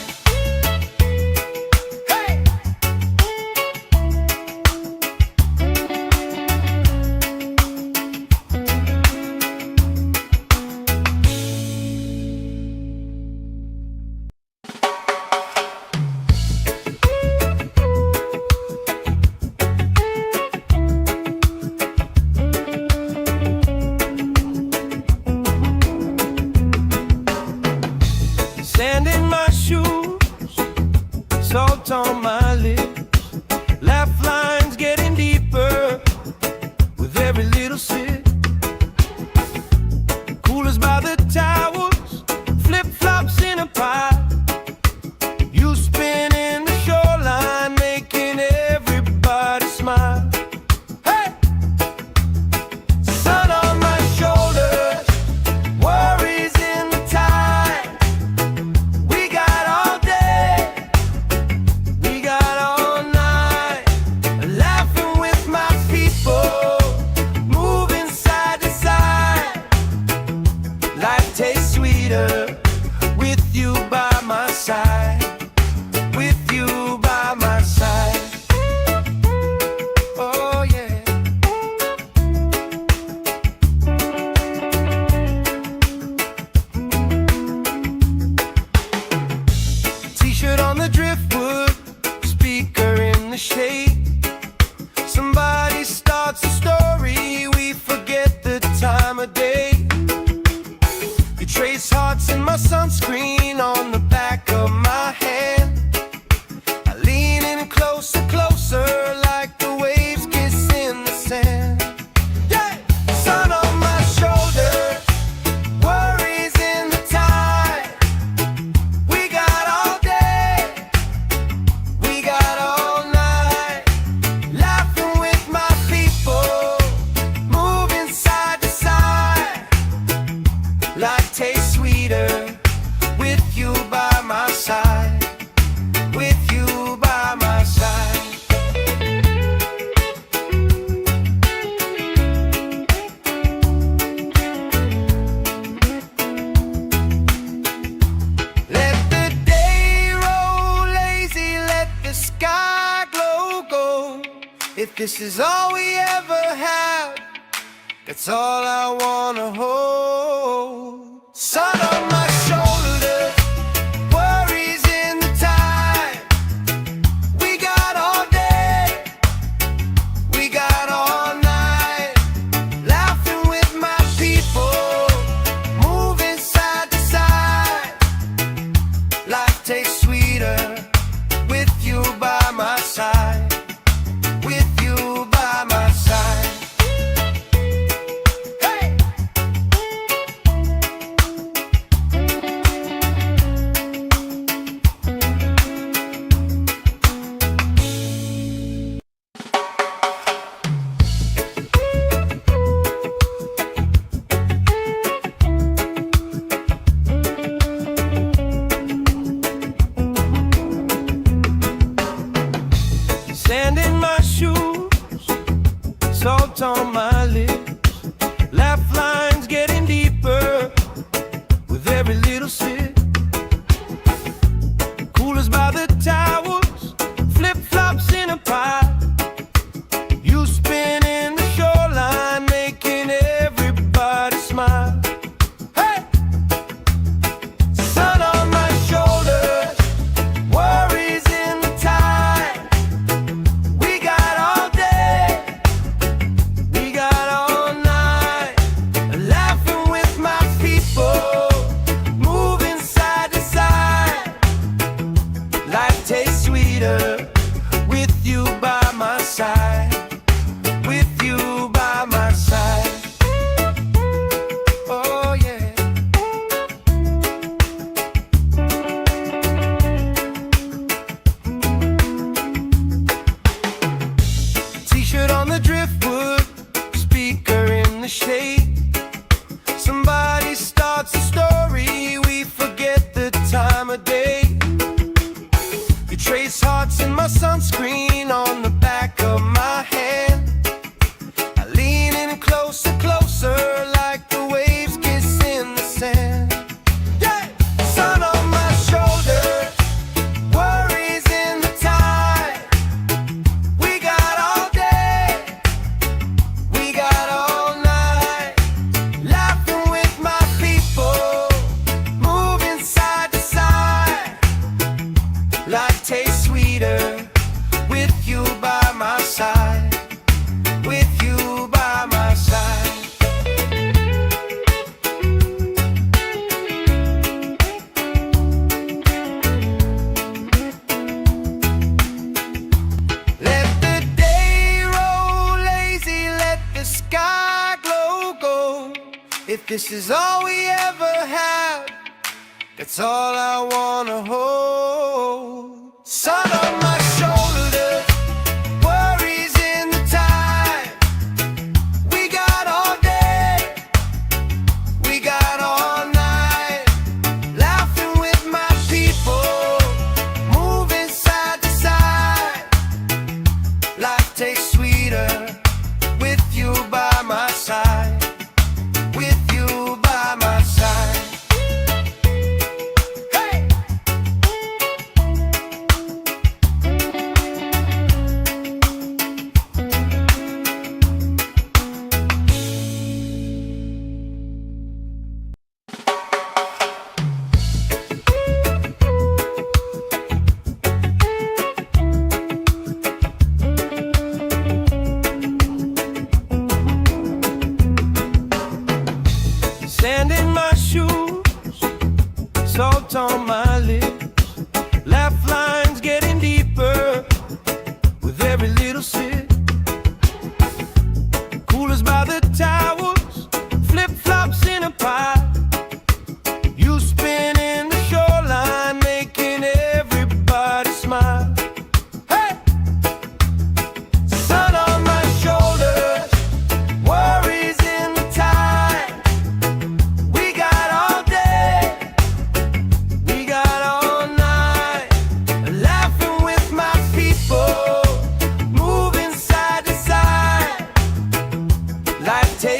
Sand in my shoes, salt on my lips, laugh lines getting deeper with every little sip. Coolers by the towers, flip-flops in a pile. You spinning the shoreline, making everybody smile. Hey! Sun on my shoulders, worries in the tide. We got all day, we got all night, laughing with my people, moving side to side. Life tastes sweeter with you by my side, with you by my side. Oh yeah. T-shirt on the driftwood, speaker in the shade. Somebody starts a story, we forget the time of day. You trace hearts in my sunscreen on the back of my hand. I lean in closer, closer, like the waves kiss in the sand. Yeah! Sun on my shoulder, worries in the tide. We got all day, we got all night, laughing with my people, moving side to side. Life tastes sweeter with you by my side, with you by my side. Let the day roll lazy, let the sky glow gold. If this is all we ever have, that's all I wanna hold. Sun on my shoulders, worries in the tide. We got all day, we got all night, laughing with my people, moving side to side. Life tastes sweeter with you by my side, with you by my side. Hey! Sand in my shoes, salt on my lips, laugh lines getting deeper with every little sip. Coolers by the towels, flip-flops in a pie. You spin in the shoreline, making everybody smile. Hey! Sun on my shoulders, worries in the tide. We got all day, we got all night, laughing with my people, moving side to side. Life tastes sweeter with you by my side, with you by my side. Oh yeah. T-shirt on the driftwood, speaker in the shade. Somebody starts a story, we forget the time of day. You trace hearts in my sunscreen on the back of my hand. I lean in closer, closer, like the waves kiss in the sand. Yeah! Sun on my shoulders, worries in the tide. We got all day, we got all night, laughing with my people, moving side to side. Life tastes sweeter with you by my side, with you by my side. Let the day roll lazy, let the sky glow gold. If this is all we ever have, that's all I wanna hold. Sun on my shoulders, worries in the tide. We got all day, we got all night, laughing with my people, moving side to side. Life tastes sweeter with you by my side, with you by my side. Hey! Sand in my shoes, salt on my lips, laugh lines getting deeper with every little sip. Coolers by the towels, flip-flops in a pie. You spin in the shoreline, making everybody smile. Hey! Sun on my shoulders, worries in the tide. We got all day, we got all night, laughing with my people, moving side to side. Life takes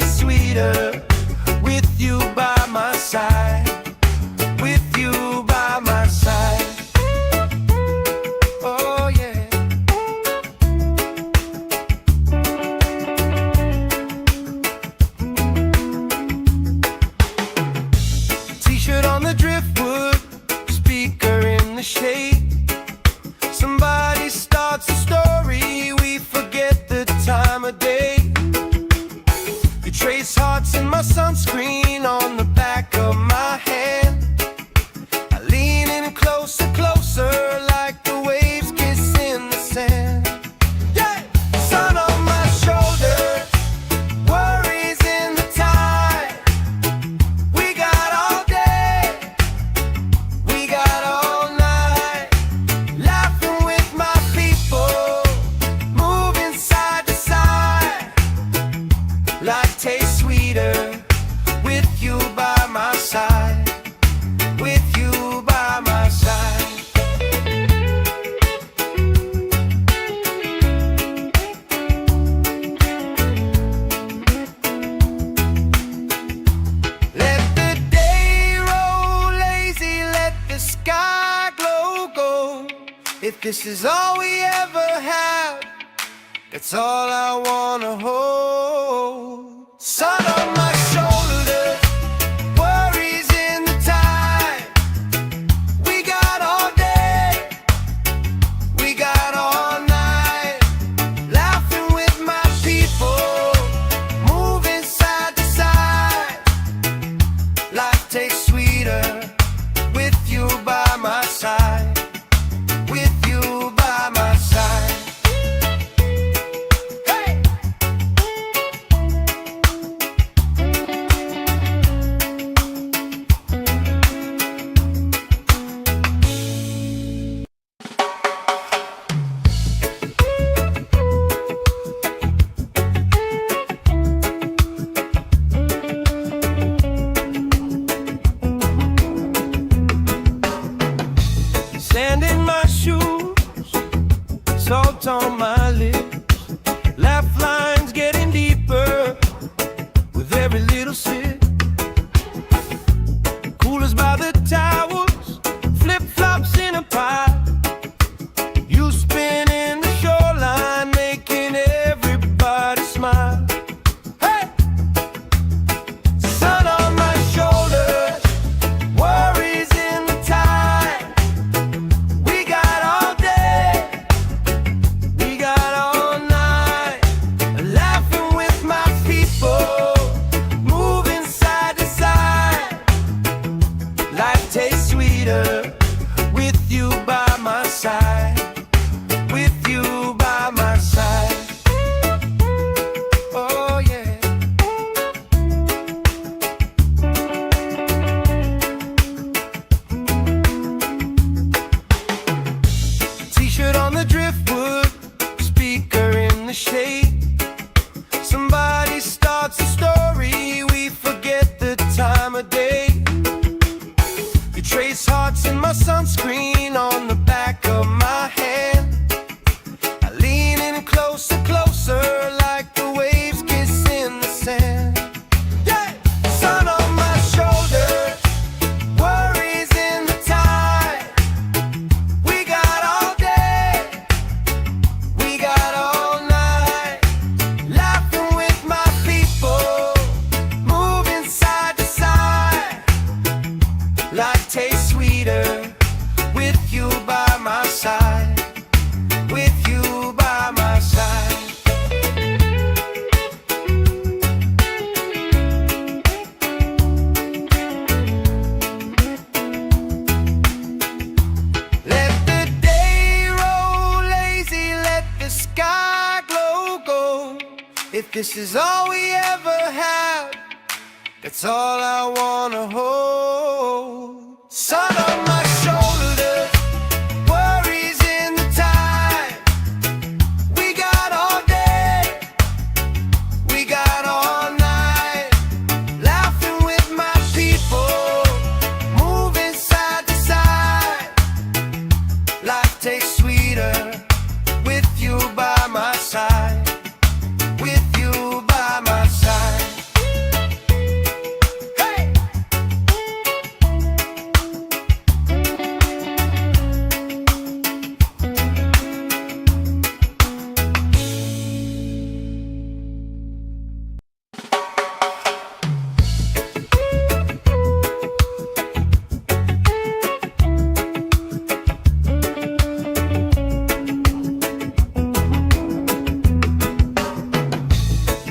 this is all we ever have, that's all I wanna hold. Sun on my shoulders, worries in the tide. We got all day, we got all night, laughing with my people, moving side to side. Life tastes sweeter with you by my side, with you by my side. Hey! Sand in my shoes, salt on my lips, laugh lines getting deeper with every little sip. Coolers by the towers, flip-flops in a pile. You spin in the shoreline, making everybody smile. Hey! Sun on my shoulders, worries in the tide. We got all day, we got all night, laughing with my people, moving side to side. Life tastes sweeter with you by my side, with you by my side. Oh yeah. T-shirt on the driftwood, speaker in the shade. Somebody starts a story, we forget the time of day. You trace hearts in my sunscreen on the back of my hand. I lean in closer, closer, like the waves kiss in the sand. Yeah! Sun on my shoulders, worries in the tide. We got all day, we got all night, laughing with my people, moving side to side. Life tastes sweeter with you by my side, with you by my side. Let the day roll lazy, let the sky glow gold. If this is all we ever have, that's all I wanna hold. Sun on my shoulders, worries in the tide. We got all day, we got all night, laughing with my people, moving side to side. Life tastes sweeter with you by my side, with you by my side. Hey!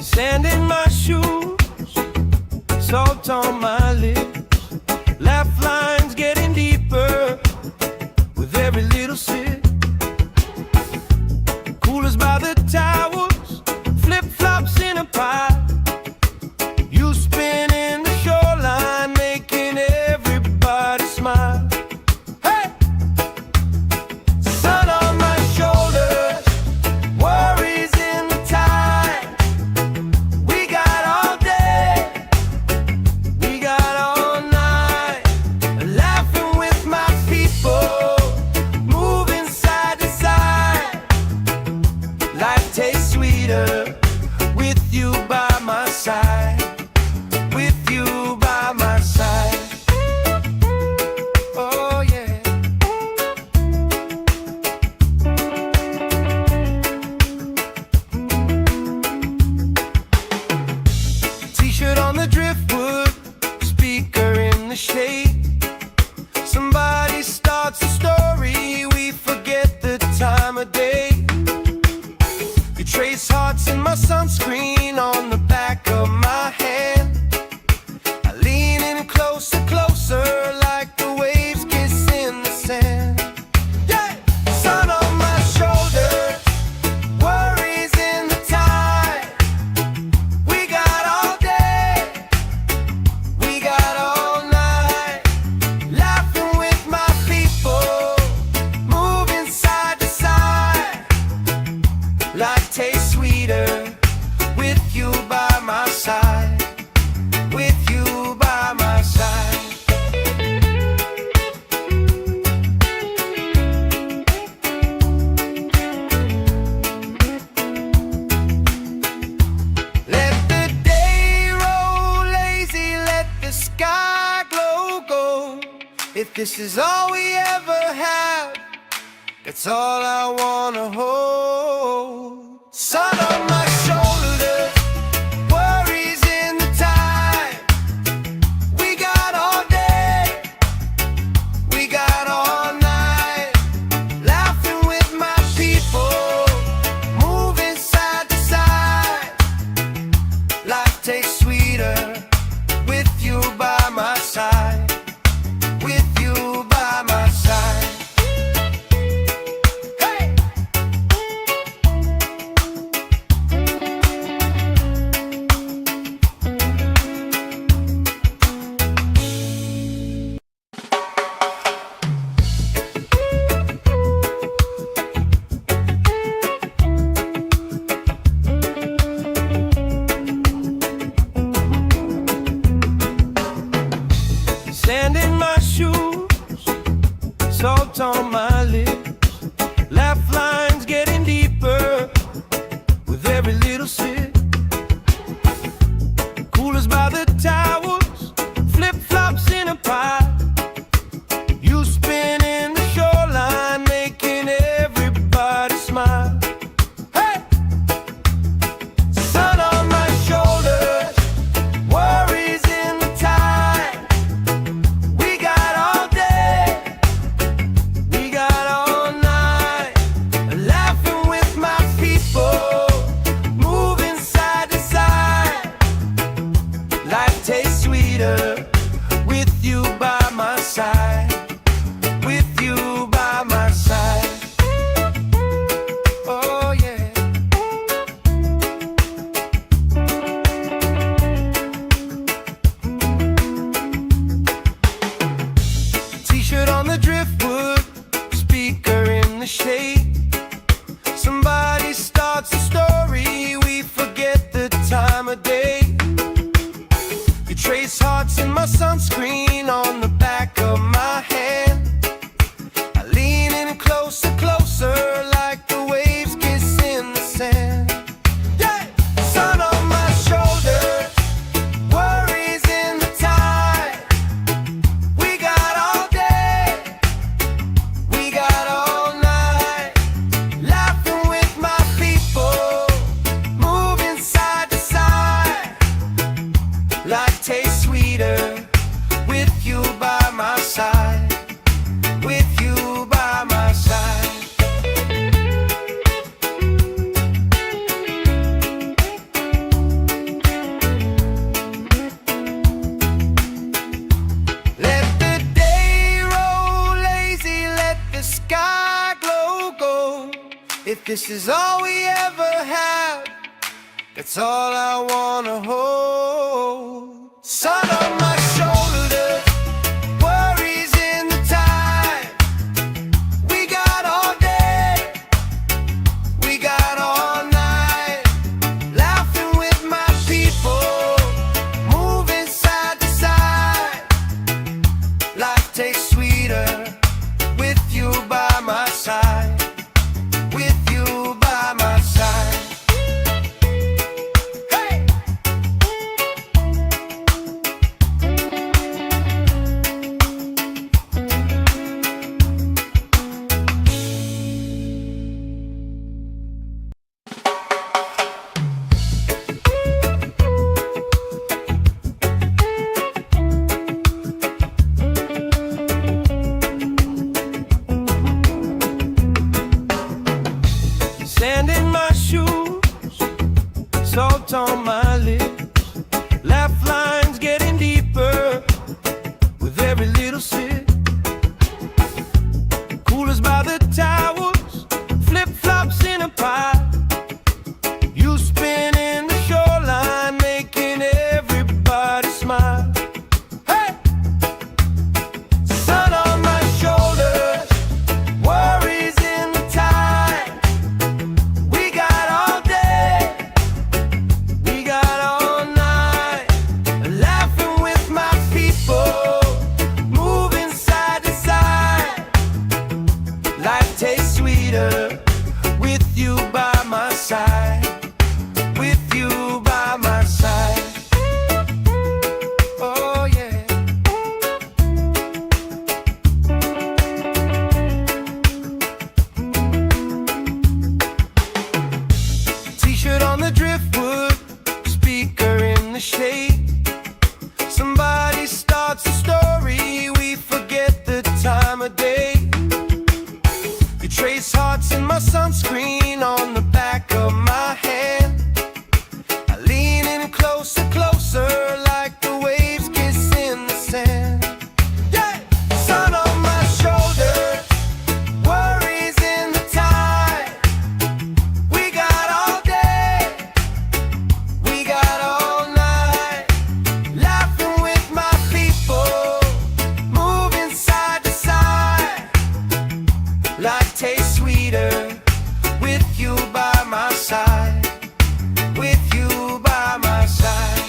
Sand in my shoes, salt on my lips, laugh lines getting deeper with every little sip. Coolers by the towers, flip-flops in a pile. You spin in the shoreline, making everybody smile. Hey! Sun on my shoulders, worries in the tide. We got all day, we got all night, laughing with my people, moving side to side. Life tastes sweeter with you by my side, with you by my side. Oh yeah. trace hearts in my sunscreen on the back of my hand. I lean in closer, closer, like the waves kiss in the sand. Yeah! Sun on my shoulders, worries in the tide. We got all day, we got all night, laughing with my people, moving side to side. Life tastes sweeter with you by my side, with you by my side. Let the day roll lazy, let the sky glow gold. If this is all we ever have, that's all I wanna hold. Sun on my shoulders, worries in the tide. We got all day, we got all night, laughing with my people, moving side to side. Life tastes sweeter with you by my side, with you by my side. Sand in my shoes, salt on my lips, laugh lines getting deeper with every little sip. Coolers by the towers, flip-flops in a pile. You spinning the shoreline, making everybody smile. Hey! Sun on my shoulders, worries in the tide. We got all day, we got all night, laughing with my people, moving side to side. Life tastes sweeter with you by my side, with you by my side. Oh yeah. T-shirt on the driftwood, speaker in the shade. Somebody starts a story, we forget the time of day. You trace hearts in my sunscreen on the back of my hand. I lean in closer, closer, like the waves kiss in the sand. Yeah! Sun on my shoulders, worries in the tide. We got all day, we got all night, laughing with my people, moving side to side. Life tastes sweeter with you by my side, with you by my side. Let the day roll lazy, let the sky glow gold. If this is all we ever have, that's all I wanna hold. Sun on my shoulders, worries in the tide. We got all day, we got all night, laughing with my people, moving side to side. Life tastes sweeter with you by my side, with you by my side. Hey! salt on my lips, laugh lines getting deeper with every little sip. Coolers by the towels, flip-flops in a pie. You spinning the shoreline, making everybody smile. Hey! Sun on my shoulders, worries in the tide. We got all day, we got all night, laughing with my people, moving side to side. Life tastes sweeter with you by my side, with you by my side. Oh yeah. T-shirt on the driftwood, speaker in the shade. Somebody starts a story, we forget the time of day. You trace hearts in my sunscreen on the back of my hand. I lean in closer, closer, like the waves kissing the sand. Yeah! Sun on my shoulders, worries in the tide. We got all day, we got all night, laughing with my people, moving side to side. Life tastes sweeter with you by my side, with you by my side.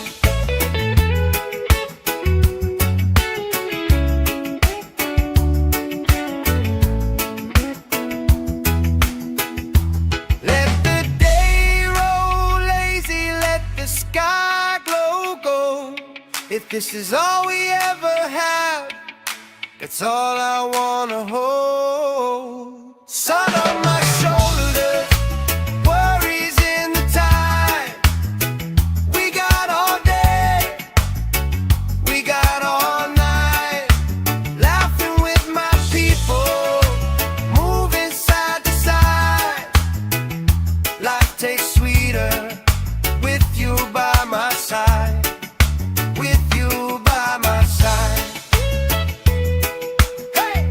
Let the day roll lazy, let the sky glow gold. If this is all we ever have, that's all I wanna hold. Sun on my shoulders, worries in the tide. We got all day, we got all night, laughing with my people, moving side to side. Life tastes sweeter with you by my side, with you by my side. Hey!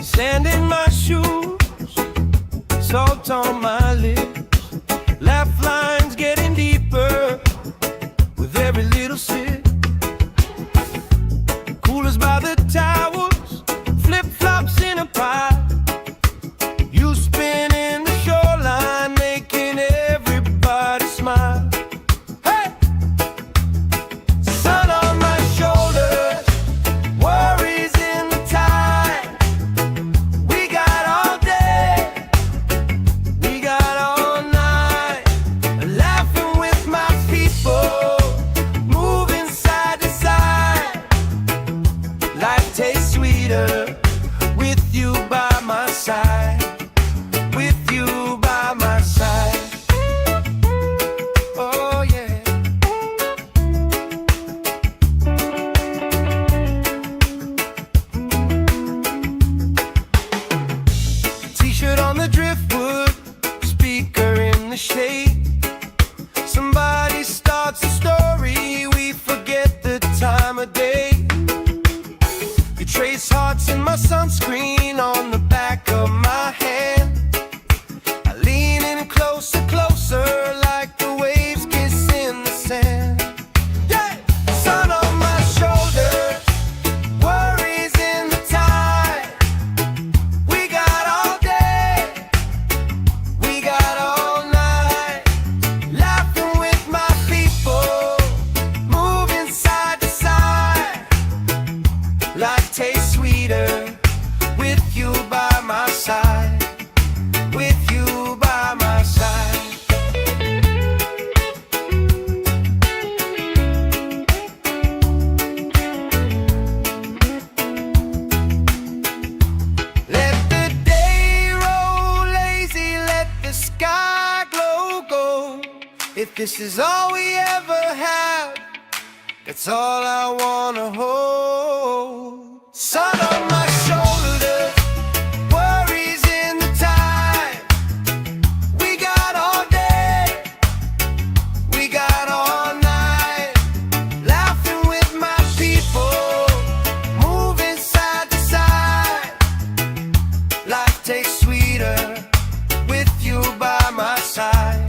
Sand in my shoes, salt on my lips, laugh lines getting deeper with every little sip. Coolers by the towels, flip-flops in a pie. You spinning the shoreline, making everybody smile. Hey! Sun on my shoulders, worries in the tide. We got all day, we got all night, laughing with my people, moving side to side. Life tastes sweeter with you by my side, with you by my side. Oh yeah. T-shirt on the driftwood, speaker in the shade. Somebody starts a story, we forget the time of day. You trace hearts in my sunscreen on the back of my hand. I lean in closer, closer, like the waves kissing the sand. Yeah! Sun on my shoulders, worries in the tide. We got all day, we got all night, laughing with my people, moving side to side. Life tastes sweeter with you by my side, with you by my side. this is all we ever have, that's all I wanna hold. Sun on my shoulders, worries in the tide. We got all day, we got all night, laughing with my people, moving side to side. Life tastes sweeter with you by my side,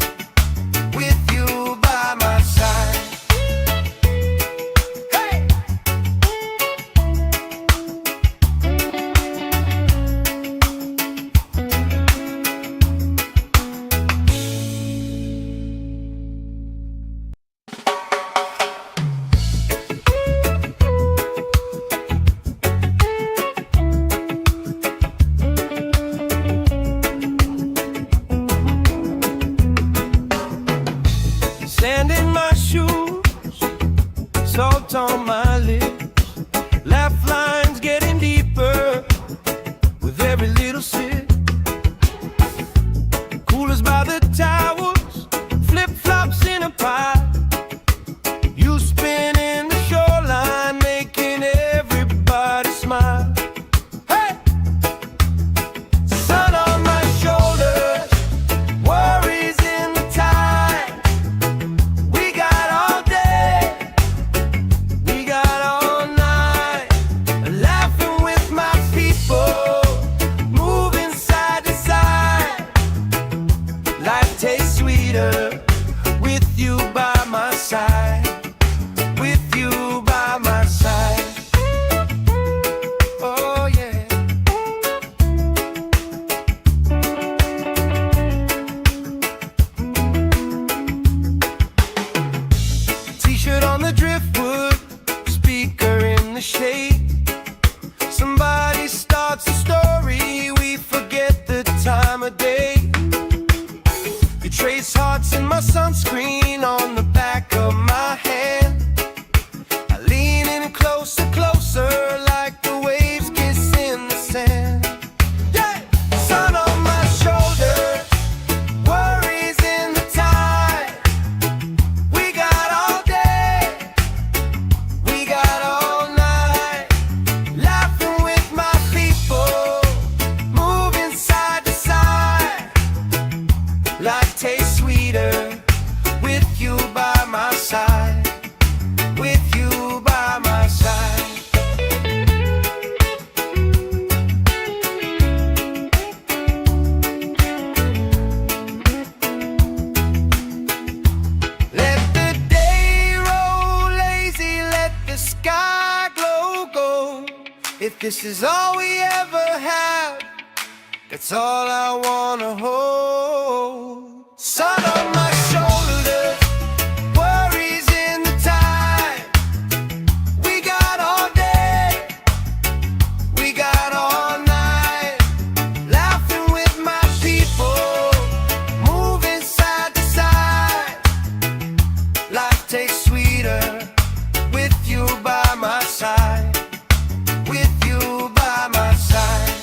with you by my side. Hey! Sand in my shoes, salt on my lips, laugh lines getting deeper with every little sip. Coolers by the towers, flip-flops in a pie. You spin in the shoreline, making everybody smile. Hey! Sun on my shoulders, worries in the tide. We got all day, we got all night, laughing with my people, moving side to side. Life tastes sweeter with you by my side, with you by my side. Oh yeah. T-shirt on the driftwood, speaker in the shade. Somebody starts a story, we forget the time of day. You trace hearts in my sunscreen on the back of my hand. I lean in closer, closer, like the waves kiss in the sand. Yeah! Sun on my shoulders, worries in the tide. We got all day, we got all night, laughing with my people, moving side to side. Life tastes sweeter with you by my side, with you by my side. Let the day roll lazy, let the sky glow gold. If this is all we ever have, that's all I wanna hold. Sun on my shoulders, worries in the tide. We got all day, we got all night, laughing with my people, moving side to side. Life tastes sweeter with you by my side, with you by my side.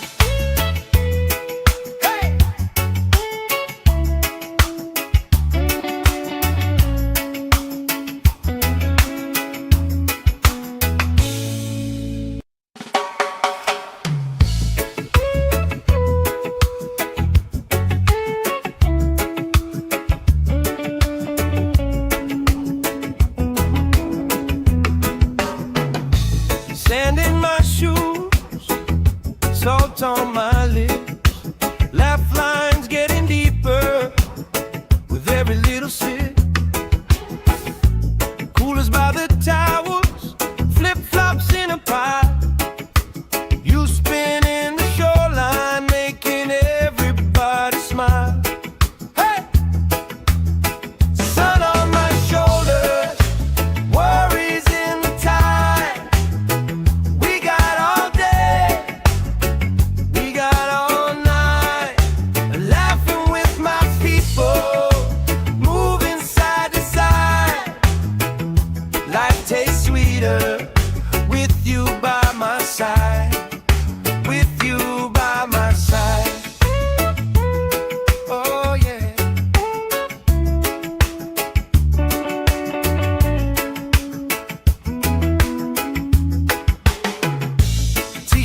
Hey!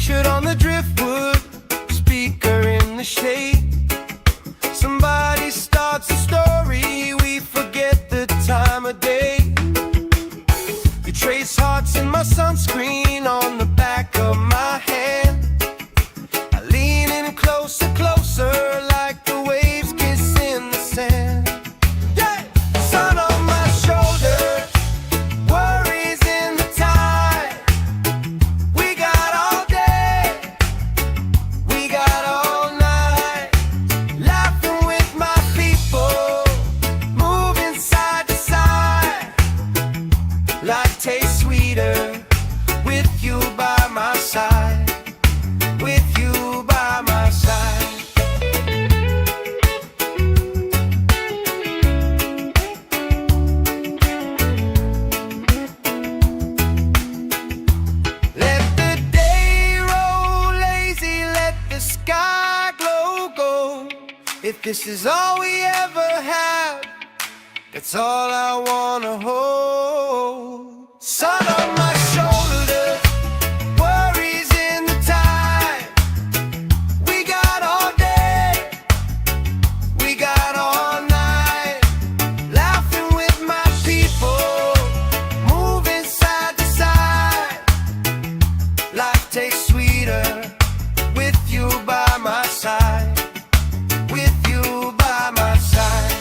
T-shirt on the driftwood, speaker in the shade. Somebody starts a story, we forget the time of day. You trace hearts in my sunscreen on the back of my hand. I lean in closer, closer, like the waves kiss in the sand. Yeah! Sun on my shoulders, worries in the tide. We got all day, we got all night, laughing with my people, moving side to side. Life tastes sweeter with you by my side, with you by my side. Let the day roll lazy, let the sky glow gold. If this is all we ever have, that's all I wanna hold. Sun on my shoulders, worries in the tide. We got all day, we got all night, laughing with my people, moving side to side. Life tastes sweeter with you by my side, with you by my side.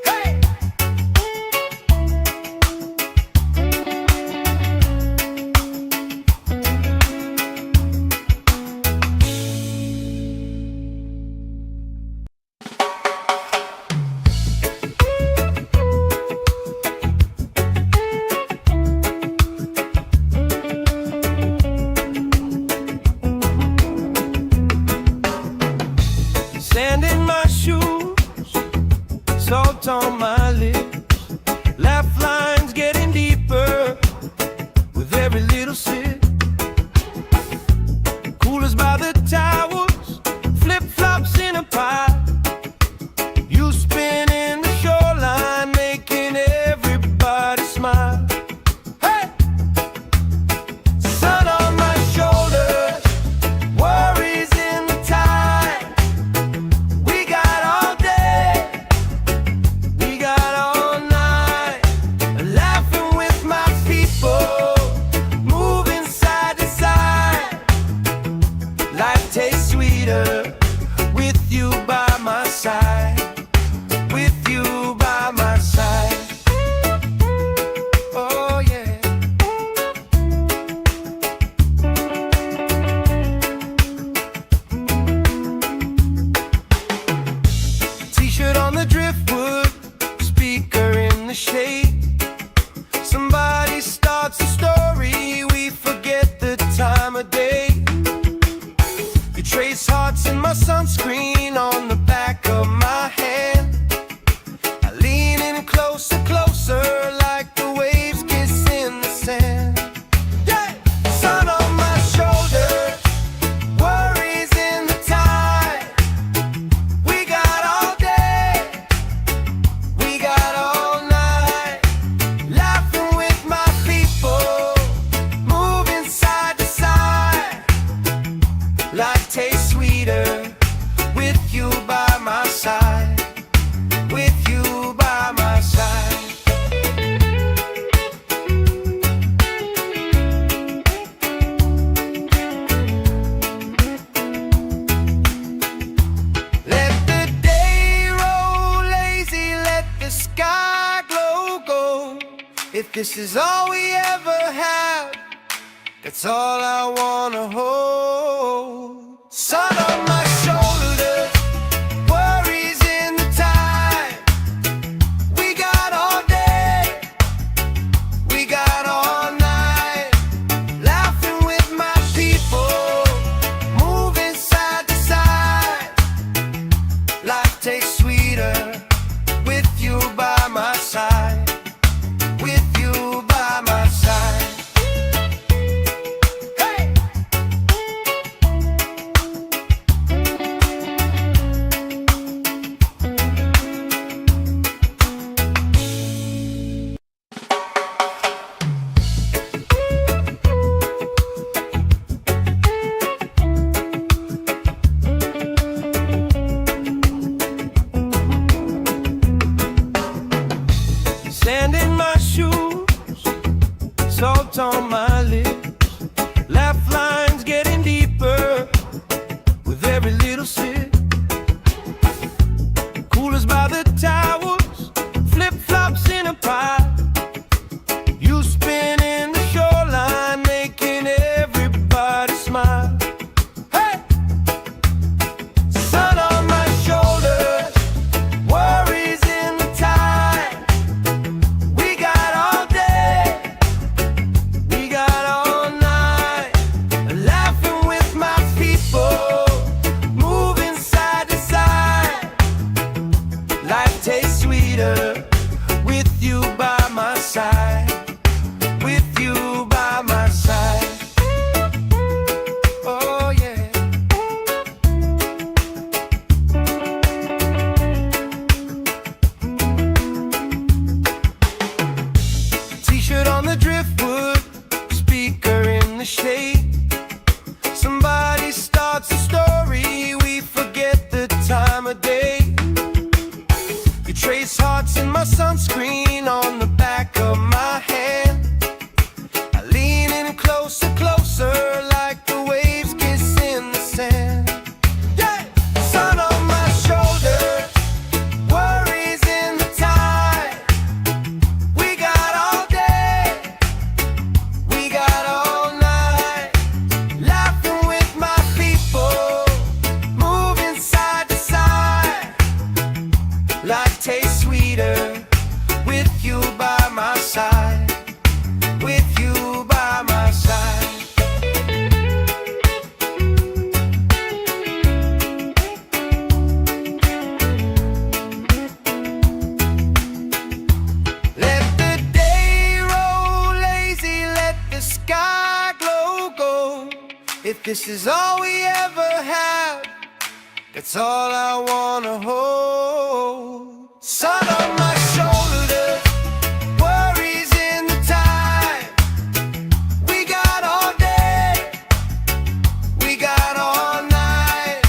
Hey! Sand in my shoes, salt on my lips, laugh lines getting deeper with every little sip. Coolers by the towers, flip-flops in a pile. You spinning the shoreline, making everybody smile. Hey! Sun on my shoulders, worries in the tide. We got all day, we got all night, laughing with my people, moving side to side. Life tastes sweeter with you by my side, with you by my side. Oh yeah. T-shirt on the driftwood, speaker in the shade. Somebody starts a story, we forget the time of day. You trace hearts in my sunscreen on the back of my hand. I lean in closer, closer, like the waves kiss in the sand. Yeah! Sun on my shoulders, worries in the tide. We got all day, we got all night, laughing with my people, moving side to side. Life tastes sweeter with you by my side, with you by my side. Let the day roll lazy, let the sky glow gold. If this is all we ever have, that's all I wanna hold. Sun on my shoulders, worries in the tide. We got all day, we got all night, laughing with my people, moving side to side. Life tastes sweeter with you by my side, with you by my side. Hey! speaker in the shade. Somebody starts a story, we forget the time of day. You trace hearts in my sunscreen on the back of my hand. I lean in closer, closer, like the waves kiss in the sand. Yeah! Sun on my shoulders, worries in the tide. We got all day, we got all night, laughing with my people, moving side to side. Life tastes sweeter with you by my side, with you by my side. Let the day roll lazy, let the sky glow gold. If this is all we ever have, that's all I wanna hold. Sun on my shoulders, worries in the tide. We got all day, we got all night,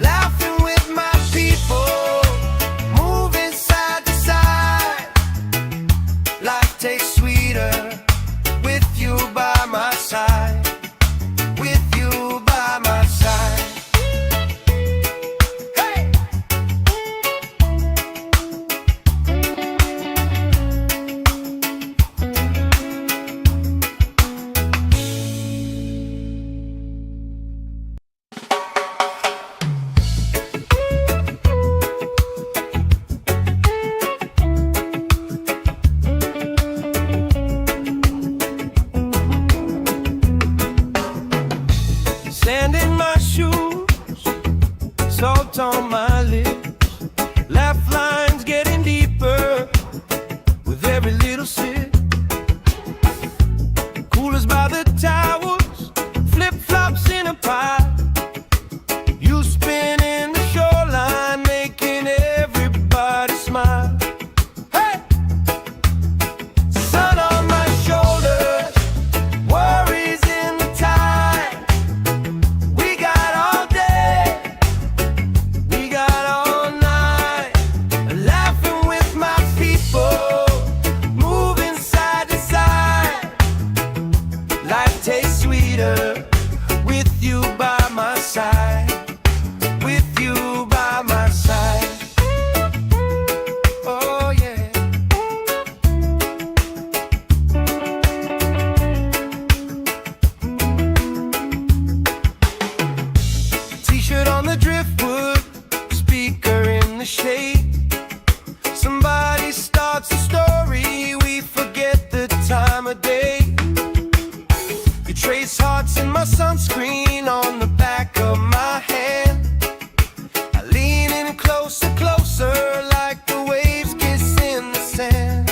laughing with my people, moving side to side. Life tastes sweeter with you by my side, with you by my side. Hey! Sand in my shoes, salt on my lips, laugh lines getting deeper with every little sip. Coolers by the towers, flip-flops in a pile. You spin in the shoreline, making everybody smile. Hey! Sun on my shoulders, worries in the tide. We got all day, we got all night, laughing with my people, moving side to side. Life tastes sweeter with you by my side, with you by my side. Oh yeah. T-shirt on the driftwood, speaker in the shade. Somebody starts a story, we forget the time of day. You trace hearts in my sunscreen on the back of my hand. I lean in closer, closer, like the waves kiss in the sand.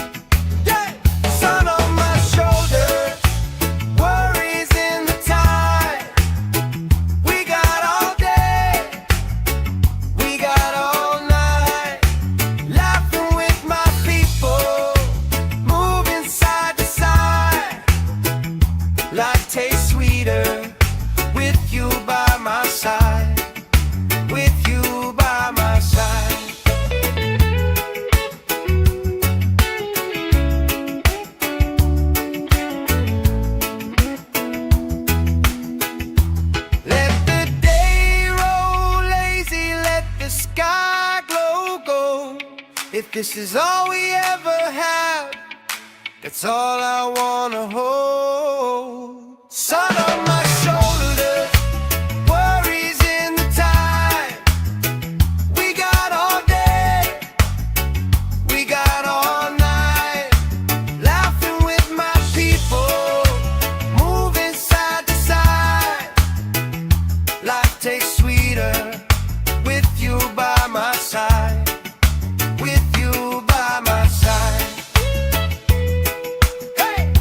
Yeah! Sun on my shoulders, worries in the tide. We got all day, we got all night, laughing with my people, moving side to side. Life tastes sweeter with you by my side, with you by my side. Let the day roll lazy, let the sky glow gold. If this is all we ever have, that's all I wanna hold. Sun on my shoulders, worries in the tide. We got all day, we got all night, laughing with my people, moving side to side. Life tastes sweeter with you by my side, with you by my side. Hey!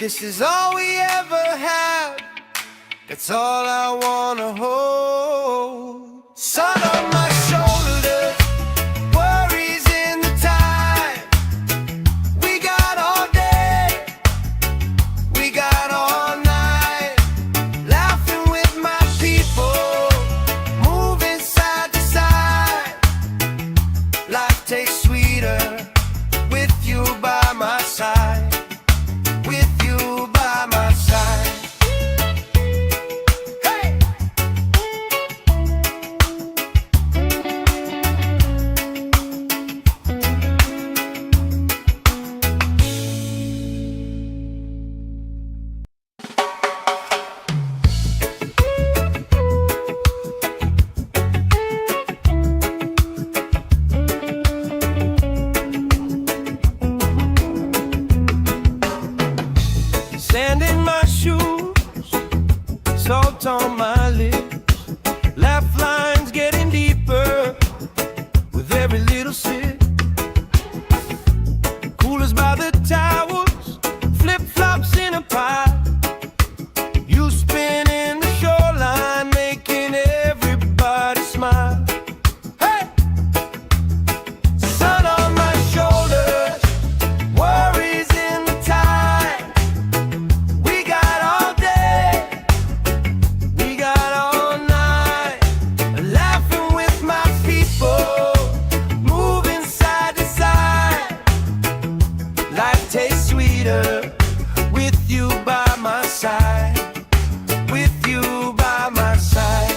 this is all we ever had, that's all I wanna hold. Sun on my shoulders, worries in the tide. We got all day, we got all night, laughing with my people, moving side to side. Life tastes sweeter with you by my side, with you by my side. Hey! Sand in my shoes, salt on my lips, laugh lines getting deeper with every little sip. Coolers by the towers, flip-flops in a pie. You spinning the shoreline, making everybody smile. Hey! Sun on my shoulders, worries in the tide. We got all day, we got all night, laughing with my people, moving side to side. Life tastes sweeter with you by my side, with you by my side.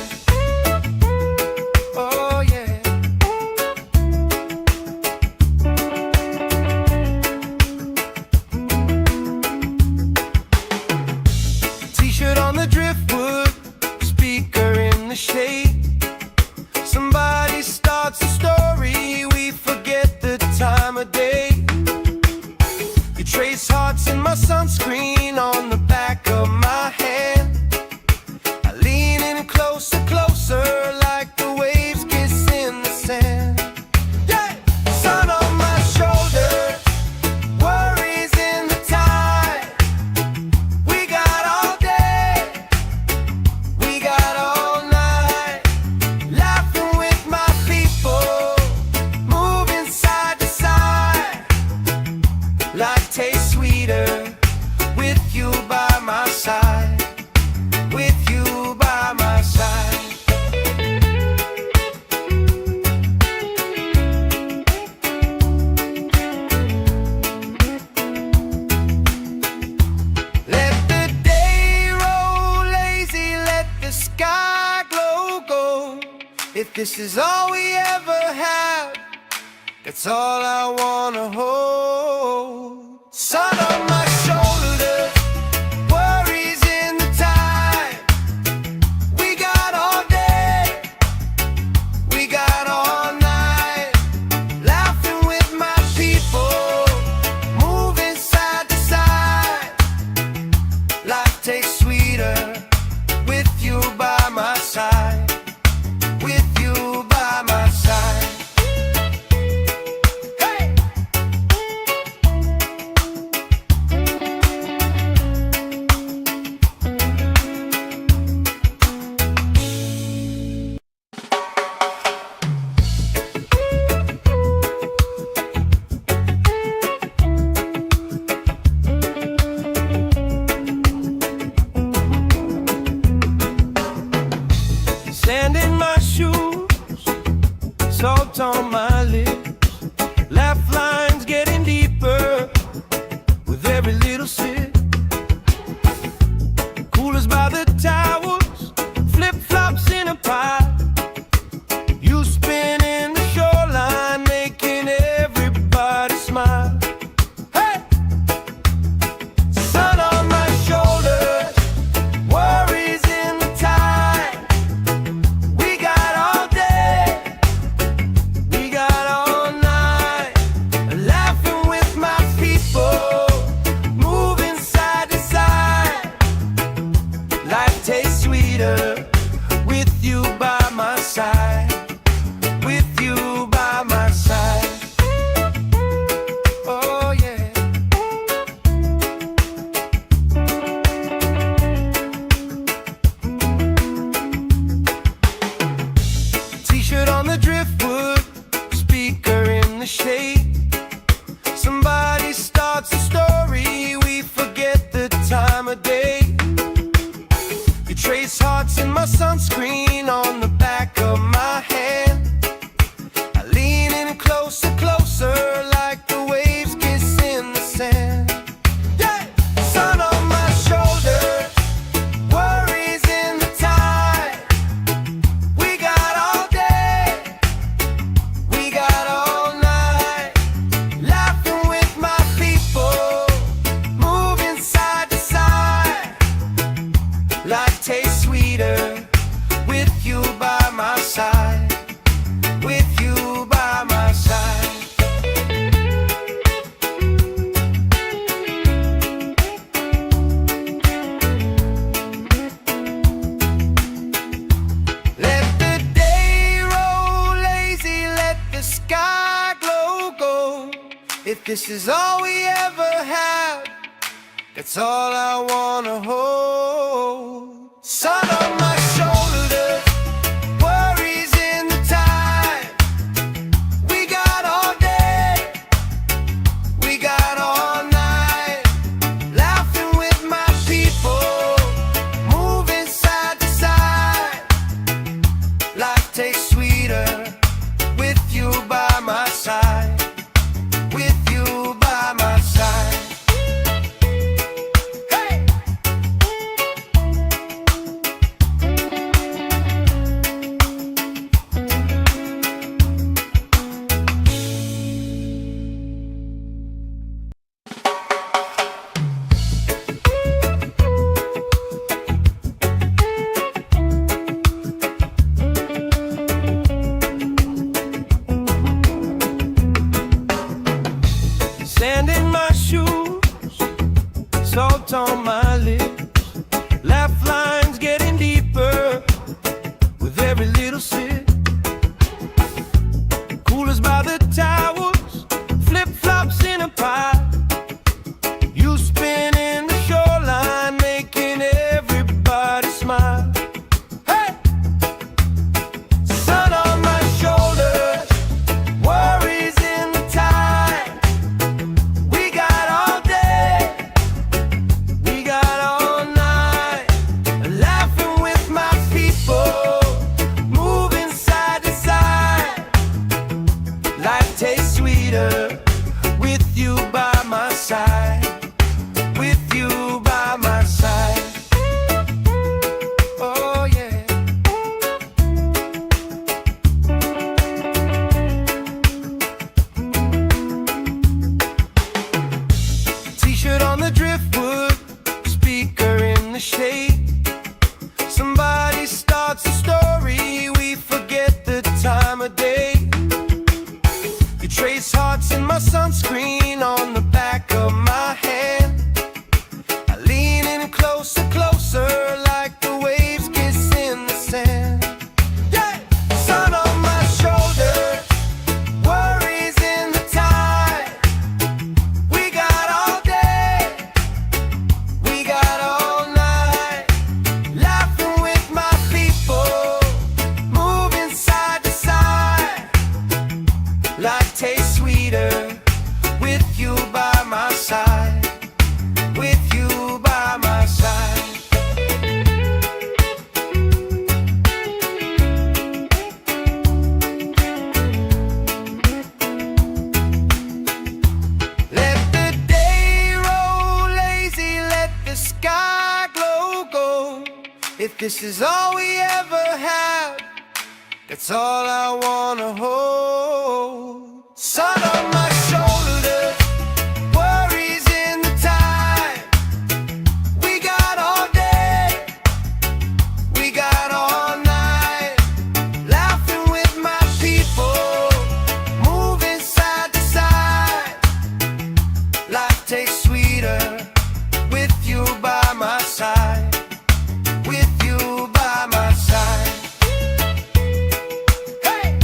Oh yeah. T-shirt on the driftwood, speaker in the shade. Somebody starts a story, we forget the time of day. You trace hearts in my sunscreen on the back of my hand. I lean in closer, closer, like the waves kiss in the sand. Yeah! Sun on my shoulders, worries in the tide. We got all day, we got all night, laughing with my people, moving side to side. Life tastes sweeter with you by my side, with you by my side. Let the day roll lazy, let the sky glow gold. If this is all we ever have, that's all I wanna hold. Sun on my shoulders, worries in the tide. We got all day, we got all night, laughing with my people, moving side to side. Life tastes sweeter with you by my side, with you by my side. Hey! Sand in my shoes, salt on my lips, laugh lines getting deeper with every little sip. Coolers by the towers, flip-flops in a pie. You spinning the shoreline, making everybody smile. Hey! Sun on my shoulders, worries in the tide. We got all day, we got all night, laughing with my people, moving side to side. Life tastes sweeter with you by my side, with you by my side. Oh yeah. trace hearts in my sunscreen on the back of my hand. I lean in closer, closer, like the waves kiss in the sand. Yeah! Sun on my shoulder, worries in the tide. We got all day, we got all night, laughing with my people, moving side to side. Life tastes sweeter with you by my side, with you by my side. Let the day roll lazy, let the sky glow gold. If this is all we ever have, that's all I wanna hold. Sun on my shoulder, worries in the tide. We got all day, we got all night, laughing with my people, moving side to side. Life tastes sweeter with you by my side, with you by my side. Sand in my shoes, salt on my lips, laugh lines getting deeper with every little sip. Coolers by the towers, flip-flops in a pile. You spin in the shoreline, making everybody smile. Hey! Sun on my shoulders, worries in the tide. We got all day, we got all night, laughing with my people, moving side to side. Life tastes sweeter with you by my side, with you by my side. Oh yeah. T-shirt on the driftwood, speaker in the shade. Somebody starts a story, we forget the time of day. You trace hearts in my sunscreen on the back of my hand. I lean in closer, closer, like the waves kiss in the sand. Yeah! Sun on my shoulder, worries in the tide. We got all day, we got all night, laughing with my people, moving side to side. Life tastes sweeter with you by my side, with you by my side. Let the day roll lazy, let the sky glow gold. If this is all we ever have, that's all I wanna hold. Sun on my shoulder, worries in the tide. We got all day, we got all night, laughing with my people, moving side to side. Life tastes sweeter with you by my side, with you by my side. Hey!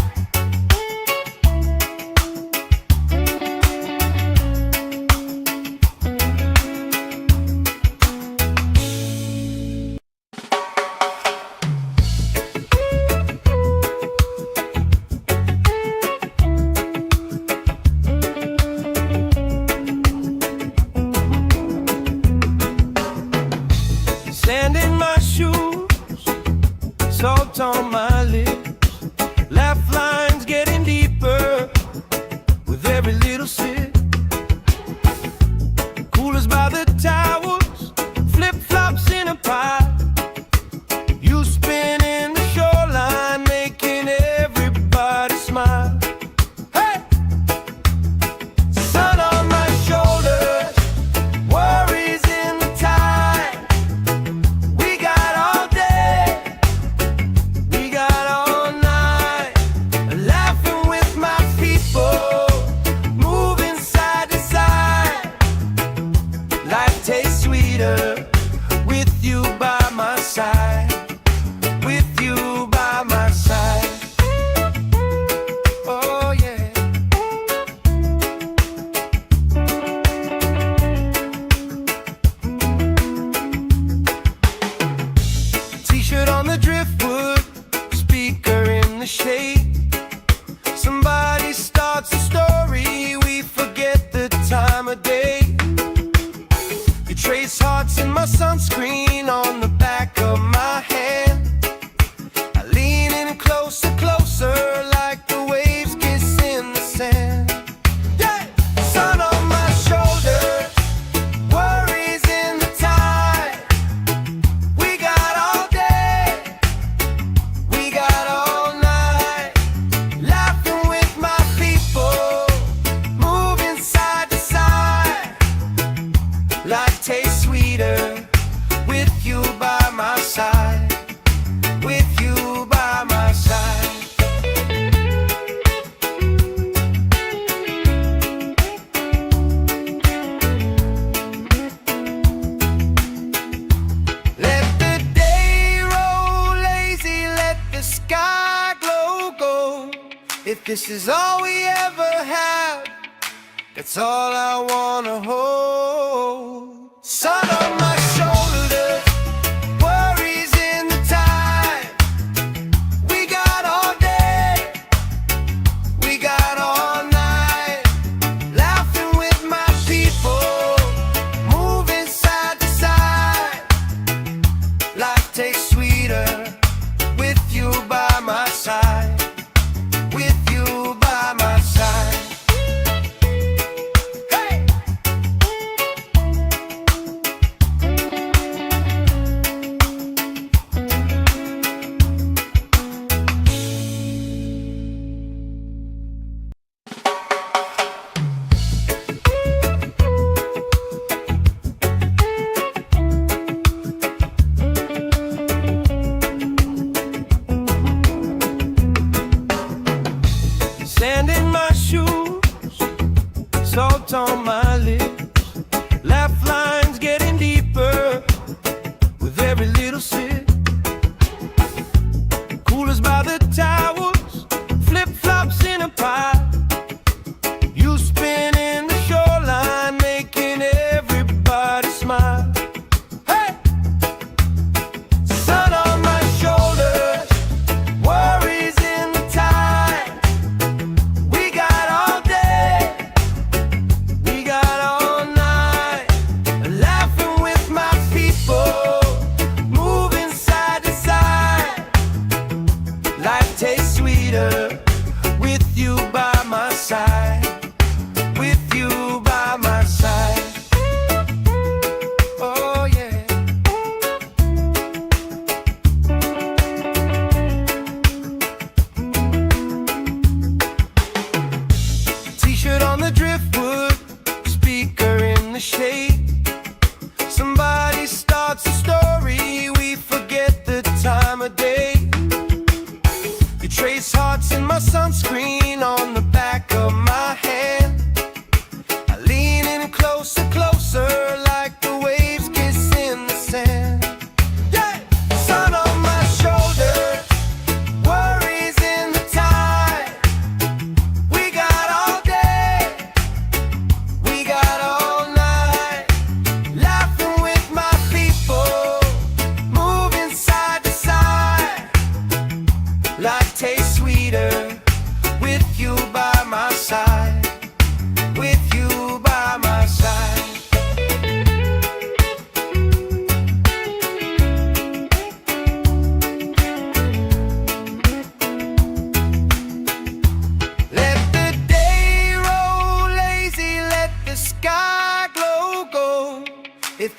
salt on my lips, laugh lines getting deeper with every little sip. Coolers by the towels, flip-flops in a pile. You spin in the shoreline, making everybody smile. Hey! Sun on my shoulders, worries in the tide. We got all day, we got all night. Laughing with my people, moving side to side. Life tastes sweeter with you by my side. With you by my side. Oh yeah. T-shirt on the driftwood, speaker in the shade. Somebody starts a story, we forget the time of day. You trace hearts in my sunscreen on the back of my hand. I lean in closer, closer, like the waves kiss in the sand. Yeah! Sun on my shoulders, worries in the tide. We got all day, we got all night. Laughing with my people, moving side to side. Life tastes sweeter with you by my side. With you by my side. Let the day roll lazy, let the sky glow gold. If this is all we ever have, that's all I wanna hold. Sun on my shoulders, worries in the tide. We got all day, we got all night. Laughing with my people, moving side to side. Life tastes sweeter with you by my side. With you by my side. Hey!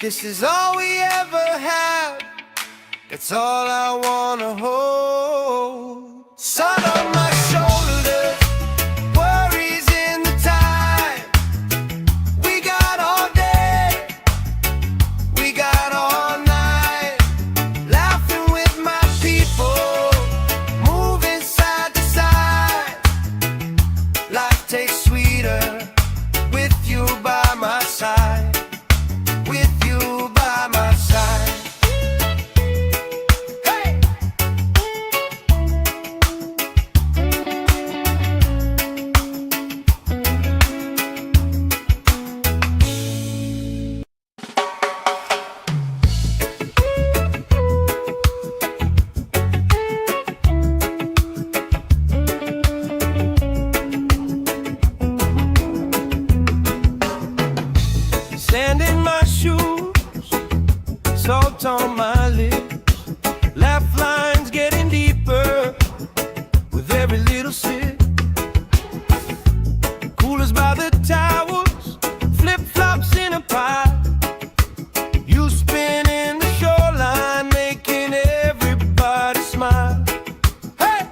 this is all we ever have, that's all I wanna hold. Sun on my shoulders, worries in the time. We got all day, we got all night, laughing with my people, moving side to side. Life tastes sweeter with you by my side. With you by my side. Hey! Sand in my shoes, salt on my lips, laugh lines getting deeper with every little sip. Coolers by the towers, flip-flops in a pile. You spinning the shoreline, making everybody smile. Hey!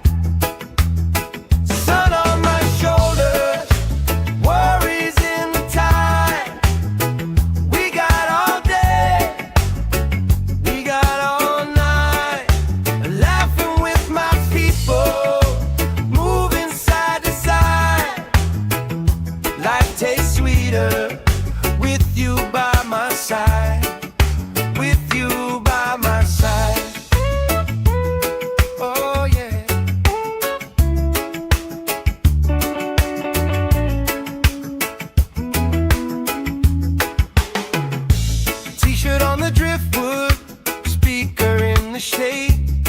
Sun on my shoulders, worries in the tide. We got all day, we got all night, laughing with my people, moving side to side. Life tastes sweeter with you by my side. With you by my side. Oh yeah. T-shirt on the driftwood, speaker in the shade.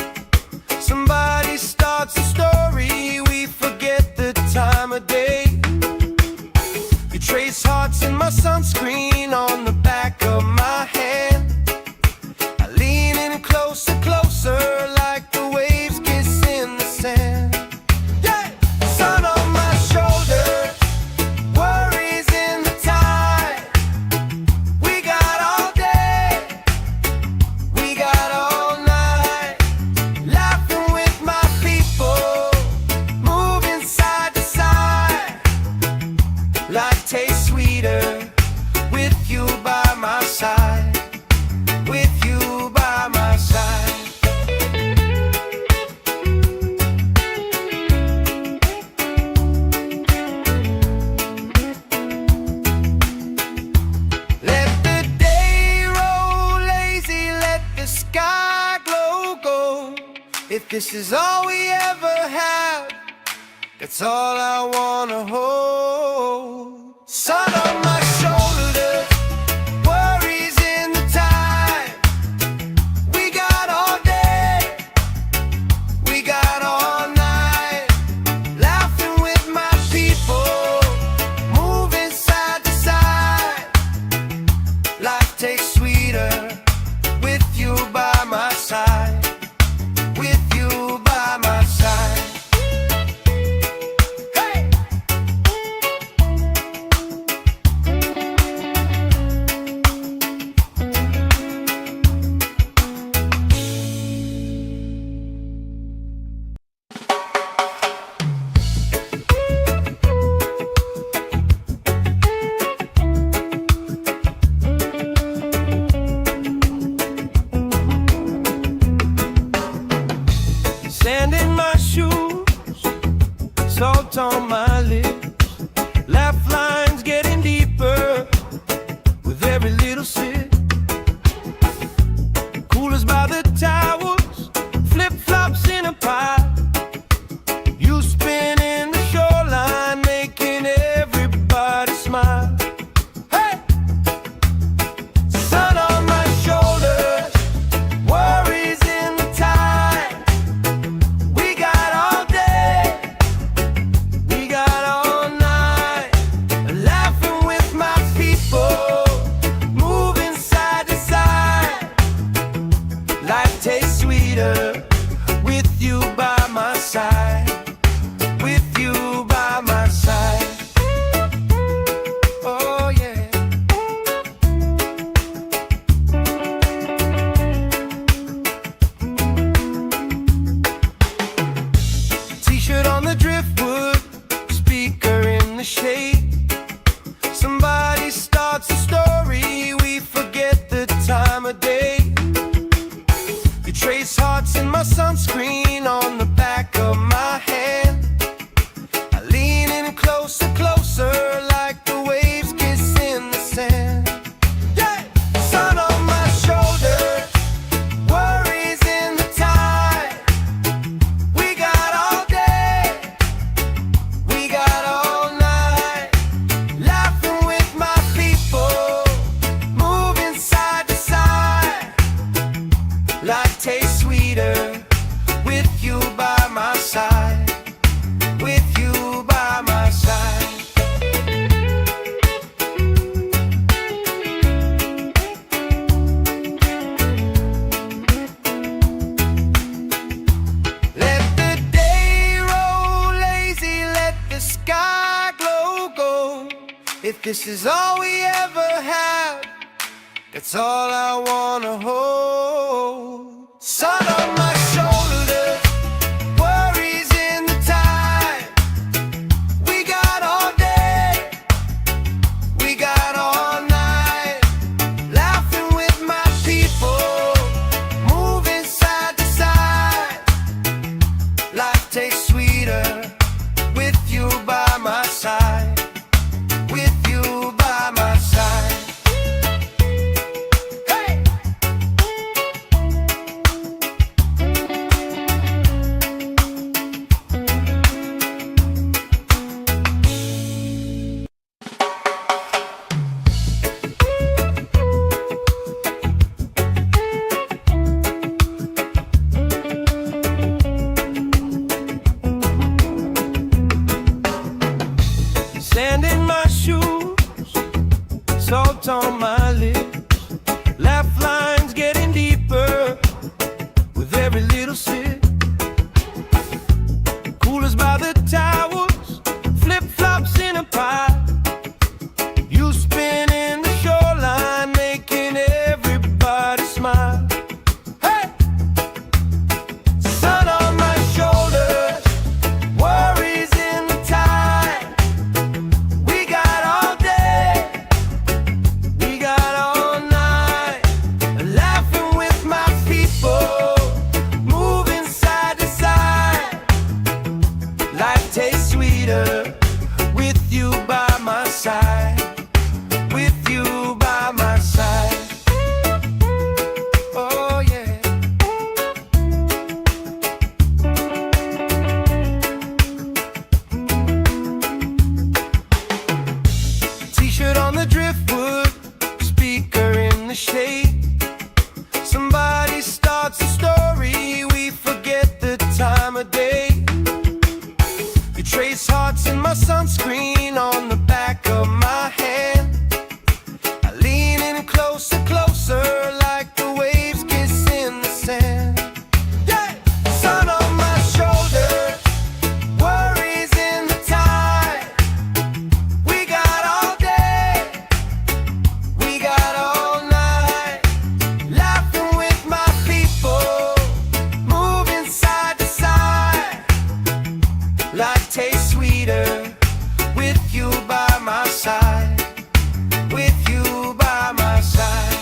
Somebody starts a story, we forget the time of day. You trace hearts in my sunscreen on the back of my hand. I lean in closer, closer, like the waves kiss in the sand. Yeah! Sun on my shoulders, worries in the tide. We got all day, we got all night, laughing with my people, moving side to side. Life tastes sweeter with you by my side. With you by my side. Let the day roll lazy, let the sky glow gold. If this is all we ever have, that's all I wanna hold. Sun on my shoulders, worries in the time. We got all day, we got all night, laughing with my people, moving side to side. Life tastes sweeter with you by my side. With you by my side. Hey! Sand in my shoes, salt on my lips, laugh lines getting deeper with every little sip. Coolers by the towers, flip-flops in a pile. You spinning the shoreline, making everybody smile. Hey! Sun on my shoulders, worries in the tide. We got all day, we got all night, laughing with my people, moving side to side. Life tastes sweeter with you by my side. With you by my side. Oh yeah. trace hearts in my sunscreen on the back of my hand. I lean in closer, closer, like the waves kiss in the sand. Yeah! Sun on my shoulders, worries in the tide. We got all day, we got all night, laughing with my people, moving side to side. Life tastes sweeter with you by my side, with you by my side. Let the day roll lazy, let the sky glow gold. If this is all we ever have, that's all I wanna hold. Sun on my shoulders, worries in the tide. We got all day, we got all night, laughing with my people, moving side to side. Life tastes sweeter with you by my side, with you by my side. Sand in my shoes, salt on my lips, laugh lines getting deeper with every little sip. Coolers by the towers, flip-flops in a pie. You spinning the shoreline, making everybody smile. Hey! Sun on my shoulders, worries in the tide. We got all day, we got all night, laughing with my people, moving side to side. Life tastes sweeter with you by my side, with you by my side. Oh yeah. T-shirt on the driftwood, speaker in the shade. Somebody starts a story, we forget the time of day. You trace hearts in my sunscreen on the back of my hand. I lean in closer, closer, like the waves kiss in the sand. Yeah! Sun on my shoulders, worries in the tide. We got all day, we got all night, laughing with my people, moving side to side. Life tastes sweeter with you by my side, with you by my side.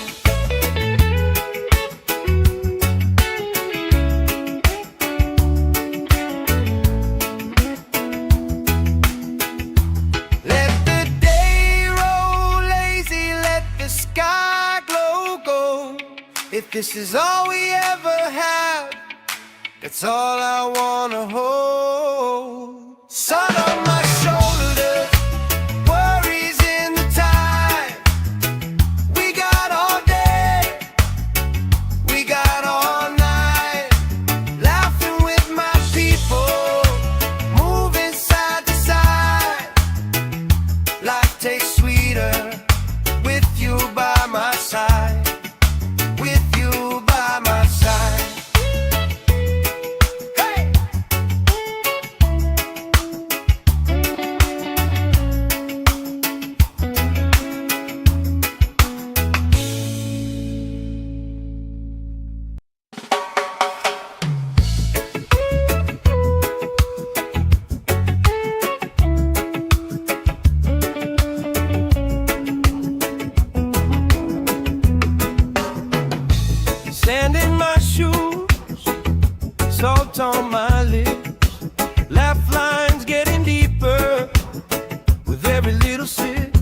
Let the day roll lazy, let the sky glow gold. If this is all we ever have, that's all I wanna hold. Sun on my shoulders, worries in the tide. We got all day, we got all night, laughing with my people, moving side to side. Life tastes sweeter with you by my side, with you by my side. Hey! salt on my lips, laugh lines getting deeper with every little sip.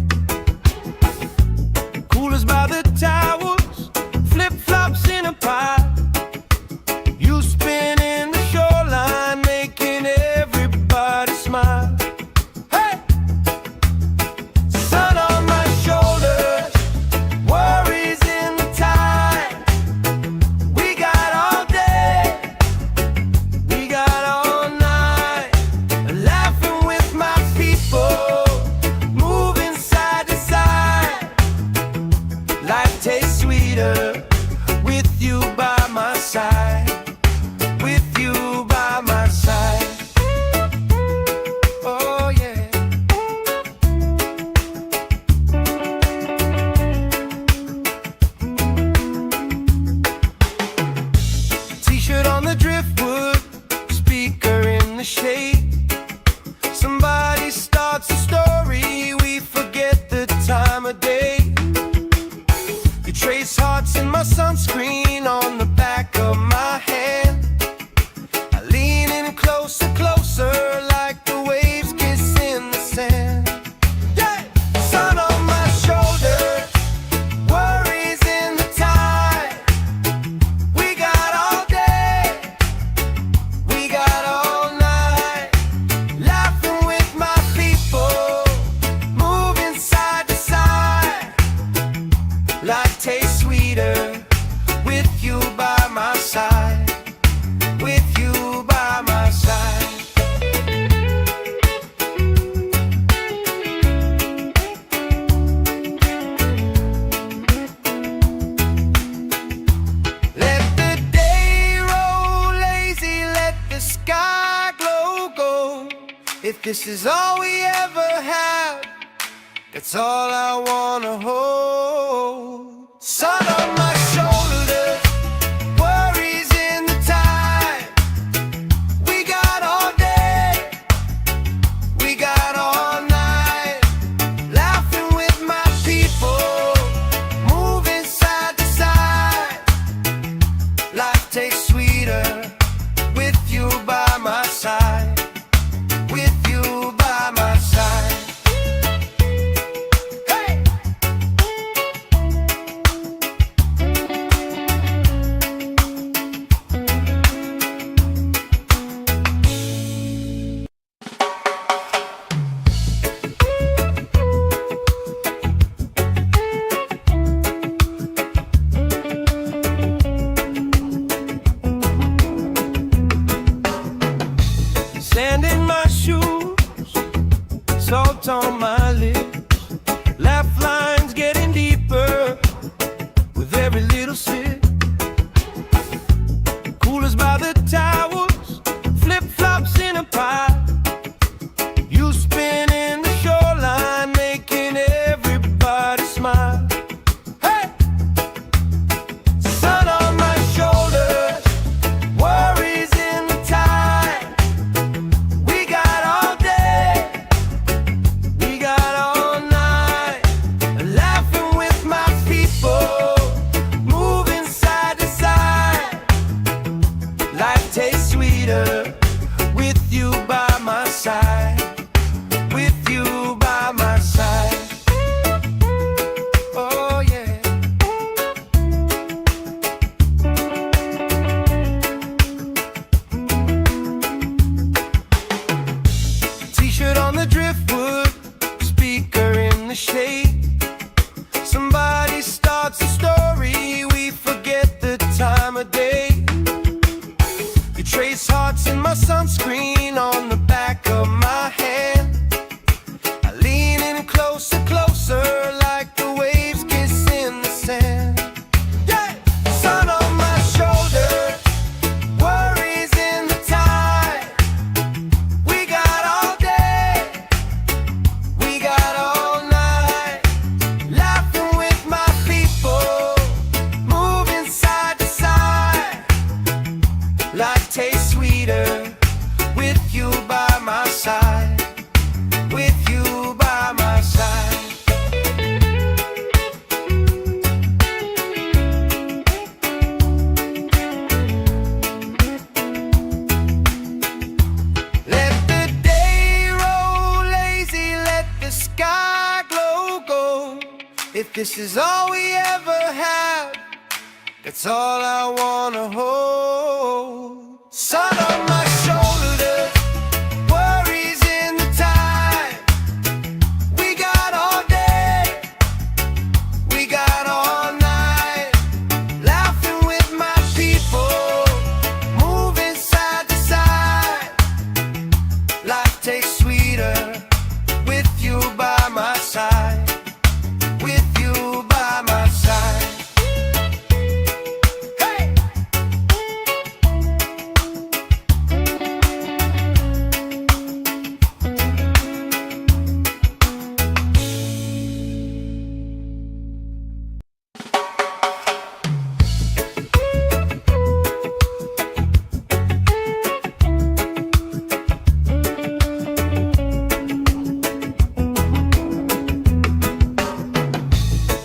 Coolers by the towers, flip-flops in a pie. You spin in the shoreline, making everybody smile. Hey! Sun on my shoulders, worries in the tide. We got all day, we got all night, laughing with my people, moving side to side. Life tastes sweeter with you by my side. With you by my side. Oh yeah. T-shirt on the driftwood, speaker in the shade. Somebody starts a story, we forget the time of day. You trace hearts in my sunscreen on the back of my hand. I lean in closer, closer, like the waves kiss in the sand. Yeah! Sun on my shoulders, worries in the tide. We got all day, we got all night, laughing with my people, moving side to side. Life tastes sweeter with you by my side. With you by my side. Let the day roll lazy, let the sky glow gold. If this is all we ever have, that's all I wanna hold. Sun on my shoulders, worries in the tide. We got all day, we got all night, laughing with my people, moving side to side. Life tastes sweeter with you by my side. With you by my side. Hey! Sand in my shoes, salt on my lips, laugh lines getting deeper with every little sip. Coolers by the towers, flip-flops in a pie. You spin in the shoreline, making everybody smile. Hey! Sun on my shoulders, worries in the tide. We got all day, we got all night, laughing with my people, moving side to side. Life tastes sweeter with you by my side. With you by my side. Oh yeah. T-shirt on the driftwood, speaker in the shade. Somebody starts a story, we forget the time of day. You trace hearts in my sunscreen on the back of my hand. I lean in closer, closer, like the waves kiss in the sand. Yeah! Sun on my shoulders, worries in the tide. We got all day, we got all night, laughing with my people, moving side to side. Life tastes sweeter with you by my side. With you by my side. this is all we ever had, that's all I wanna hold. Sun on my shoulders, worries in the tide. We got all day, we got all night, laughing with my people, moving side to side. Life tastes sweeter with you by my side, with you by my side. Hey!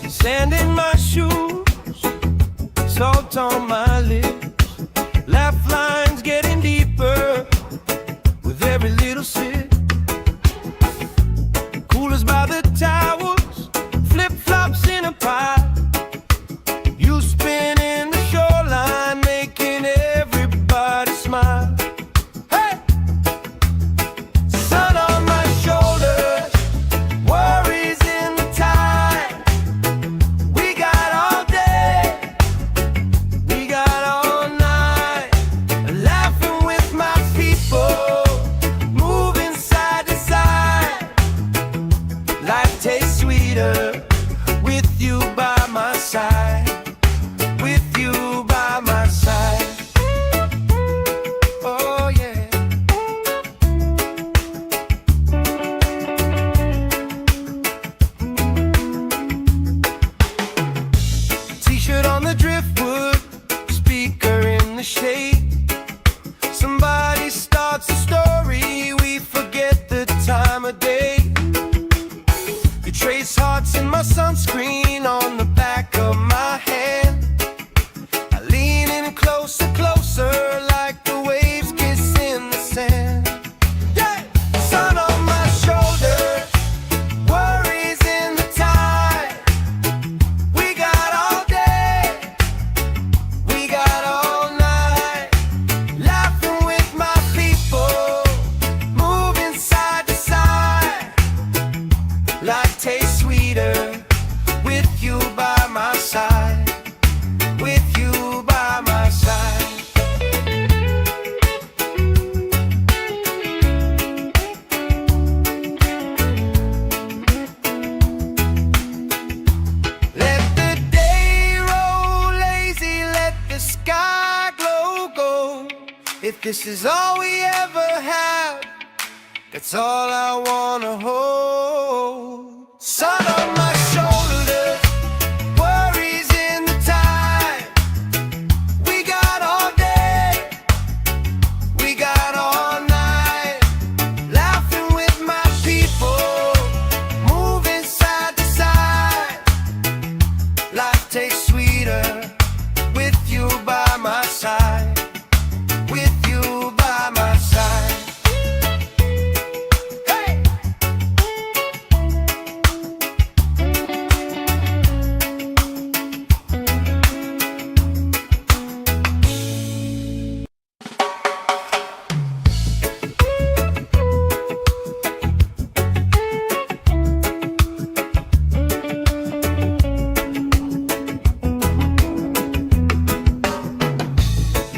Sand in my shoes, salt on my lips, laugh lines getting deeper with every little sip. Coolers by the towers, flip-flops in a pie. You spinning the shoreline, making everybody smile. Hey! Sun on my shoulders, worries in the tide. We got all day, we got all night, laughing with my people, moving side to side. Life tastes sweeter with you by my side, with you by my side. Oh yeah. T-shirt on the driftwood, speaker in the shade. Somebody starts a story, we forget the time of day. You trace hearts in my sunscreen on the back of my hand. I lean in closer, closer, like the waves kiss in the sand. Yeah! Sun on my shoulders, worries in the tide. We got all day, we got all night, laughing with my people, moving side to side. Life tastes sweeter with you by my side, with you by my side. Let the day roll lazy, let the sky glow gold. If this is all we ever had, that's all I wanna hold. Sun on my shoulders, worries in the tide. We got all day, we got all night, laughing with my people, moving side to side. Life tastes sweeter with you by my side, with you by my side. Hey!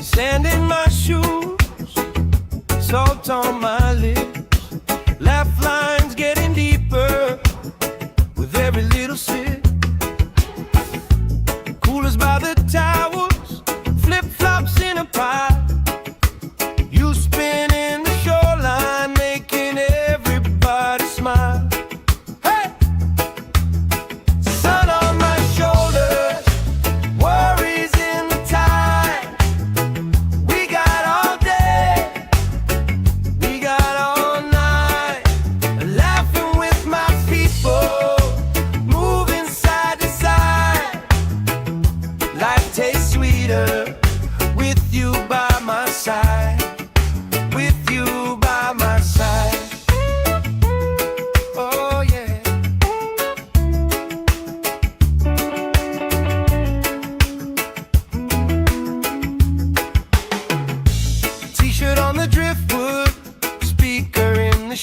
Sand in my shoes, salt on my lips, laugh lines getting deeper with every little sip. Coolers by the towers, flip-flops in a pie. You spinning the shoreline, making everybody smile. Hey! Sun on my shoulders, worries in the tide. We got all day, we got all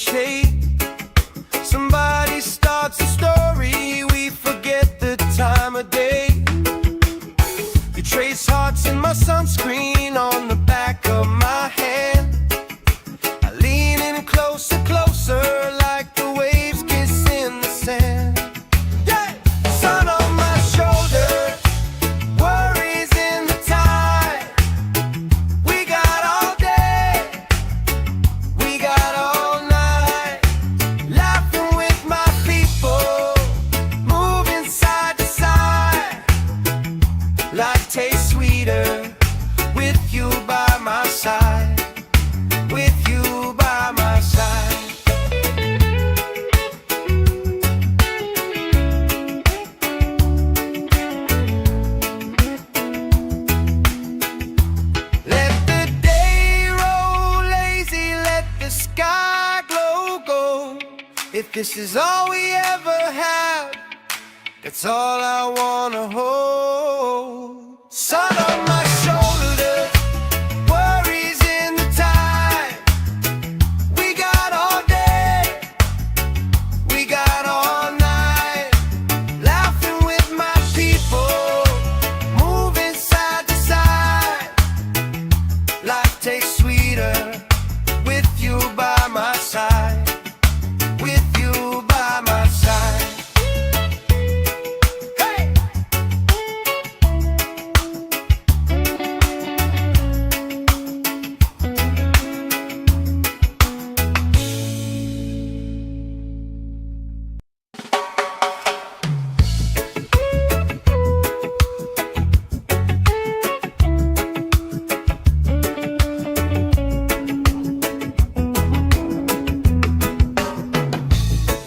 shade. Somebody starts a story, we forget the time of day. You trace hearts in my sunscreen on the back of my hand. I lean in closer, closer, like the waves kiss in the sand. Yeah! Sun on my shoulder, worries in the tide. We got all day, we got all night, laughing with my people, moving side to side. Life tastes sweeter with you by my side, with you by my side. Let the day roll lazy, let the sky glow gold. If this is all we ever have, that's all I wanna hold. Sun on my shoulder, worries in the tide. We got all day, we got all night, laughing with my people, moving side to side. Life tastes sweeter with you by my side, with you by my side. Hey!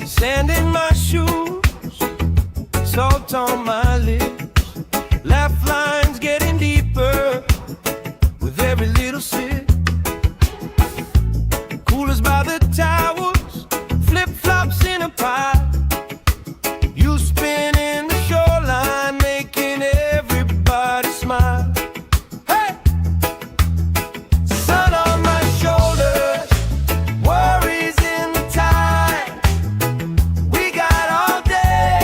Sand in my shoes, salt on my lips, laugh lines getting deeper with every little sip. Coolers by the towels, flip-flops in a pile. You spin in the shoreline, making everybody smile. Hey! Sun on my shoulders, worries in the tide. We got all day,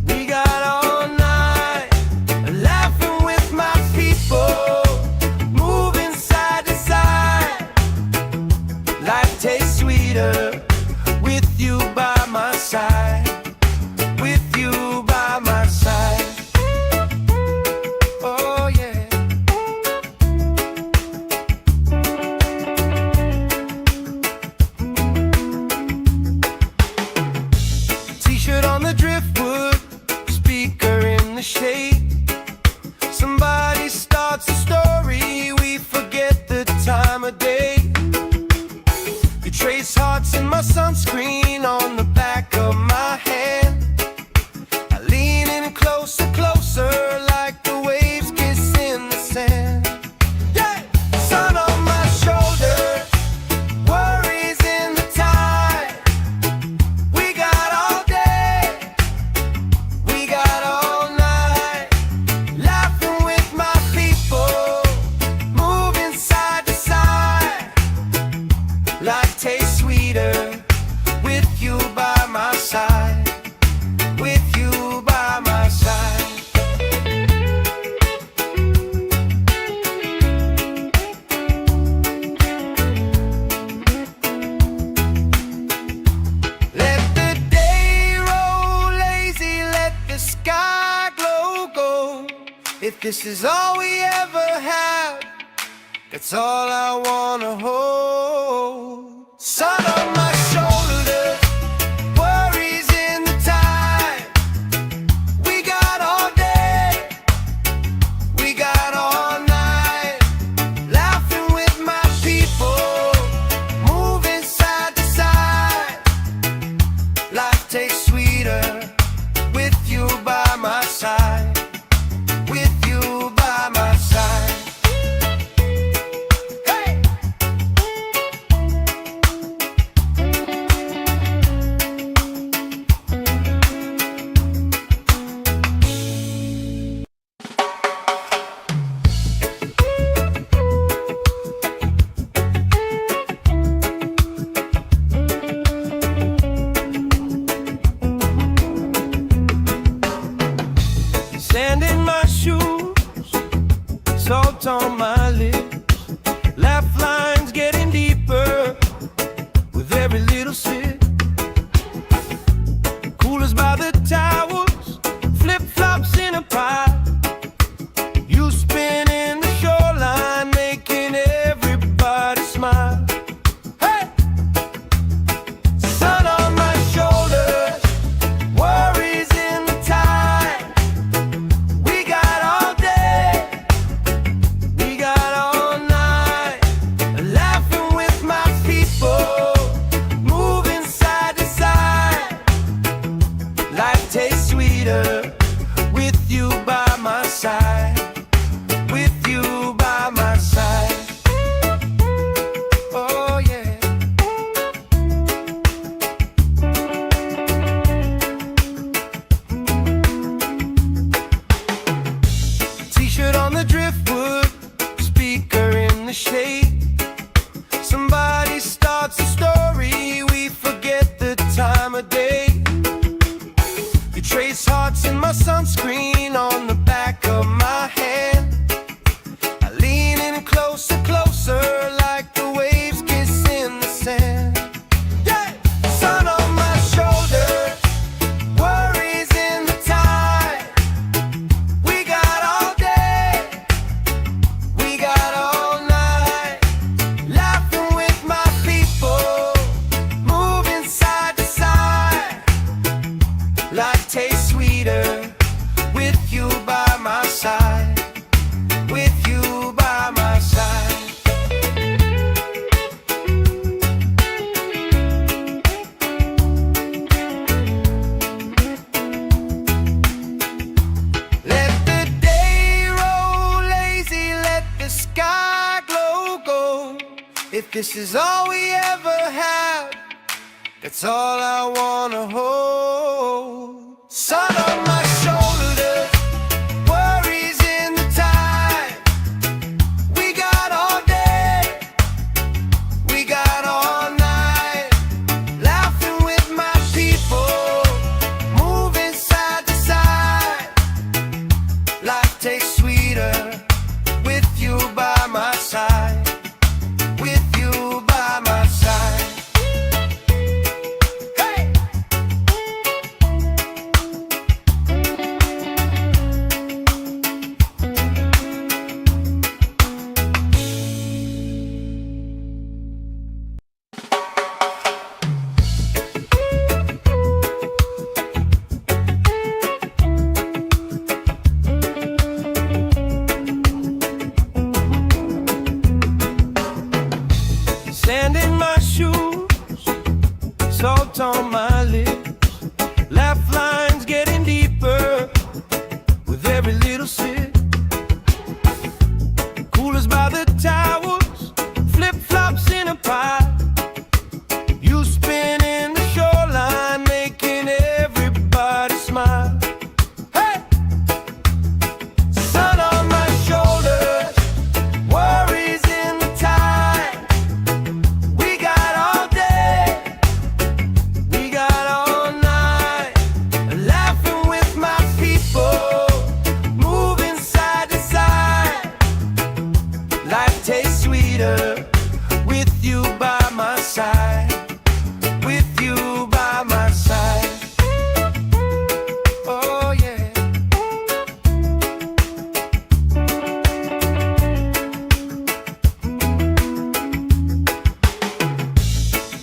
we got all night, laughing with my people, moving side to side. Life tastes sweeter with you by my side, with you by my side. Oh yeah. T-shirt on the driftwood, speaker in the shade. Somebody starts a story, we forget the time of day. You trace hearts in my sunscreen on the back of my hand. I lean in closer, closer, like the waves kiss in the sand. Yeah! Sun on my shoulder, worries in the tide. We got all day, we got all night, laughing with my people, moving side to side. Life tastes sweeter with you by my side, with you by my side. Let the day roll lazy, let the sky glow gold. If this is all we ever have, that's all I wanna hold. Sun on my shoulder, worries in the tide. We got all day, we got all night, laughing with my people, moving side to side. Life tastes sweeter with you by my side, with you by my side. Hey! shade. Somebody starts a story, we forget the time of day. You trace hearts in my sunscreen on the back of my hand. I lean in closer, closer, like the waves kiss in the sand. Yeah! Sun on my shoulders, worries in the tide. We got all day, we got all night, laughing with my people, moving side to side. Life tastes sweeter with you by my side, with you by my side. Let the day roll lazy, let the sky glow gold. If this is all we ever have, that's all I wanna hold. Sun on my shoulders, worries in the tide. We got all day, we got all night, laughing with my people, moving side to side. Life tastes sweeter with you by my side, with you by my side. Hey! Sand in my shoes, salt on my lips, laugh lines getting deeper with every little sip. Coolers by the towers, flip-flops in a pile. You spin in the shoreline, making everybody smile. Hey! Sun on my shoulders, worries in the tide. We got all day, we got all night, laughing with my people, moving side to side. Life tastes sweeter with you by my side, with you by my side. Oh yeah.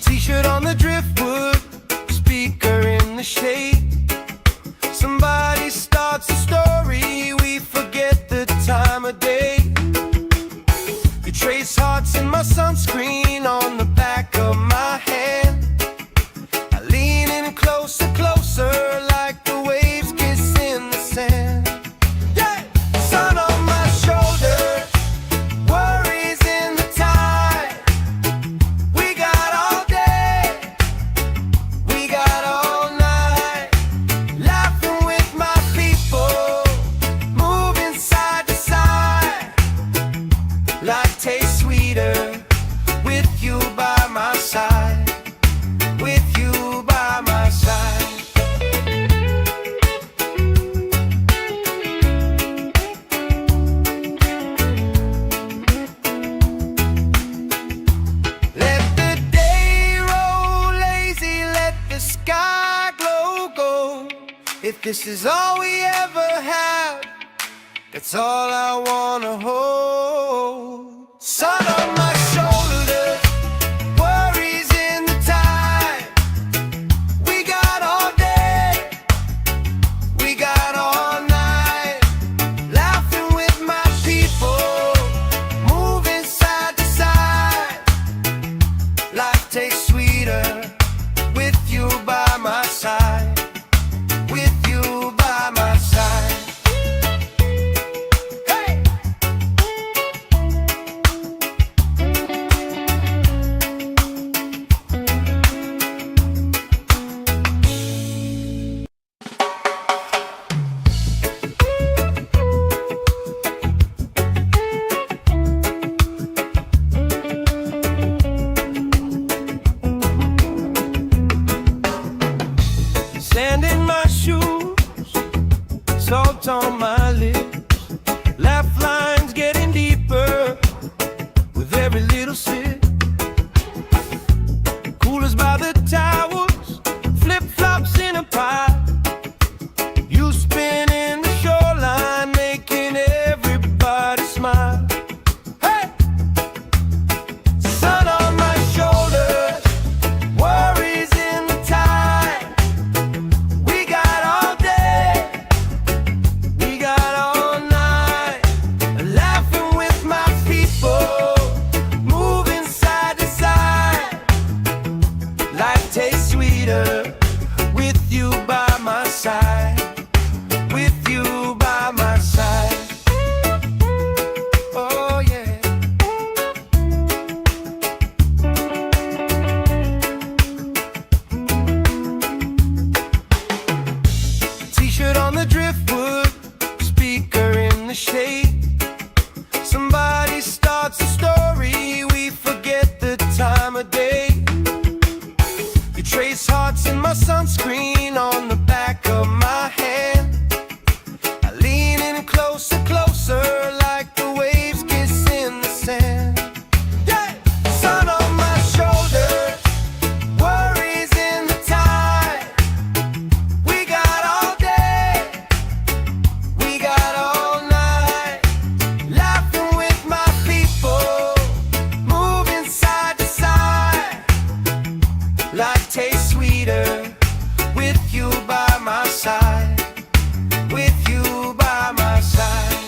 T-shirt on the driftwood, speaker in the shade. Somebody starts a story, we forget the time of day. You trace hearts in my sunscreen on the back of my hand. I lean in closer, closer, like the waves kiss in the sand. Yeah! Sun on my shoulders, worries in the tide. We got all day, we got all night, laughing with my people, moving side to side. Life tastes sweeter with you by my side, with you by my side. Let the day roll lazy, let the sky glow gold. If this is all we ever have, that's all I wanna hold. Sun on my shoulders, worries in the tide. We got all day, we got all night, laughing with my people, moving side to side. Life tastes sweeter with you by my side, with you by my side. Hey! every little sip. Coolers by the towers, flip-flops in a pie. You spin in the shoreline, making everybody smile. Hey! Sun on my shoulders, worries in the tide. We got all day, we got all night. Laughing with my people, moving side to side. Life tastes sweeter with you by my side. With you by my side. Oh yeah. T-shirt on the driftwood, speaker in the shade. Somebody starts a story, we forget the time of day. You trace hearts in my sunscreen on the back of my hand. I lean in closer, closer, like the waves kiss in the sand. Yeah! Sun on my shoulders, worries in the tide. We got all day, we got all night. Laughing with my people, moving side to side. Life tastes sweeter with you by my side. With you by my side.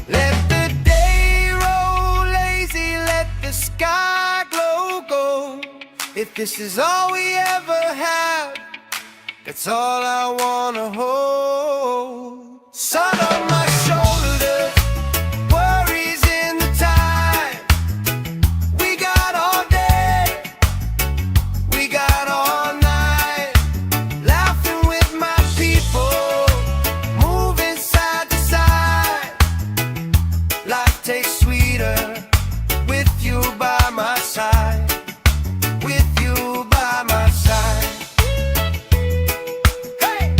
Let the day roll lazy, let the sky glow gold. If this is all we ever have, that's all I wanna hold. Sun on my shoulders, worries in the tide. We got all day, we got all night. Laughing with my people, moving side to side. Life tastes sweeter with you by my side. With you by my side. Hey!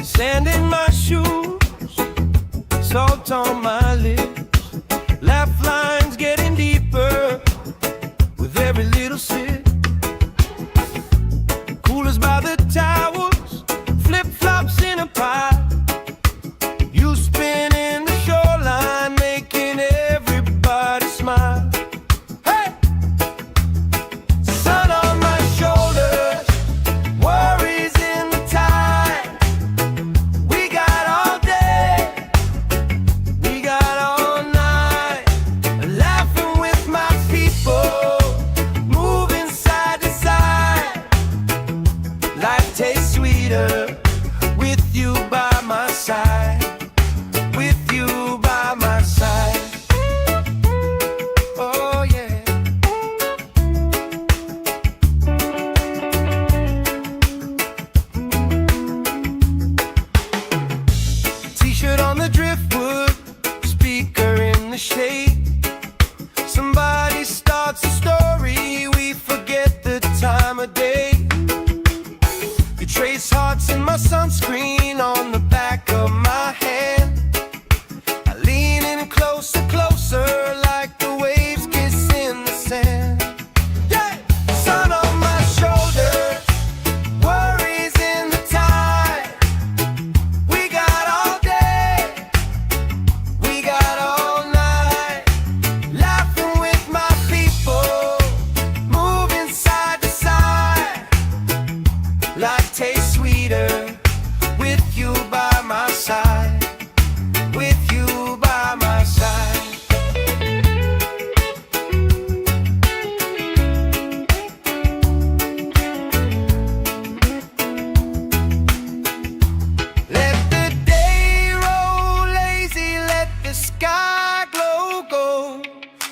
Sand in my shoes, salt on my lips. Laugh lines getting deeper with every little sip. Coolers by the towers, flip-flops in a pie. You spin in the shoreline, making everybody smile. Hey! Sun on my shoulders, worries in the tide. We got all day, we got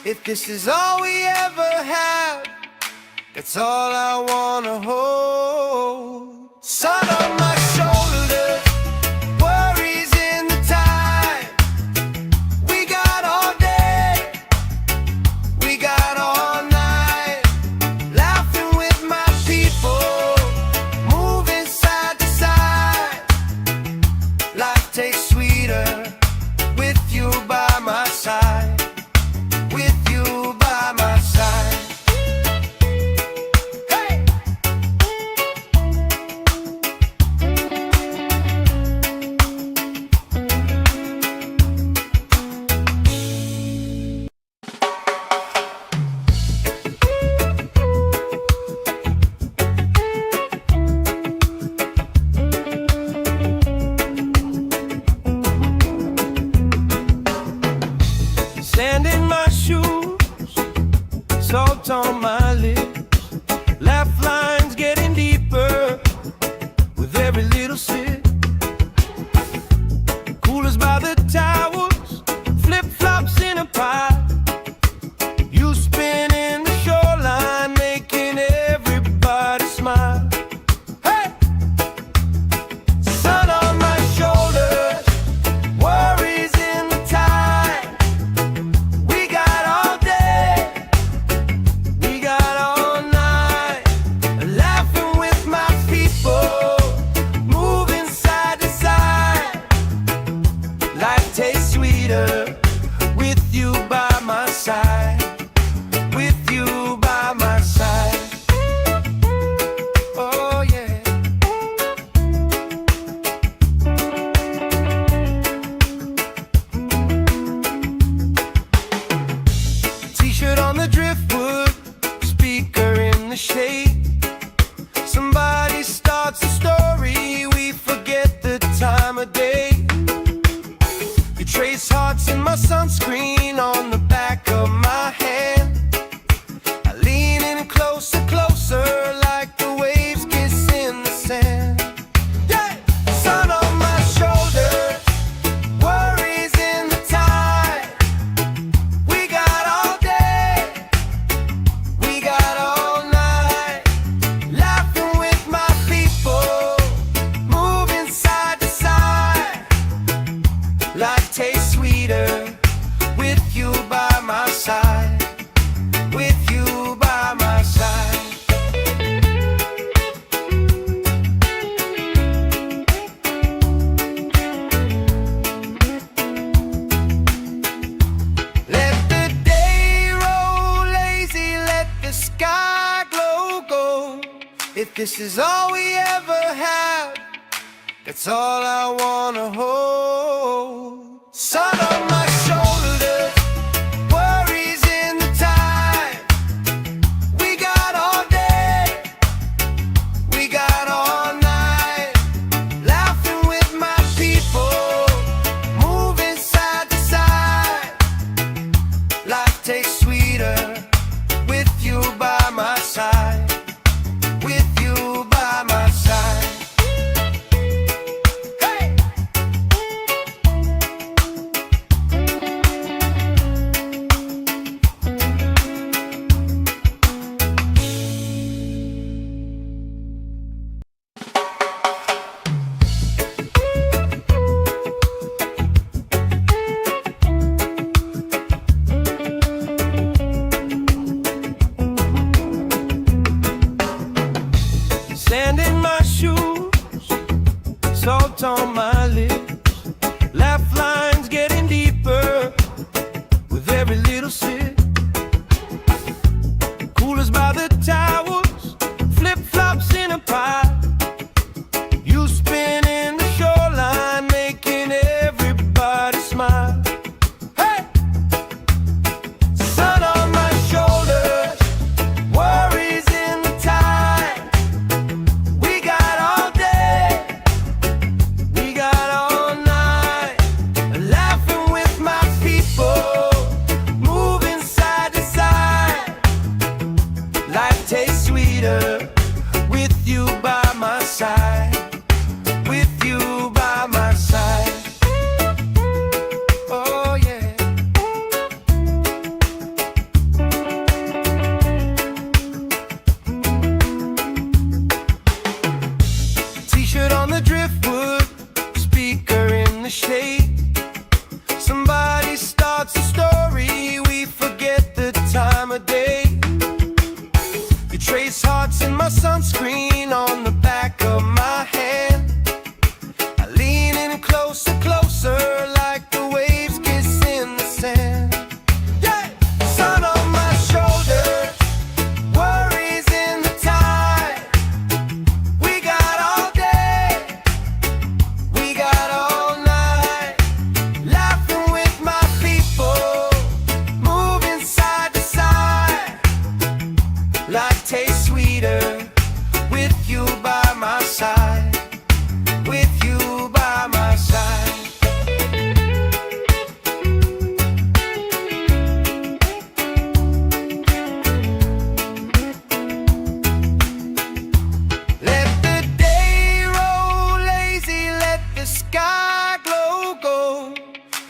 If this is all we ever have, that's all I wanna hold. Sun on my shoulders, worries in the tide. We got all day, we got all night, laughing with my people, moving side to side. Life tastes sweeter with you by my side. With you by my side. Hey! Sand in my shoes, salt on my lips, laugh lines getting deeper with every little sip. Coolers by the towers, flip-flops in a pile. You spinning the shoreline, making everybody smile. Hey! Sun on my shoulders, worries in the tide. We got all day, we got all night, laughing with my people, moving side to side. Life tastes sweeter with you by my side. With you by my side. Oh yeah. T-shirt on the driftwood, speaker in the shade. Somebody starts a story, we forget the time of day. You trace hearts in my sunscreen on the back of my hand. I lean in closer, closer, like the waves kiss in the sand. Yeah! Sun on my shoulders, worries in the tide. We got all day, we got all night, laughing with my people, moving side to side. Life tastes sweeter with you by my side. With you by my side. Let the day roll lazy, let the sky glow gold. If this is all we ever have, that's all I wanna hold. Sun on my shoulders, worries in the tide. We got all day, we got all night, laughing with my people, moving side to side. Life tastes sweeter with you by my side. With you by my side. Hey!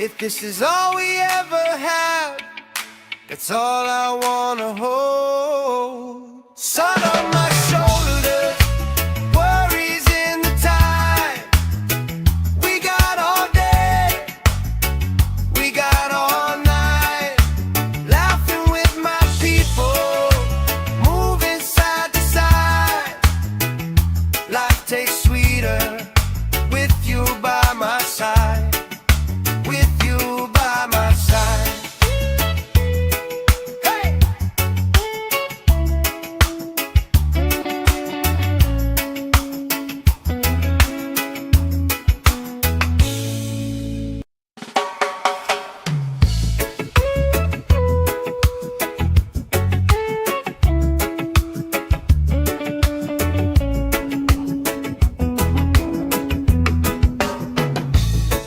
If this is all we ever had, that's all I wanna hold. Sun on my shoulders, worries in the tide. We got all day, we got all night, laughing with my people, moving side to side. Life tastes sweeter with you by my side. With you by my side. Hey!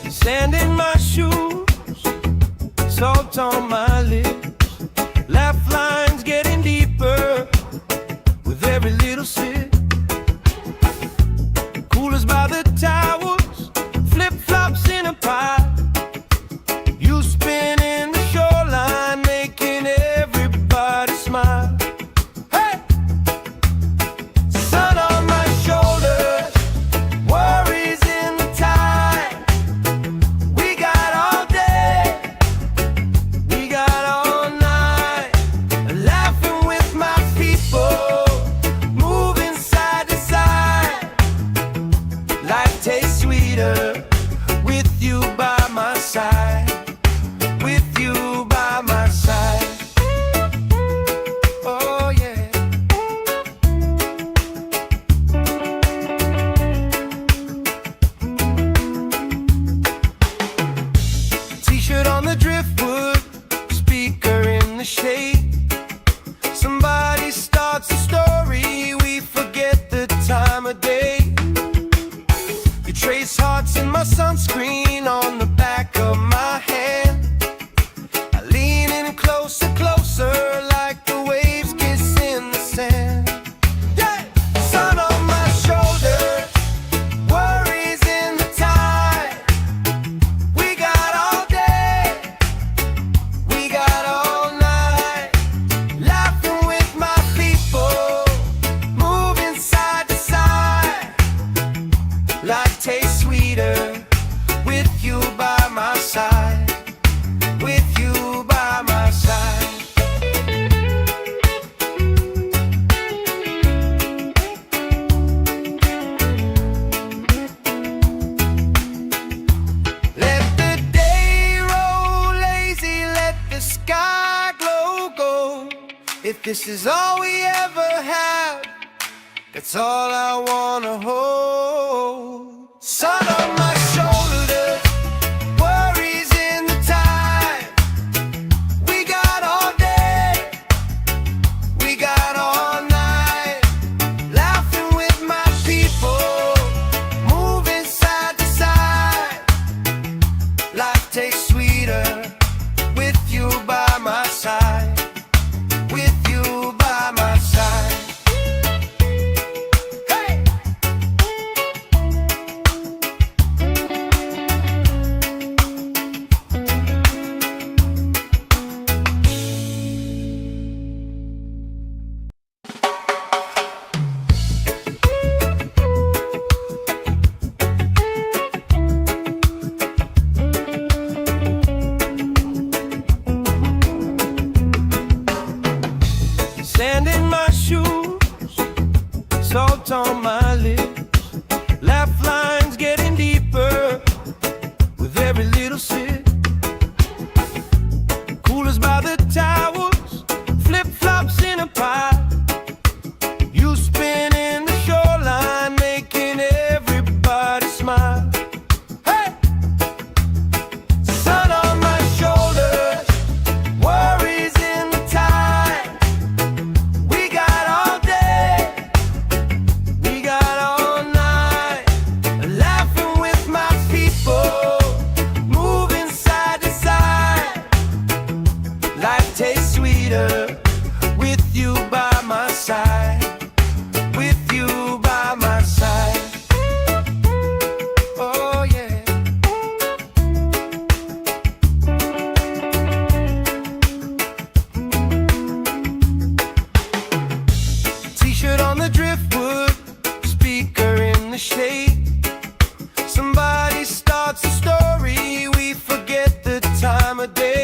Sand in my shoes, salt on my lips, laugh lines getting deeper with every little sip. Coolers by the towers, flip-flops in a pie. You spin in the shoreline, making everybody smile. Hey! Sun on my shoulders, worries in the tide. We got all day, we got all night, laughing with my people, moving side to side. Life tastes sweeter with you by my side. With you by my side. Oh yeah. T-shirt on the driftwood, speaker in the shade. Somebody starts a story, we forget the time of day. You trace hearts in my sunscreen on the back of my hand. I lean in closer, closer, like the waves kiss in the sand. Yeah! Sun on my shoulders, worries in the tide. We got all day, we got all night, laughing with my people, moving side to side. Life tastes sweeter with you by my side. With you by my side. Let the day roll lazy, let the sky glow gold. If this is all we ever had, that's all I wanna hold. Sun on my shoulders, worries in the tide. We got all day, we got all night, laughing with my people, moving side to side. Life tastes sweeter with you by my side. With you by my side. Hey! Sand in my shoes, salt on my lips, laugh lines getting deeper with every little sip. Coolers by the towers, flip-flops in a pie. You spin in the shoreline, making everybody smile. Hey! Sun on my shoulders, worries in the tide. We got all day, we got all night, laughing with my people, moving of day.